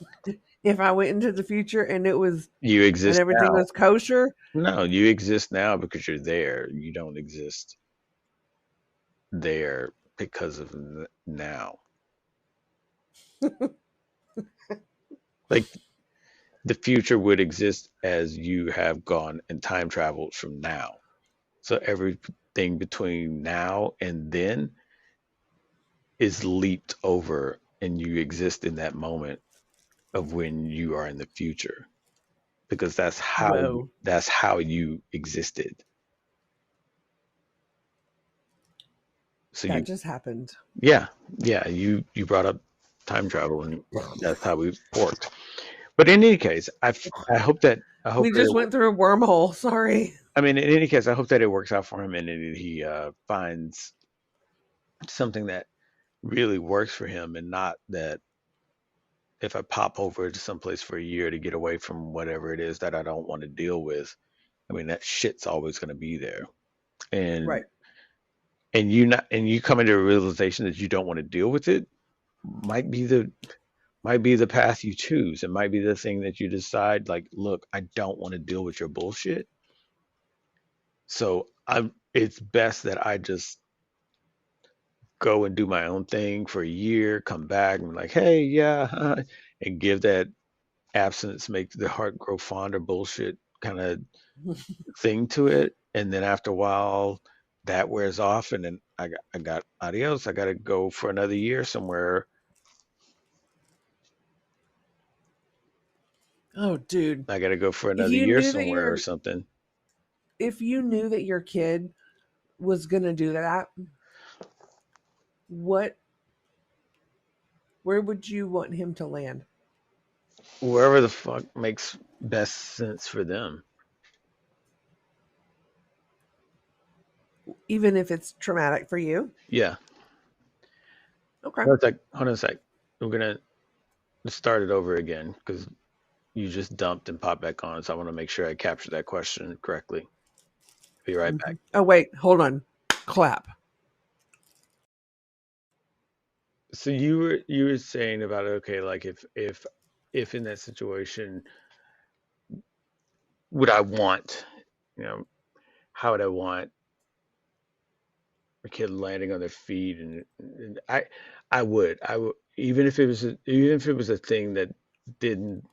If I went into the future and it was You and exist everything now. was kosher, No, you exist now because you're there. You don't exist there because of now. Like, the future would exist as you have gone and time traveled from now. So everything between now and then is leaped over, and you exist in that moment of when you are in the future, because Whoa, that's how you existed. So that you, just happened. yeah, yeah, you brought up time travel, and that's how we worked. But in any case, I hope We that just went through a wormhole. Sorry. I mean, in any case, I hope that it works out for him, and that he finds something that really works for him, and not that if I pop over to someplace for a year to get away from whatever it is that I don't want to deal with, I mean, that shit's always going to be there. And Right. you come into a realization that you don't want to deal with it, might be the might be the path you choose. It might be the thing that you decide, like, look, I don't want to deal with your bullshit. So it's best that I just go and do my own thing for a year, come back and be like, hey, yeah, and give that absence make the heart grow fonder bullshit kind of thing to it. And then after a while, that wears off, and then I got adios. I got to go for another year somewhere. Oh, dude. I got to go for If another you year knew that somewhere or your something. if you knew that your kid was gonna do that, what where would you want him to land? Wherever the fuck makes best sense for them. Even if it's traumatic for you? Yeah. Okay. Hold on a sec. We're gonna start it over again because you just dumped and popped back on. So I want to make sure I capture that question correctly. Be right back. Oh wait, hold on. Clap. So you were saying about, okay, like if in that situation, would I want, you know, how would I want a kid landing on their feet, and I would, even if it was even if it was a thing that didn't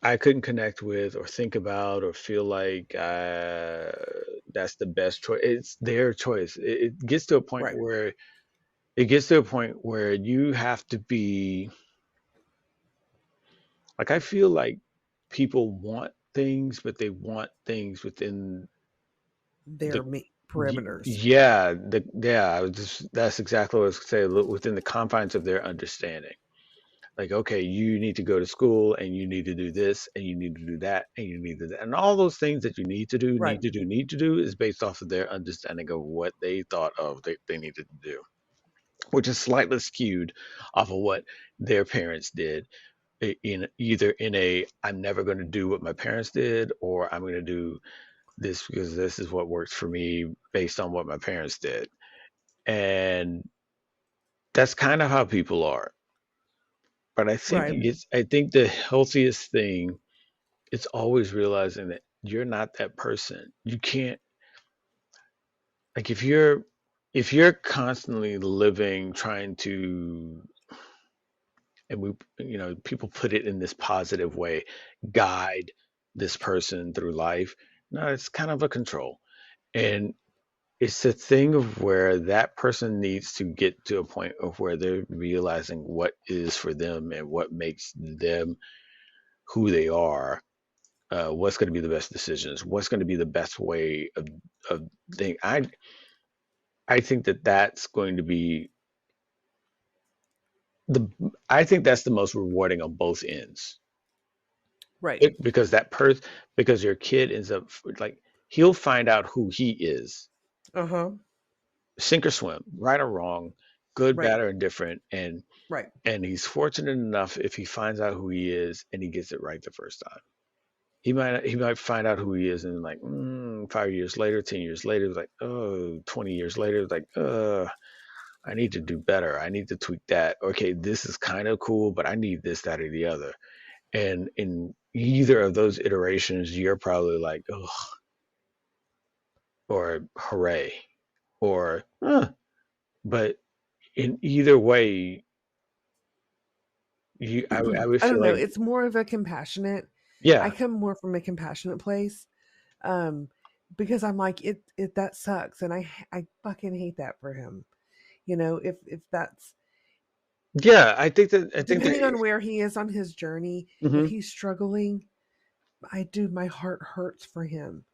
I couldn't connect with or think about or feel like that's the best choice. It's their choice. It gets to a point Right. where it gets to a point where you have to be like, I feel like people want things, but they want things within the Their perimeters. yeah. That's exactly what I was gonna say. Within the confines of their understanding. Like, okay, you need to go to school, and you need to do this, and you need to do that, and you need to do that. And all those things that you Right. need to do is based off of their understanding of what they thought of they needed to do, which is slightly skewed off of what their parents did, in either in a I'm never going to do what my parents did, or I'm going to do this because this is what works for me based on what my parents did. And that's kind of how people are. But Right. I think the healthiest thing is always realizing that you're not that person. You can't, like, if you're constantly living trying to, and we, people put it in this positive way, guide this person through life. No, it's kind of a control. And it's a thing of where that person needs to get to a point of where they're realizing what is for them and what makes them who they are. What's going to be the best decisions? What's going to be the best way of thing? I think that that's going to be the I think that's the most rewarding on both ends. Right. Because because your kid ends up, like, he'll find out who he is, Uh-huh. sink or swim, right or wrong, good, Right. bad, or indifferent, Right. and he's fortunate enough if he finds out who he is and he gets it right the first time. He might find out who he is, and like, 5 years later, 10 years later, it's like, oh, 20 years later, it's like, I need to do better. I need to tweak that. Okay, this is kind of cool, but I need this, that, or the other. And in either of those iterations, you're probably like, oh, or hooray, or but in either way, I would I feel don't know. like, It's more of a compassionate. I yeah, come more from a compassionate place, um, because I'm like it that sucks, and I fucking hate that for him. If that's yeah. I think that. depending on where he is on his journey, if Hmm. he's struggling, my heart hurts for him,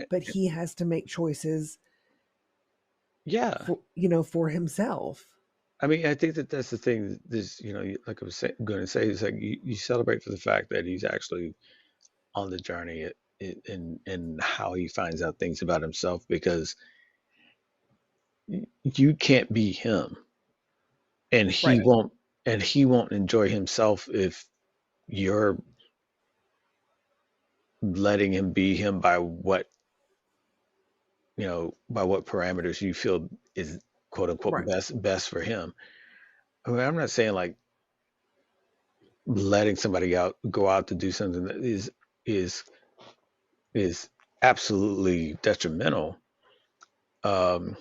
but he has to make choices Yeah, for himself. I mean, I think that that's the thing. This, like I was going to say, is like you celebrate for the fact that he's actually on the journey in how he finds out things about himself, because you can't be him, and he Right. won't, enjoy himself if you're letting him be him by by what parameters you feel is quote unquote Right. best for him. I mean, I'm not saying like letting somebody out go out to do something that is is absolutely detrimental. Um,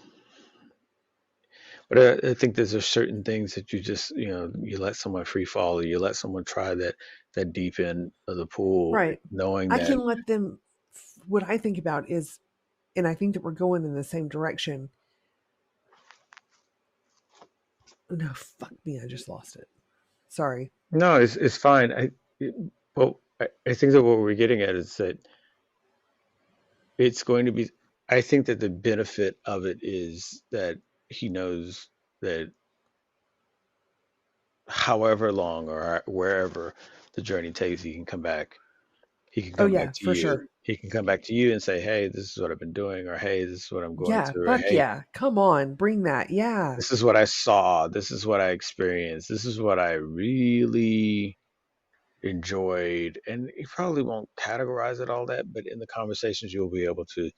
but I think there's a certain things that you just, you let someone free fall, or you let someone try that deep end of the pool, Right. knowing I that. can let them. What I think about is, and I think that we're going in the same direction. No, fuck me, I just lost it. Sorry. No, it's fine. Well, I think that what we're getting at is that it's going to be. I think that the benefit of it is that he knows that however long or wherever the journey takes, he can come back. He can Oh come back yeah, to for you. sure. He can come back to you and say, "Hey, this is what I've been doing," or "Hey, this is what I'm going Yeah, through," or fuck "Hey, yeah. Come on, bring that. Yeah. this is what I saw. This is what I experienced. This is what I really enjoyed." And he probably won't categorize it all that, but in the conversations, you'll be able to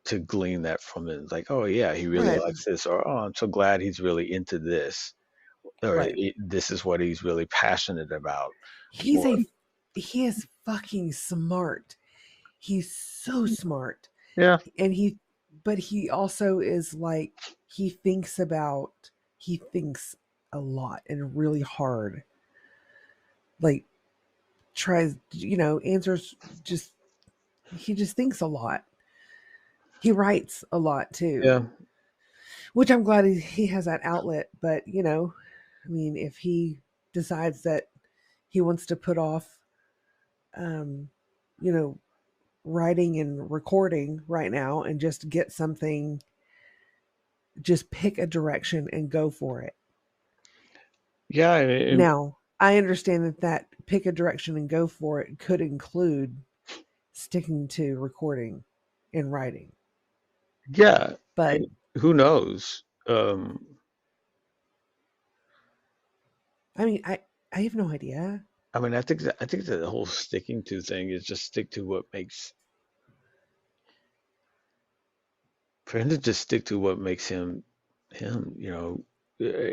to glean that from it. Like, oh yeah, he really Right. likes this, or oh, I'm so glad he's really into this, or Right. this is what he's really passionate about, He's or a he is fucking smart. He's so smart. yeah, And but he also is like he thinks a lot and really hard. Like tries, answers just he just thinks a lot. He writes a lot too, yeah, which I'm glad he has that outlet. But I mean, if he decides that he wants to put off, um, you know, writing and recording right now and just get something, just pick a direction and go for it. yeah, and Now, I understand that pick a direction and go for it could include sticking to recording and writing, yeah, but and who knows? I mean, I have no idea. I mean, I think that the whole sticking to thing is just stick to what makes for him to just stick to what makes him him. Uh,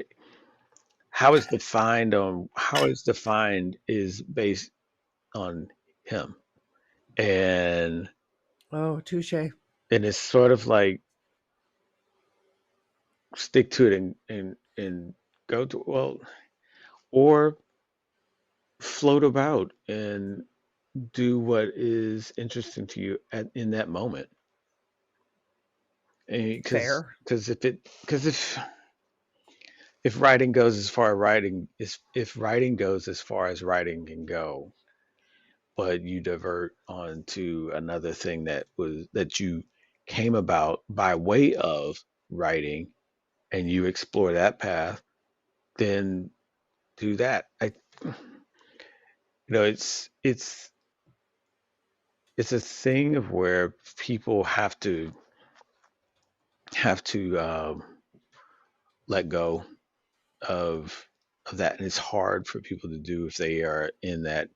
how it's defined is based on him, and Oh, touche. it's sort of like stick to it and go to, well, or float about and do what is interesting to you in that moment. Fair. Because if writing goes as far as writing is if writing goes as far as writing can go, but you divert on to another thing that you came about by way of writing, and you explore that path, then do that. It's a thing of where people have to let go of that, and it's hard for people to do if they are in that.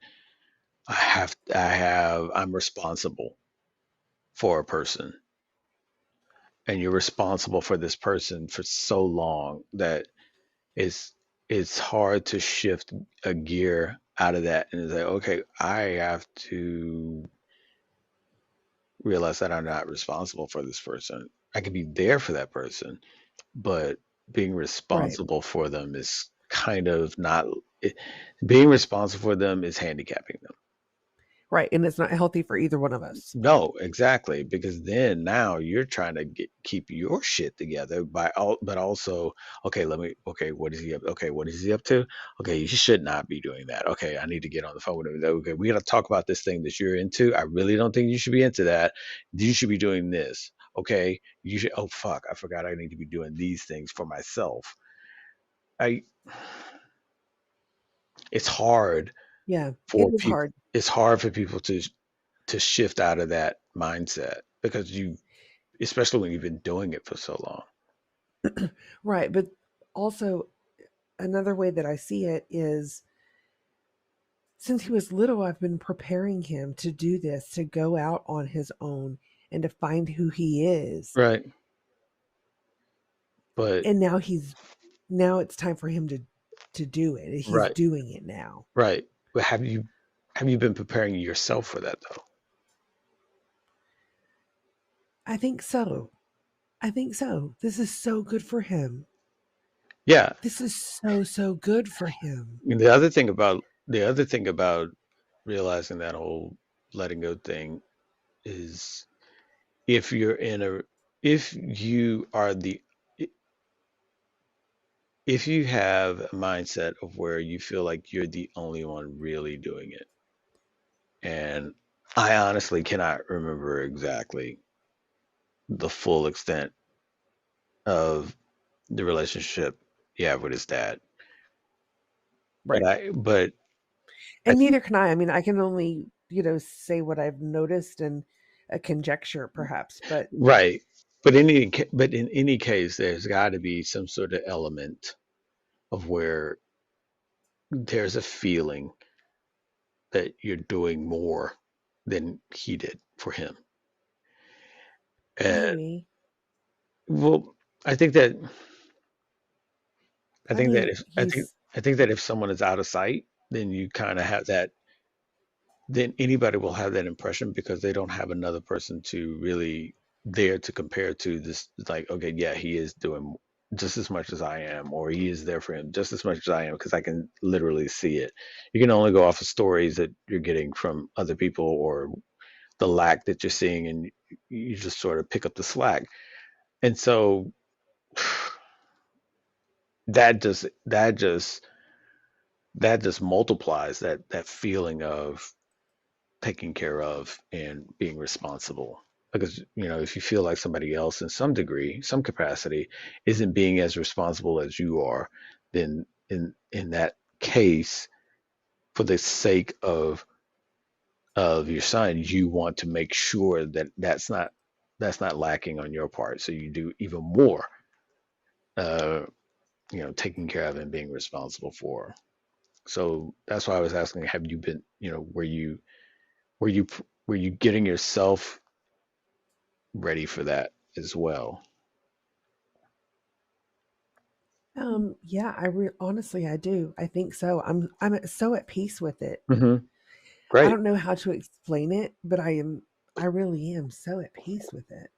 I'm responsible for a person, and you're responsible for this person for so long that it's it's hard to shift a gear out of that, and it's like, okay, I have to realize that I'm not responsible for this person. I can be there for that person, but being Right. responsible for them kind of not it, being responsible for them is handicapping them. Right. And it's not healthy for either one of us. No, exactly, because then now you're trying to keep your shit together by all, but also, okay, okay, what is he up? Okay, what is he up to? Okay, you should not be doing that. Okay, I need to get on the phone with him. Okay, we got to talk about this thing that you're into. I really don't think you should be into that. You should be doing this. Okay, you should. Oh fuck, I forgot I need to be doing these things for myself. I. It's hard Yeah. It for is people. hard. It's hard for people to shift out of that mindset because you especially when you've been doing it for so long. Right. But also, another way that I see it is since he was little, I've been preparing him to do this, to go out on his own and to find who he is. Right. But And now it's time for him to do it. He's right, doing it now. right. But have you been preparing yourself for that though? I think so. I think so. This is so good for him. Yeah. This is so, so good for him. And the other thing about realizing that whole letting go thing is if you're in a if you are the if you have a mindset of where you feel like you're the only one really doing it, and I honestly cannot remember exactly the full extent of the relationship he had with his dad. Right. But I And think neither can I. I mean, I can only, say what I've noticed and a conjecture perhaps, but right. But in any case, there's got to be some sort of element of where there's a feeling that you're doing more than he did for him. And maybe. well, I think that I I think that mean, if he's I think that if someone is out of sight, then you kind of have that. Then anybody will have that impression because they don't have another person to really there to compare to this. Like, okay, yeah, he is doing just as much as I am, or he is there for him just as much as I am because I can literally see it. You can only go off of stories that you're getting from other people or the lack that you're seeing, and you just sort of pick up the slack. And so that just that just multiplies that feeling of taken care of and being responsible. Because, if you feel like somebody else in some degree, some capacity, isn't being as responsible as you are, then in that case, for the sake of your son, you want to make sure that that's not lacking on your part. So you do even more, uh, taking care of and being responsible for. So that's why I was asking, have you been, were you were you getting yourself ready for that as well? yeah, honestly I do. I think so. I'm so at peace with it. Hmm. I Great. don't know how to explain it, but I really am so at peace with it.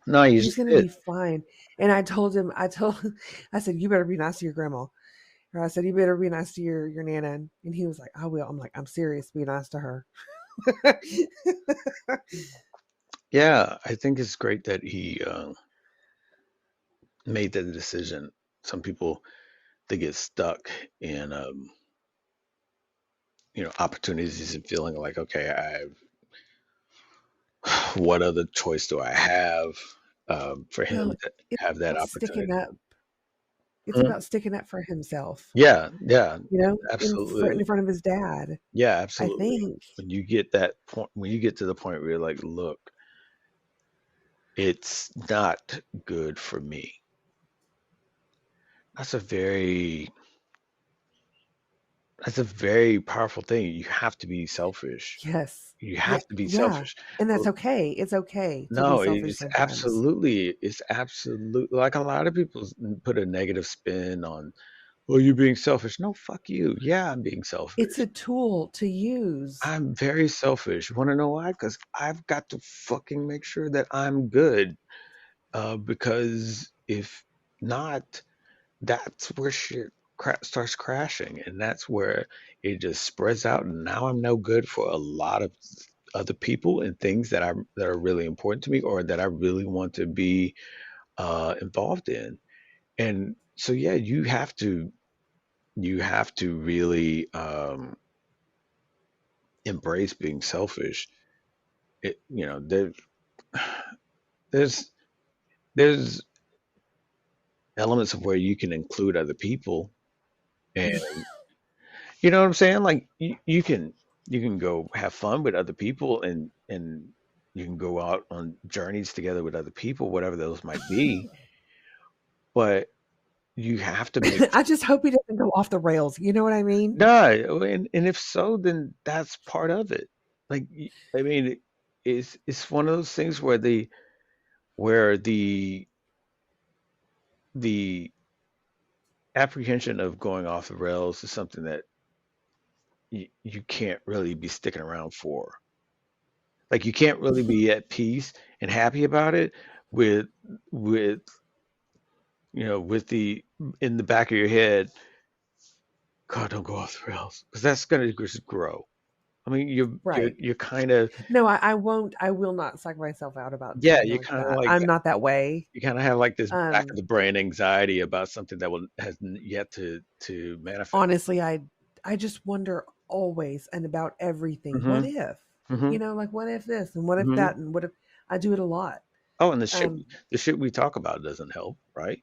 No, you He's just going to did. be fine. And I said, you better be nice to your grandma. Or I said, you better be nice to your nana. And he was like, I will. I'm like, I'm serious. Be nice to her. Yeah, I think it's great that he made that decision. Some people they get stuck in opportunities and feeling like, okay, what other choice do I have for him Well, to it's have that about sticking opportunity? up. It's Mhm. about sticking up for himself, Yeah, yeah, in absolutely. front of his dad. Yeah, I absolutely. think When you get that point, when you get to the point where you're like, look, it's not good for me. That's a very that's a very powerful thing. You have to be selfish. yes. You Yeah, have to be yeah. selfish. And that's Well, okay. It's okay to be no, selfish sometimes. it's absolute like a lot of people put a negative spin on, oh, you're being selfish. No, fuck you. Yeah, I'm being It's a selfish. tool to use. I'm very selfish. You want to know why? Because I've got to fucking make sure that I'm good. Because if not, that's where shit. starts crashing, and that's where it just spreads out. And now I'm no good for a lot of other people and things that are really important to me or that I really want to be involved in. And so, yeah, you have to really embrace being selfish. There's there's elements of where you can include other people, and you know what I'm saying? Like you can go have fun with other people, and you can go out on journeys together with other people, whatever those might be. But you have to make I just hope he doesn't go off the rails. You know what I mean? no, and if so, then that's part of it. Like I mean, it's one of those things where where the apprehension of going off the rails is something that you can't really be sticking around for. Like you can't really be at peace and happy about it with with with the in the back of your head, God, don't go off the rails, because that's gonna just grow. I mean, Right. you're kind of No, I won't. I will not psych myself out about yeah, something you like kind of that. like I'm not that way. you kind of have like this back of Um, the brain anxiety about something that will has yet to manifest. Honestly, I just wonder always and about everything. What Hmm. if? Hmm. Like what if this and what if Hmm. that and what if I do it a lot. Oh, and Um, the shit we talk about doesn't help, right?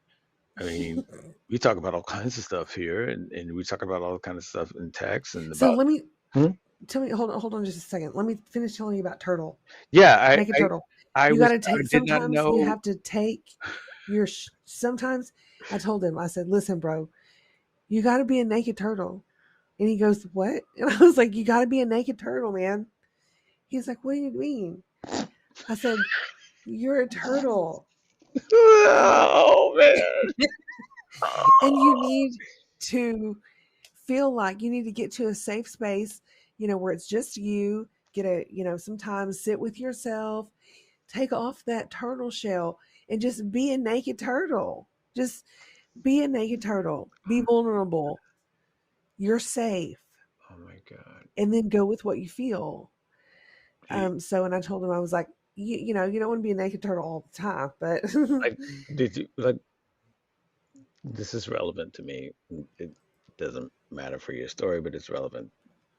I mean, we talk about all kinds of stuff here, and we talk about all kinds of stuff in text and so about. let me Hmm? tell me. Hold on, just a second. Let me finish telling you about turtle, Yeah, naked turtle. I You got was to I take. did not Sometimes you know. have to take your. Sometimes I told him. I said, "Listen, bro, you got to be a naked turtle." And he goes, "What?" And I was like, "You got to be a naked turtle, man." He's like, "What do you mean?" I said, "You're a turtle." Oh man. And you need to feel like you need to get to a safe space, where it's just you, get a, sometimes sit with yourself, take off that turtle shell and just be a naked turtle. Just be a naked turtle, be vulnerable, you're safe, Oh my God. and then go with what you feel. He, So, and I told him, I was like, you don't want to be a naked turtle all the time, but like, did you like? This is relevant to me. It doesn't matter for your story, but it's relevant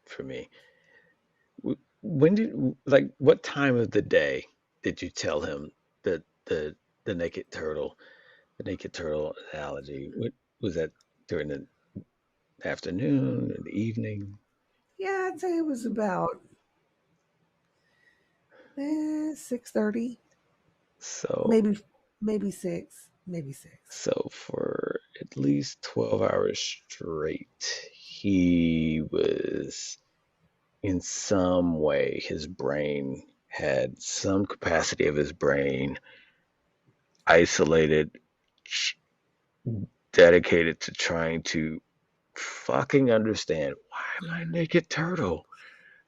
for me. When did like what time of the day did you tell him that the naked turtle analogy? What was that, during the afternoon or the evening? yeah, I'd say it was about 6:30, So maybe 6, maybe 6. so for at least 12 hours straight, he was in some way, his brain had some capacity of his brain isolated, dedicated to trying to fucking understand, why am I a naked turtle?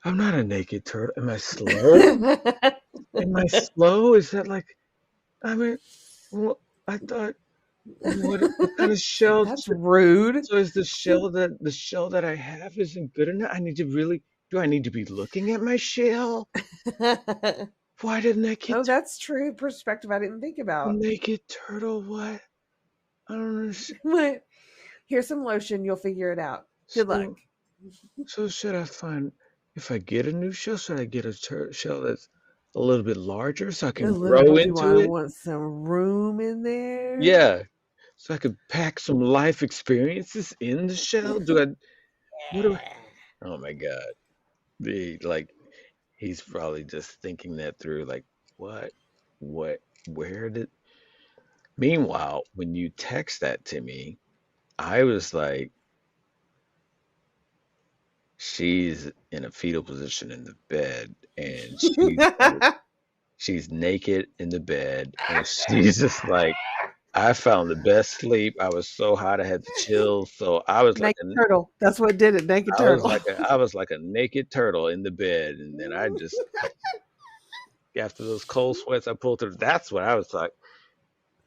I'm not a naked turtle. Am I slow? Am I slow? Is that like, I mean, well, I thought, what kind of shell? That's rude. So is the shell that I have isn't good enough? I need to really, do I need to be looking at my shell? Why didn't I get Oh, that's true perspective I didn't think a about. naked turtle? What? I don't understand. But here's some lotion, you'll figure it out. Good luck. So, so should I find, if I get a new shell, should I get a shell that's a little bit larger so I A can little grow bit, do into I it? want some room in there? Yeah, so I could pack some life experiences in the shell. Do I? What do I? Oh my God. The like he's probably just thinking that through. Like, what? What? Where did? Meanwhile, when you text that to me, I was like, she's in a fetal position in the bed, and she's naked in the bed, and she's just like, I found the best sleep. I was so hot, I had the chills. So Naked turtle. That's what did it. Naked turtle. I was like a naked turtle in the bed, and then I just, after those cold sweats I pulled through, that's what I was like.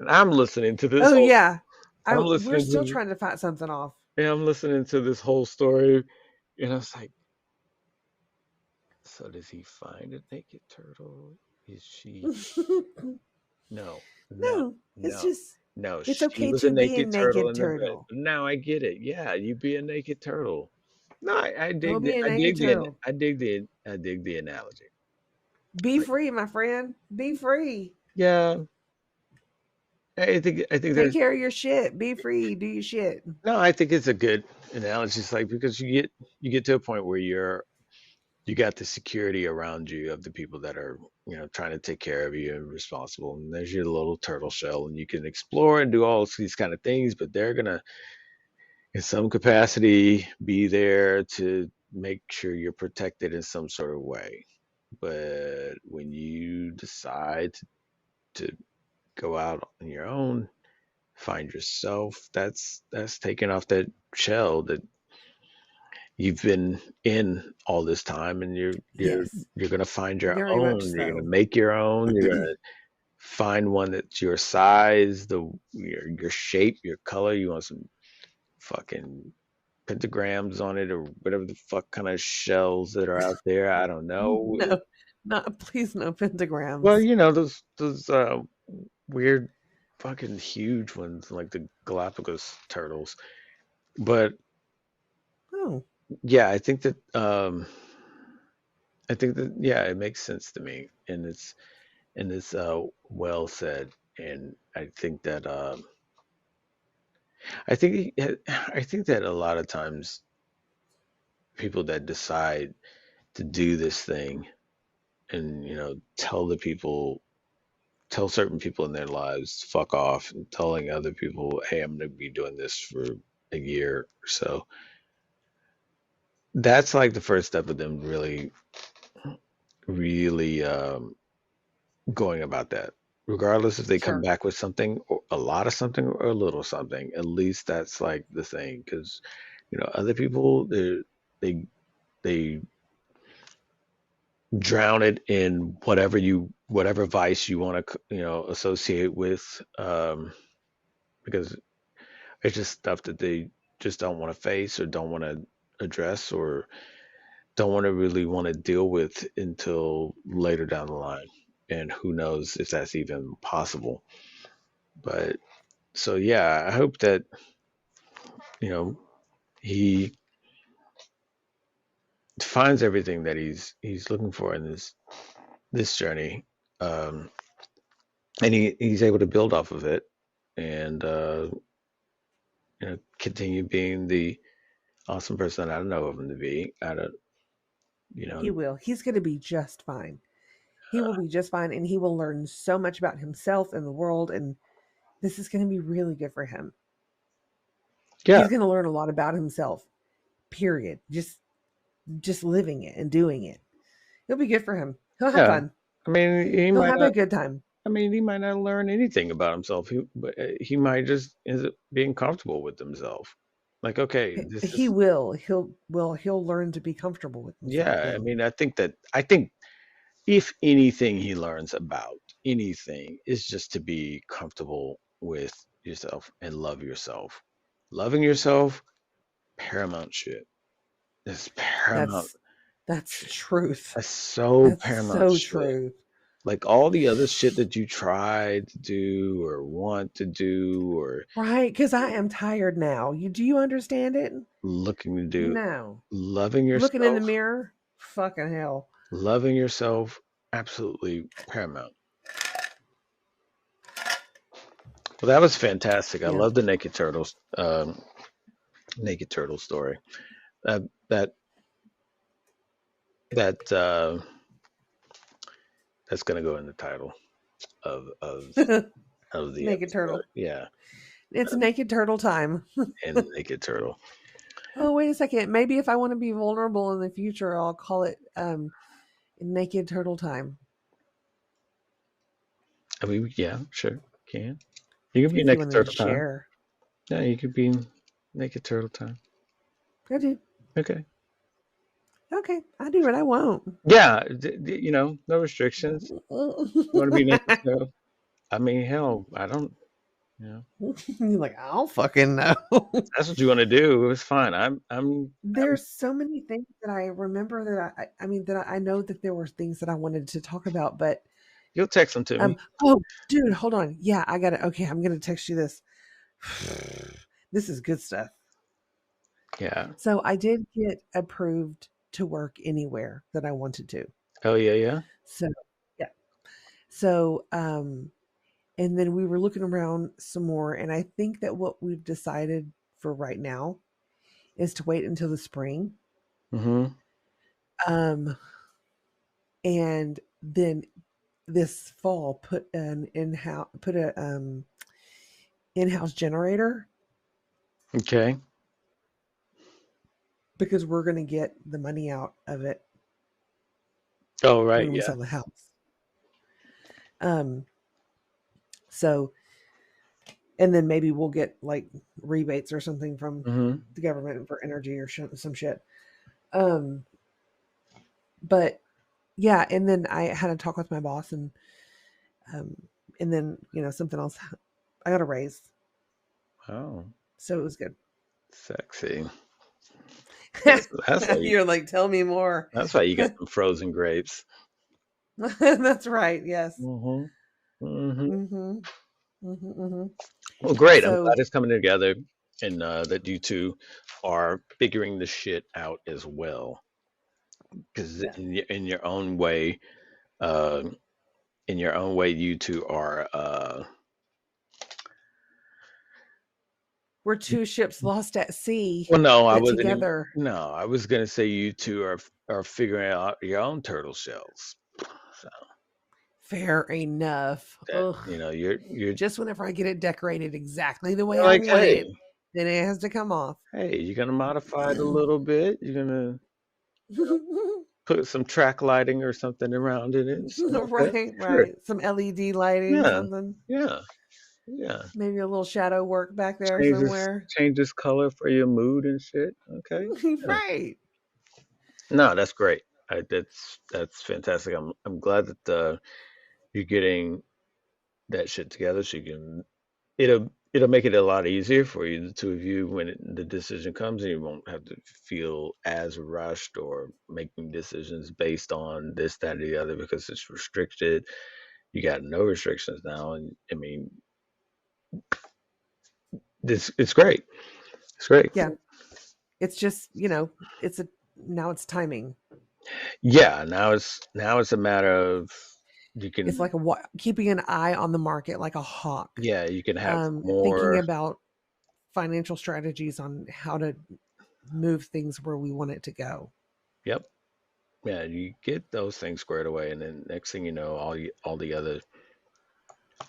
And I'm listening to this Oh whole, yeah. I'm We're listening still to, trying to fight something off. And I'm listening to this whole story, and I was like, so does he find a naked turtle? Is she? No, no, No, it's no, just no. it's She okay was a to be a naked turtle naked in the bed. turtle. Now I get it. Yeah, you be a naked turtle. No, I Go dig the, be a I naked dig the, turtle. I dig the analogy. Be Like, free, my friend. Be free. yeah, I think Take there's care of your shit. Be free. Do your shit. no, I think it's a good analogy. It's like because you get to a point where you got the security around you of the people that are trying to take care of you and responsible, and there's your little turtle shell, and you can explore and do all these kind of things, but they're gonna in some capacity be there to make sure you're protected in some sort of way. But when you decide to go out on your own, find yourself, that's taking off that shell that you've been in all this time, and Yes, you're gonna find your very much own. You're gonna so. make your own. You're gonna find one that's your size, your shape, your color. You want some fucking pentagrams on it or whatever the fuck kind of shells that are out there. I don't know. No, not please, no Well, pentagrams. those weird fucking huge ones like the Galapagos turtles. But Oh, yeah, I think that yeah, it makes sense to me, and it's well said. And I think that a lot of times people that decide to do this thing and tell certain people in their lives fuck off, and telling other people, hey, I'm going to be doing this for a year or so. That's like the first step of them really really going about that, regardless if they come sure. back with something or a lot of something or a little something. At least that's like the thing, because other people they they drown it in whatever vice you want to associate with, because it's just stuff that they just don't want to face or don't want to address or don't want to really want to deal with until later down the line. And who knows if that's even possible. But so yeah, I hope that you know he finds everything that he's looking for in this journey, um, and he's able to build off of it, and continue being the awesome person I know of him to be. I don't, you know, He will. He's going to be just fine. He will be just fine, and he will learn so much about himself and the world. And this is going to be really good for him. yeah, He's going to learn a lot about himself. Period. Just living it and doing it. It'll be good for him. He'll have yeah. fun. I mean, he He'll might have a not. good time. I mean, he might not learn anything about himself. But he might just end up being comfortable with himself. Like, okay, this He is will. He'll learn to be comfortable with himself. yeah. I mean, I think if anything he learns about anything is just to be comfortable with yourself and love yourself. Loving yourself, paramount shit. It's paramount. That's that's truth. That's so That's paramount so shit. true. Like all the other shit that you try to do or want to do or Right? Because I am tired now. You do you understand it? looking to do, No. loving Looking in the yourself, mirror, fucking hell. loving yourself, absolutely paramount. Well, that was fantastic. I Yeah. love the naked turtle story. That that that that's gonna go in the title of the Naked episode. turtle. Yeah, It's naked turtle time. and naked turtle. Oh, wait a second. Maybe if I want to be vulnerable in the future, I'll call it naked turtle time. I mean, yeah, sure, can. You can be If you naked want to turtle time. share. Yeah, you could be naked turtle time. I do. Okay. Okay. I do what I want. Yeah, no restrictions. You want to be naked turtle? I mean, hell, I don't. Yeah. You're like, I don't fucking know. That's what you want to do. It's fine. I'm There's so many things that I remember that I mean that I know that there were things that I wanted to talk about, but you'll text them to me. oh dude, hold on. Yeah, I got it. Okay, I'm gonna text you this. This is good stuff. Yeah. So I did get approved to work anywhere that I wanted to. Oh yeah, yeah. So yeah. So and then we were looking around some more, and I think that what we've decided for right now is to wait until the spring. Mm-hmm. Um and then this fall put a in-house generator Okay. because we're going to get the money out of it Oh right, when we yeah. sell the house. Um so and then maybe we'll get like rebates or something from Mm-hmm. the government for energy or some shit. Um but yeah, and then I had a talk with my boss um and then, something else. I got a raise. Oh, So it was good. sexy. That's why you You're like, tell me more. that's why you got some frozen grapes. That's right. Yes. Mm-hmm. Mm-hmm. Mm-hmm. Mm-hmm. Mm-hmm. Well, great. I'm So glad it's coming together, and that you two are figuring the shit out as well. Because yeah, in your own way, uh, you two are. we're two ships lost at sea, Well, no, I but wasn't even. together. No, I was gonna say you two are figuring out your own turtle shells. So Fair enough. that Ugh. you're Just whenever I get it decorated exactly the way you're I like, want hey, it, then it has to come off. you're gonna modify it a little bit. You're gonna put some track lighting or something around in it. So, okay, Right, sure. right. Some LED lighting, Yeah, something. yeah, yeah. Maybe a little shadow work back there Changes somewhere. changes color for your mood and shit. Okay. Yeah. Right. No, that's great. That's fantastic. I'm glad that you're getting that shit together so you can it'll make it a lot easier for you, the two of you, when the decision comes, and you won't have to feel as rushed or making decisions based on this, that, or the other because it's restricted. You got no restrictions now, and I mean, this it's great. It's great. Yeah. It's just, it's a now it's timing. Yeah, now it's a matter of you It's can like keeping an eye on the market like a hawk. yeah, you can have Thinking more. about financial strategies on how to move things where we want it to go. Yep. Yeah, you get those things squared away, and then next thing you know, all the other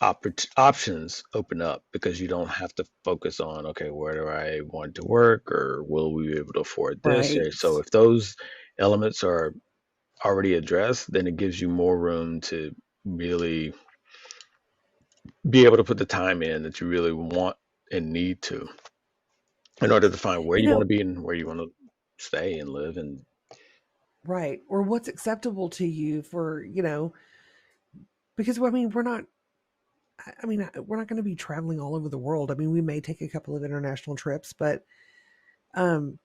options open up because you don't have to focus on, okay, where do I want to work, or will we be able to afford this? Right. So if those elements are already addressed, then it gives you more room to really be able to put the time in that you really want and need to in order to find where You you want know, to be and where you want to stay and live. And right. Or what's acceptable to you for, because I mean, we're not going to be traveling all over the world. I mean, we may take a couple of international trips, but um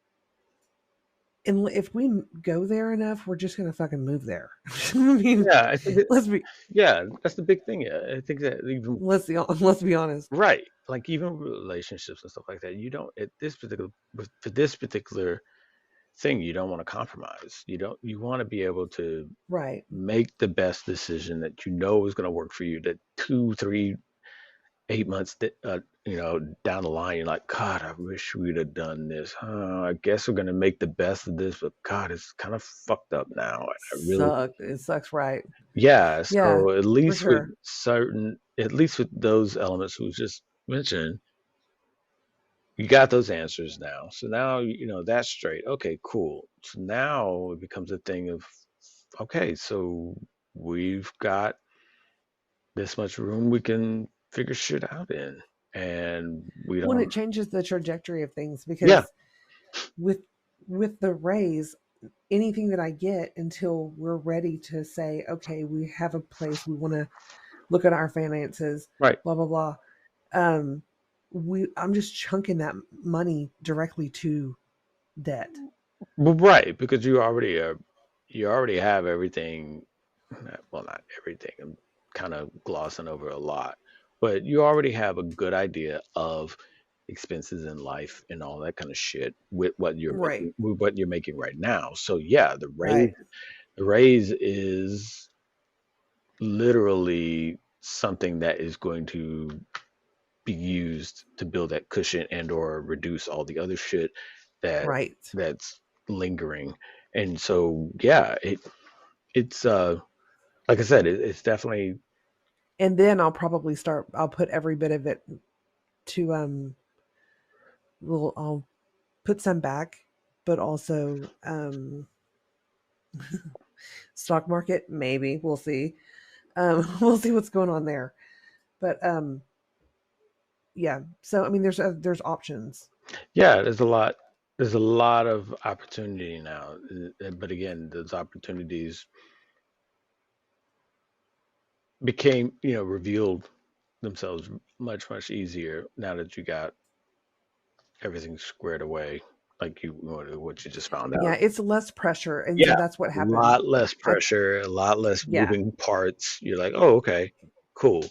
and if we go there enough, we're just going to fucking move there. I mean, yeah, I think let's be yeah, that's the big thing. Yeah, I think that even let's be honest. right, like even relationships and stuff like that, you don't at this particular for this particular thing, you don't want to compromise. You want to be able to Right. make the best decision that you know is going to work for you. That 2, 3, 8 months, down the line, you're like, God, I wish we'd have done this. I guess we're going to make the best of this, but God, it's kind of fucked up now. I really, It sucks, right? yeah. Yeah, So for sure. at least with those elements we just mentioned, you got those answers now. So now, that's straight. Okay, cool. So now it becomes a thing of, okay, so we've got this much room we can figure shit out in. And we When don't, it changes the trajectory of things, yeah, because with the raise, anything that I get until we're ready to say, okay, we have a place, we want to look at our finances, right. blah blah blah. I'm just chunking that money directly to debt. Well, right, because you already have everything. Well, not everything. I'm kind of glossing over a lot, but you already have a good idea of expenses in life and all that kind of shit Right. with what you're making right now. So yeah, Right. the raise is literally something that is going to be used to build that cushion and or reduce all the other shit that Right. that's lingering. And so yeah, it's like I said, it's definitely And then I'll put every bit of it to I'll put some back, but also stock market, maybe. We'll see. We'll see what's going on there. But yeah. So I mean there's options. yeah, there's a lot of opportunity now. But again, those opportunities became, revealed themselves much easier now that you got everything squared away, like what you just found Yeah, out. it's less pressure. And so Yeah, that's what a happened. lot less I pressure, a lot less Yeah. moving parts. You're like, oh, okay, cool.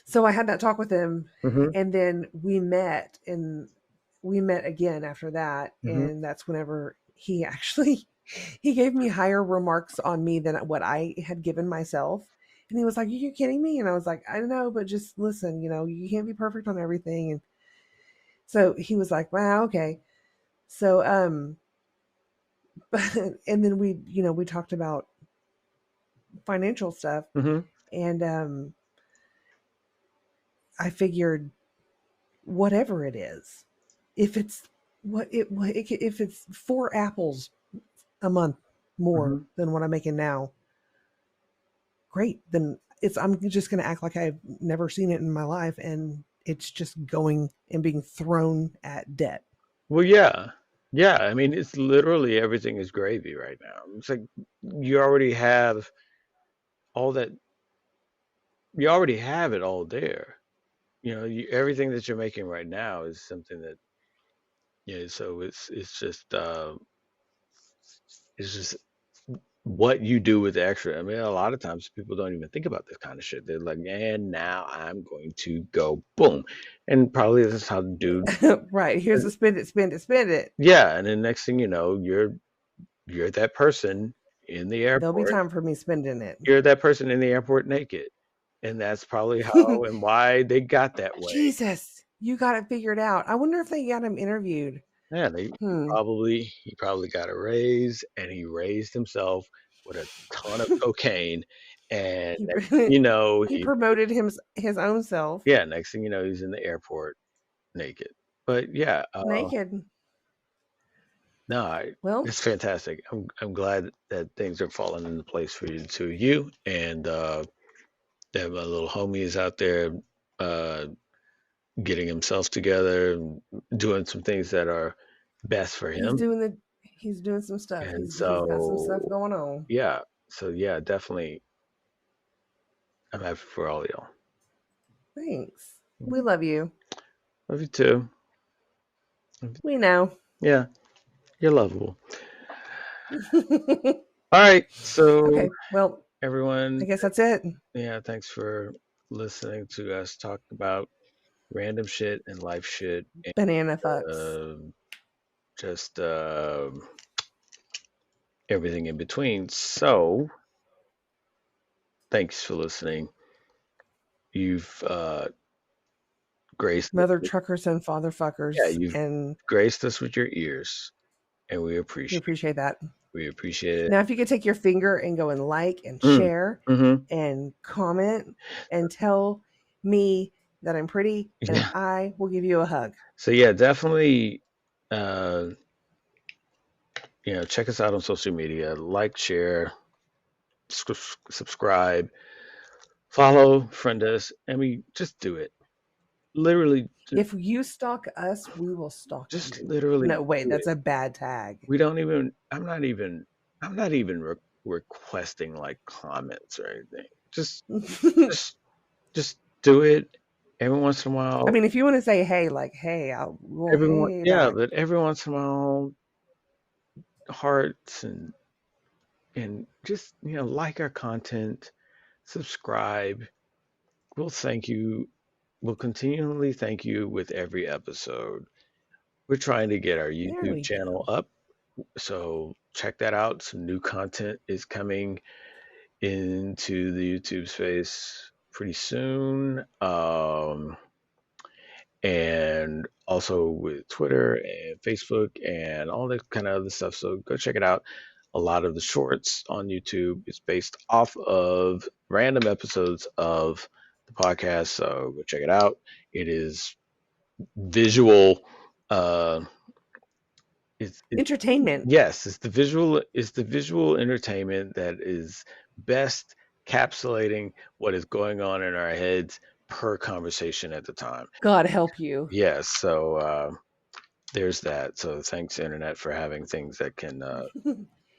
So I had that talk with him, Hmm. and then we met again after that, Hmm. and that's whenever he actually he gave me higher remarks on me than what I had given myself. And he was like, "Are you kidding me?" And I was like, "I know, but just listen, you can't be perfect on everything." And so he was like, "Wow, okay." So but and then we talked about financial stuff, Hmm. and I figured whatever it is, if it's if it's 4 apples a month more Hmm. than what I'm making now, great. Then I'm just going to act like I've never seen it in my life, and it's just going and being thrown at debt. Well, yeah, yeah. I mean, it's literally everything is gravy right now. It's like you already have all that. You already have it all there. Everything that you're making right now is something that, yeah. So it's just what you do with the extra. I mean, a lot of times people don't even think about this kind of shit. They're like, and now I'm going to go boom, and probably this is how the dude. Right. Here's the spend it, spend it, spend it. Yeah, and then next thing you know, you're that person in the There'll be airport. time for me spending it. You're that person in the airport naked, and that's probably how and why they got that way. Jesus, you got it figured out. I wonder if they got him interviewed. Yeah, Hmm. he probably got a raise, and he raised himself with a ton of cocaine, and He next thing you know, he promoted his own self next thing you know, he's in the airport naked. But yeah, naked. no, Well, it's fantastic. I'm glad that things are falling into place for you, and that my little homie is out there uh, getting himself together, and doing some things that are best for he's him. doing the he's doing some stuff. And He's got some stuff so, going on. yeah, definitely, I'm happy for all y'all. Thanks. We love you. Love you too. We know. Yeah, you're lovable. Okay. All right, so Well, I everyone, guess that's it. yeah, thanks for listening to us talk about random shit and life shit, Banana fucks. uh, just everything in between. So, thanks for listening. You've graced, Mother truckers and father yeah, fuckers. you've And graced us with your ears, and we appreciate that. we appreciate it. Now, if you could take your finger and go and like and Mm, share mm-hmm. and comment and tell me that I'm pretty, and Yeah. I will give you a hug. So yeah, definitely, uh, check us out on social media. Like, share, subscribe, follow, friend us. I mean, just do it. Literally, If you stalk us, we will stalk just you. literally No, wait, do that's it. a bad tag. We don't even. I'm not even requesting like comments or anything. Just, just do it. every once in a I while, mean, if you want to say hey, like hey, well, everyone, hey yeah, back. but every once in a while, hearts and just like our content, subscribe. We'll thank you. We'll continually thank you with every episode. We're trying to get our There YouTube we channel go. up, so check that out. Some new content is coming into the YouTube space pretty soon. And also with Twitter and Facebook and all that kind of other stuff. So go check it out. A lot of the shorts on YouTube is based off of random episodes of the podcast. So go check it out. It is visual. Uh, it's Entertainment. yes, it's the visual entertainment that is best capsulating what is going on in our heads per conversation at the time. God help you. Yes, so there's that. So thanks, Internet, for having things that can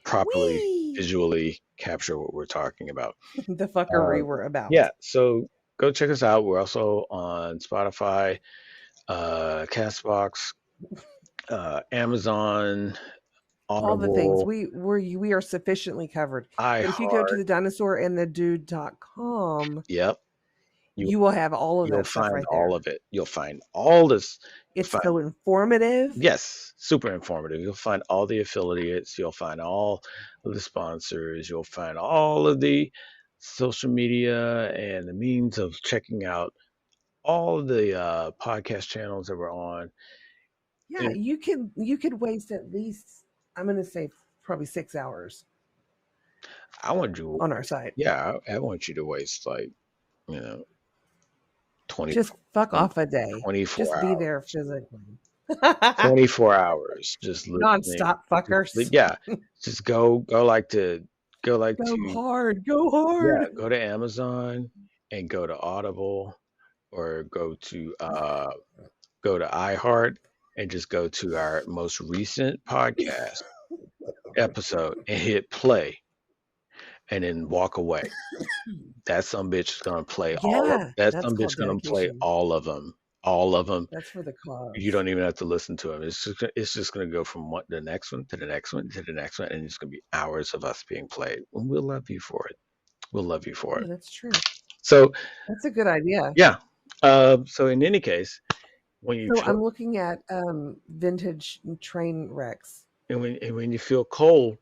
properly Wee! visually capture what we're talking about. The fuckery Uh, we're about. yeah, so go check us out. We're also on Spotify, Castbox, Amazon, All the things. Audible, We are sufficiently covered. But if you go to iHeart. the dinosaur&thedude.com, Yep, you you will have all of you'll that stuff find right all there. of it. You'll find all this. You'll It's find so informative. Yes, super informative. You'll find all the affiliates, you'll find all of the sponsors, you'll find all of the social media and the means of checking out all of the podcast channels that we're on. Yeah, And you could waste at least, I'm gonna say, probably 6 hours I want you, on our site. yeah, I want you to waste like, you know, 20, Just fuck 20 off a day. 24 Just be hours. there physically. 24 hours just listening. Non-stop fuckers. Yeah, just go like to Go hard. Go yeah, hard. go to Amazon and go to Audible or go to iHeart and just go to our most recent podcast episode and hit play and then walk away. That some bitch is gonna play all of Yeah, that that's some bitch called gonna play dedication. all of them. All of them. That's for the You cause. don't even have to listen to them. It's just gonna go from the next one to the next one to the next one, and it's gonna be hours of us being played. And we'll love you for it. We'll love you for Yeah, it. that's true. So That's a good idea. yeah. So in any case, when you So feel I'm looking at vintage train wrecks. and when you feel cold,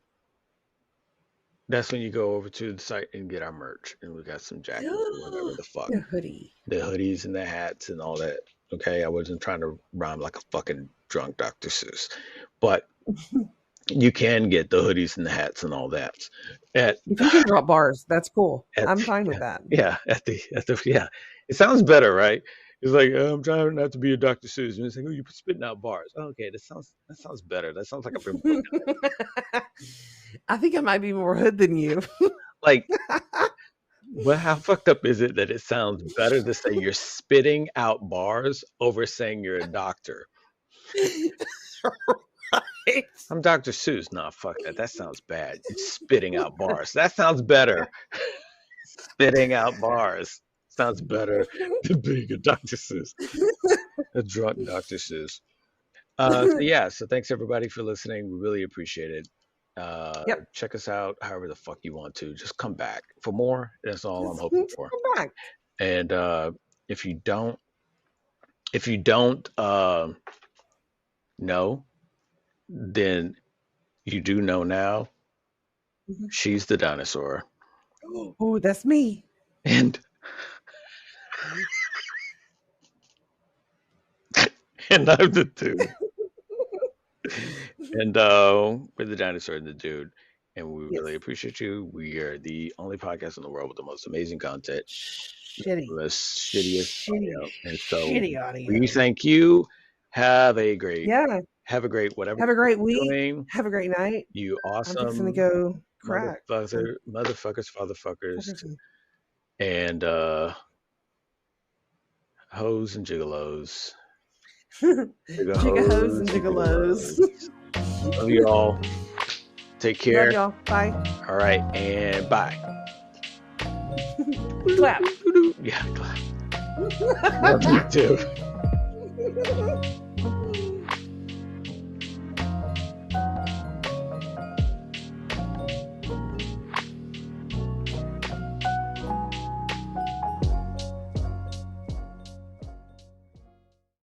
that's when you go over to the site and get our merch. And we got some jackets or whatever the fuck, The hoodie. the hoodies and the hats and all that. Okay, I wasn't trying to rhyme like a fucking drunk Dr. Seuss, but you can get the hoodies and the hats and all that at If you can drop bars, that's cool. at I'm fine with that. yeah at the yeah. It sounds better, right? It's like I'm trying not to be a Dr. Seuss, and it's like, oh, you're spitting out bars. Oh, okay, that sounds better. That sounds like I've been working. I think I might be more hood than you. Like, well, how fucked up is it that it sounds better to say you're spitting out bars over saying you're a doctor? Right. I'm Dr. Seuss. Nah, fuck that. That sounds bad. It's spitting out bars. That sounds better. Spitting out bars sounds better than being a Dr. Seuss. A drunk Dr. Seuss. So thanks everybody for listening. We really appreciate it. Yep. Check us out however the fuck you want to. Just come back for more. That's all I'm Just hoping for. come back. And if you don't know, then you do know now. Mhm. She's the dinosaur, Oh, that's me. and and I'm the dude. And we're the dinosaur and the dude, and we Yes. really appreciate you. We are the only podcast in the world with the most amazing content, Shitty. the shittiest audio, and so Shitty audio. we thank you. Have a great Yeah. whatever Have a great you're week. doing. Have a great night. You I'm fixing to awesome go crack. motherfuckers, fatherfuckers, Fuckers. and hoes and gigolos. Jigahos and gigolos. Love you all. Take care. Love y'all. Bye. All right, and bye. Clap. Yeah, clap. Love you too.